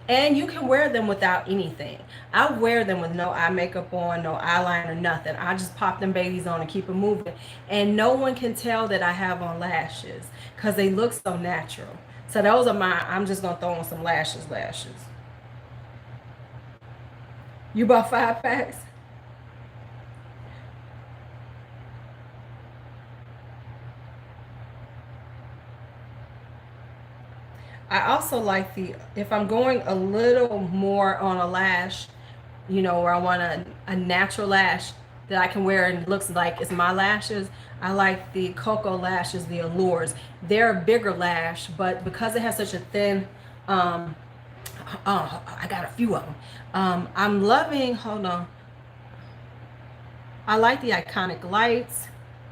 And you can wear them without anything. I wear them with no eye makeup on, no eyeliner, nothing. I just pop them babies on and keep them moving. And no one can tell that I have on lashes because they look so natural. So those are my, I'm just gonna throw on some lashes. You bought 5 packs? I also like the, if I'm going a little more on a lash, you know, where I want a natural lash that I can wear and it looks like it's my lashes, I like the Cocoa lashes, the Allures. They're a bigger lash, but because it has such a thin, um, oh, I got a few of them. I'm loving, hold on. I like the Iconic Lights.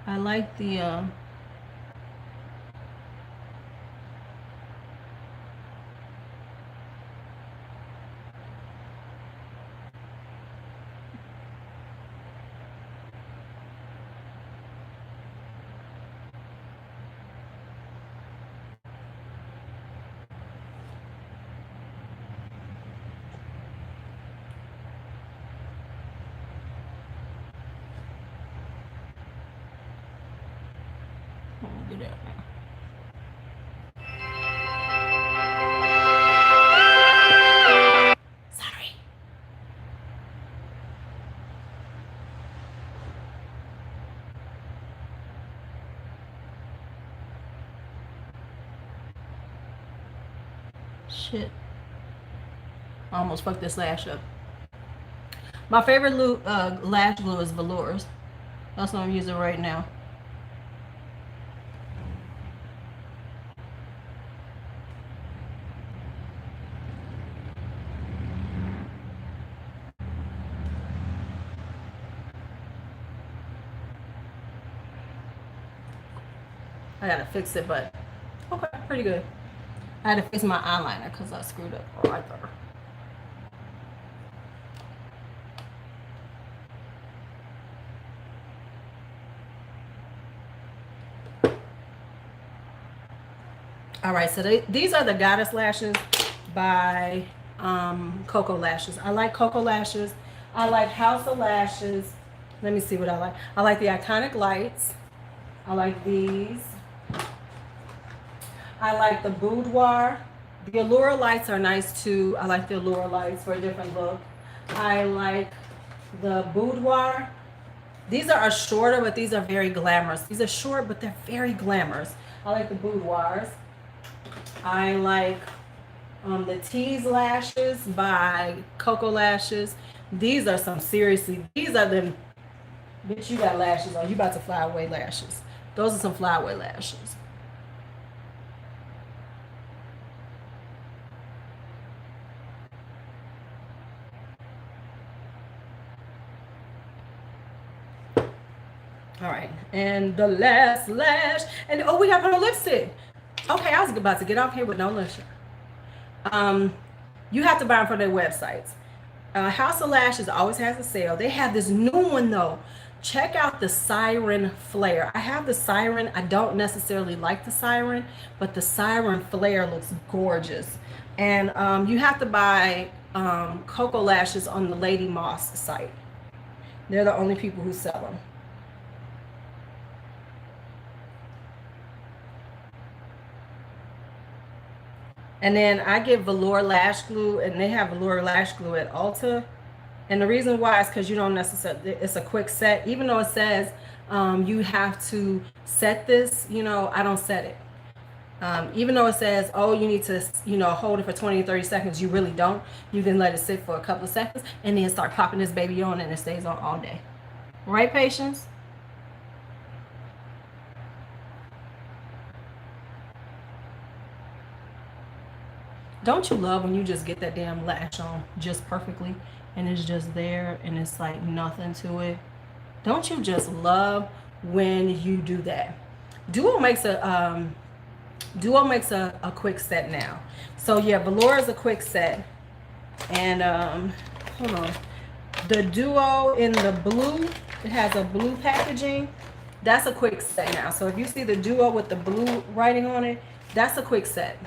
I like the, do that now. Sorry. Shit. I almost fucked this lash up. My favorite lash glue is Velours. That's what I'm using right now. I gotta fix it, but okay, pretty good. I had to fix my eyeliner because I screwed up right there. All right, so these are the Goddess lashes by Cocoa Lashes. I like Cocoa Lashes. I like House of Lashes. Let me see what I like. I like the Iconic Lights. I like these. I like the Boudoir. The Allure Lights are nice too. I like the Allure Lights for a different look. I like the Boudoir. These are shorter, but these are very glamorous. These are short, but they're very glamorous. I like the Boudoirs. I like the Tease Lashes by Cocoa Lashes. These are some, seriously, these are them, bitch, you got lashes on. You about to fly away lashes. Those are some fly away lashes. All right, and the last lash, and oh, we got no lipstick. Okay, I was about to get off here with no lipstick. You have to buy them from their websites. House of Lashes always has a sale. They have this new one though. Check out the Siren Flare. I have the Siren. I don't necessarily like the Siren, but the Siren Flare looks gorgeous. And you have to buy Cocoa Lashes on the Lady Moss site. They're the only people who sell them. And then I get Velour Lash Glue, and they have Velour Lash Glue at Ulta. And the reason why is because you don't necessarily, it's a quick set. Even though it says you have to set this, you know, I don't set it. Even though it says, oh, you need to, you know, hold it for 20 or 30 seconds, you really don't. You can let it sit for a couple of seconds and then start popping this baby on, and it stays on all day. Right, Patience? Don't you love when you just get that damn lash on just perfectly and it's just there and it's like nothing to it? Don't you just love when you do that? Duo makes a quick set now. So yeah, Velour is a quick set. And hold on. The Duo in the blue, it has a blue packaging. That's a quick set now. So if you see the Duo with the blue writing on it, that's a quick set.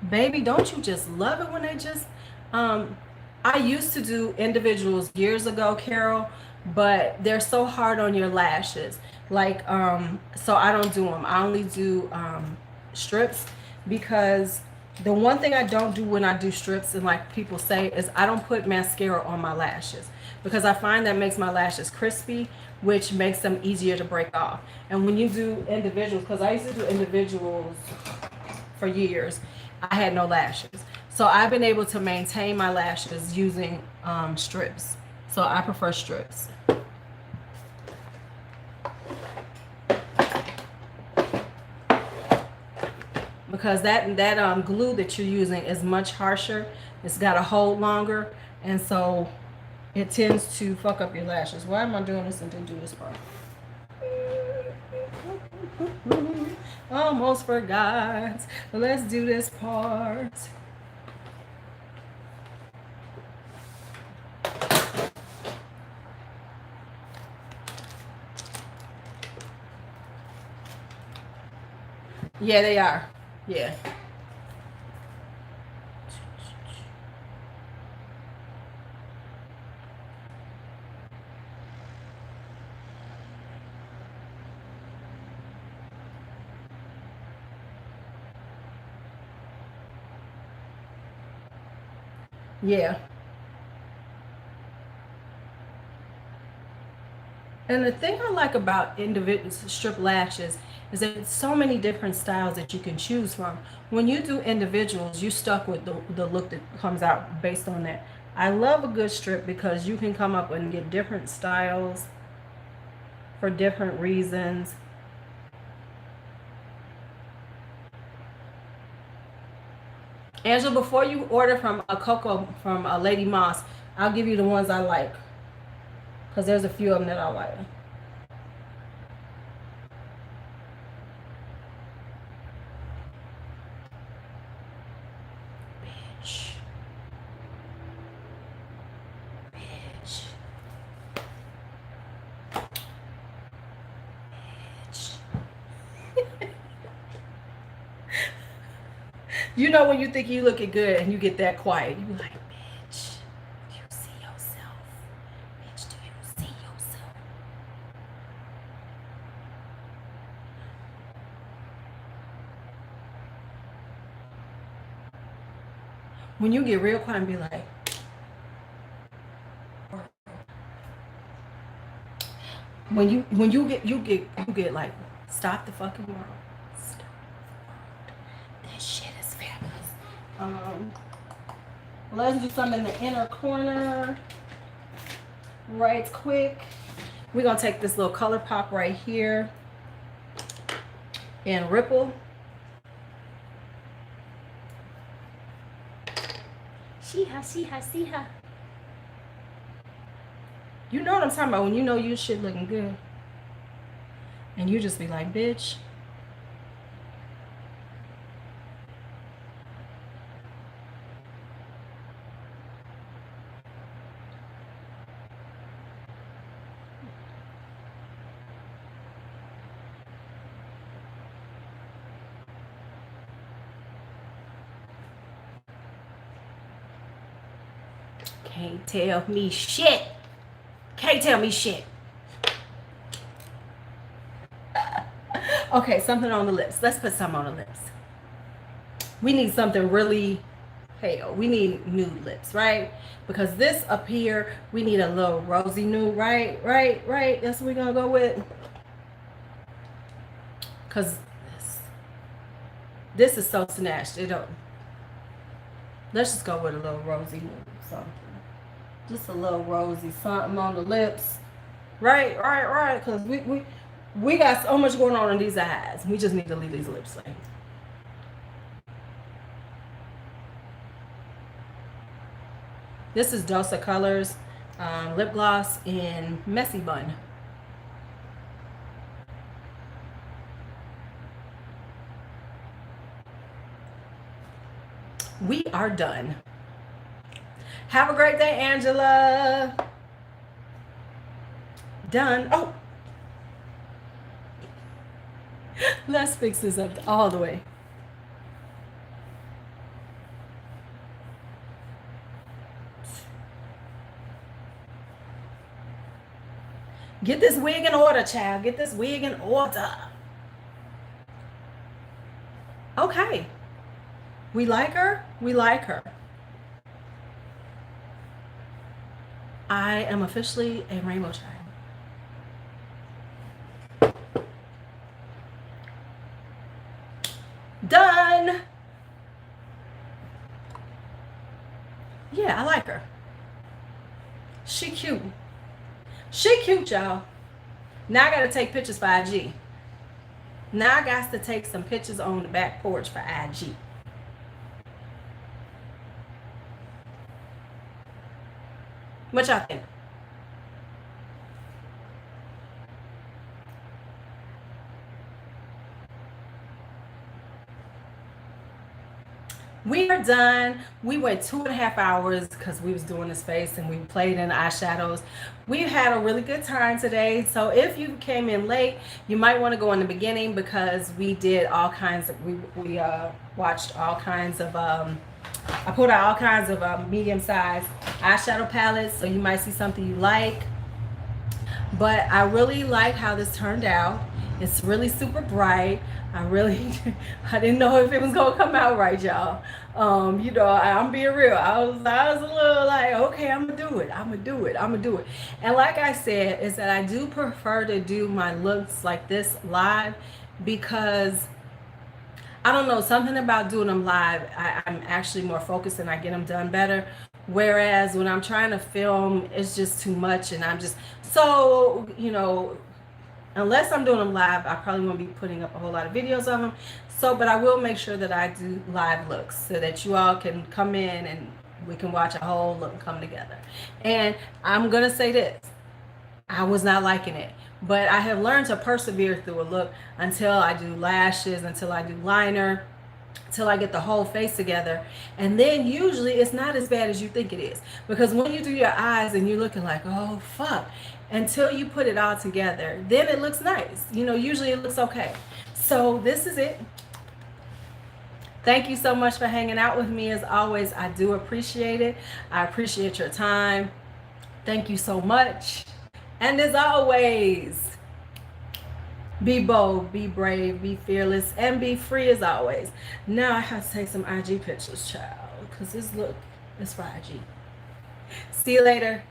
Baby, don't you just love it when they just, I used to do individuals years ago, Carol, but they're so hard on your lashes. Like, so I don't do them. I only do strips, because the one thing I don't do when I do strips, and like people say, is I don't put mascara on my lashes, because I find that makes my lashes crispy, which makes them easier to break off. And when you do individuals, because I used to do individuals for years, I had no lashes. So I've been able to maintain my lashes using strips. So I prefer strips. Because that glue that you're using is much harsher. It's got to hold longer, and so it tends to fuck up your lashes. Why am I doing this and didn't do this part? Almost forgot. Let's do this part. Yeah, they are. Yeah. Yeah. And the thing I like about individual strip lashes is that it's so many different styles that you can choose from. When you do individuals, you stuck with the look that comes out based on that. I love a good strip because you can come up and get different styles for different reasons. Angela, before you order from a Coco from a Lady Moss, I'll give you the ones I like, because there's a few of them that I like. Bitch. Bitch. Bitch. You know when you think you looking good and you get that quiet, you like, bitch, do you see yourself? Bitch, do you see yourself? When you get real quiet and be like, when you get like, stop the fucking world. Stop the world. This shit is fabulous. Let's do some in the inner corner. Right quick. We're gonna take this little color pop right here and ripple. See her. You know what I'm talking about when you know your shit looking good. And you just be like, bitch. Can't tell me shit. Can't tell me shit. Okay, something on the lips. Let's put some on the lips. We need something really pale. We need nude lips, right? Because this up here, we need a little rosy nude, right? That's what we're gonna go with. Because this is so snatched. It don't. Let's just go with a little rosy nude. Something. Just a little rosy something on the lips. Right. Because we got so much going on in these eyes. We just need to leave these lips like. This is Dosa Colors lip gloss in Messy Bun. We are done. Have a great day, Angela. Done. Oh. Let's fix this up all the way. Get this wig in order, child. Get this wig in order. Okay. We like her. We like her. I am officially a rainbow child. Done. Yeah, I like her. She cute. She cute, y'all. Now I gotta take pictures for IG. Now I got to take some pictures on the back porch for IG. What y'all think? We are done. We went 2.5 hours because we was doing this face and we played in eyeshadows. We had a really good time today. So if you came in late, you might want to go in the beginning because we did all kinds of, we watched all kinds of, I put out all kinds of medium-sized eyeshadow palettes. So you might see something you like. But I really like how this turned out. It's really super bright. I didn't know if it was gonna come out right, y'all. You know, I'm being real. I was a little like, okay, I'm gonna do it. And like I said, is that I do prefer to do my looks like this live because I don't know, something about doing them live, I'm actually more focused and I get them done better. Whereas when I'm trying to film, it's just too much and I'm just, so, you know, unless I'm doing them live, I probably won't be putting up a whole lot of videos of them. So, but I will make sure that I do live looks so that you all can come in and we can watch a whole look come together. And I'm going to say this. I was not liking it, but I have learned to persevere through a look until I do lashes, until I do liner, till I get the whole face together. And then usually it's not as bad as you think it is, because when you do your eyes and you're looking like, oh fuck, until you put it all together, then it looks nice. You know, usually it looks okay. So this is it. Thank you so much for hanging out with me. As always, I do appreciate it. I appreciate your time. Thank you so much. And as always, be bold, be brave, be fearless, and be free as always. Now I have to take some IG pictures, child, because this look is for IG. See you later.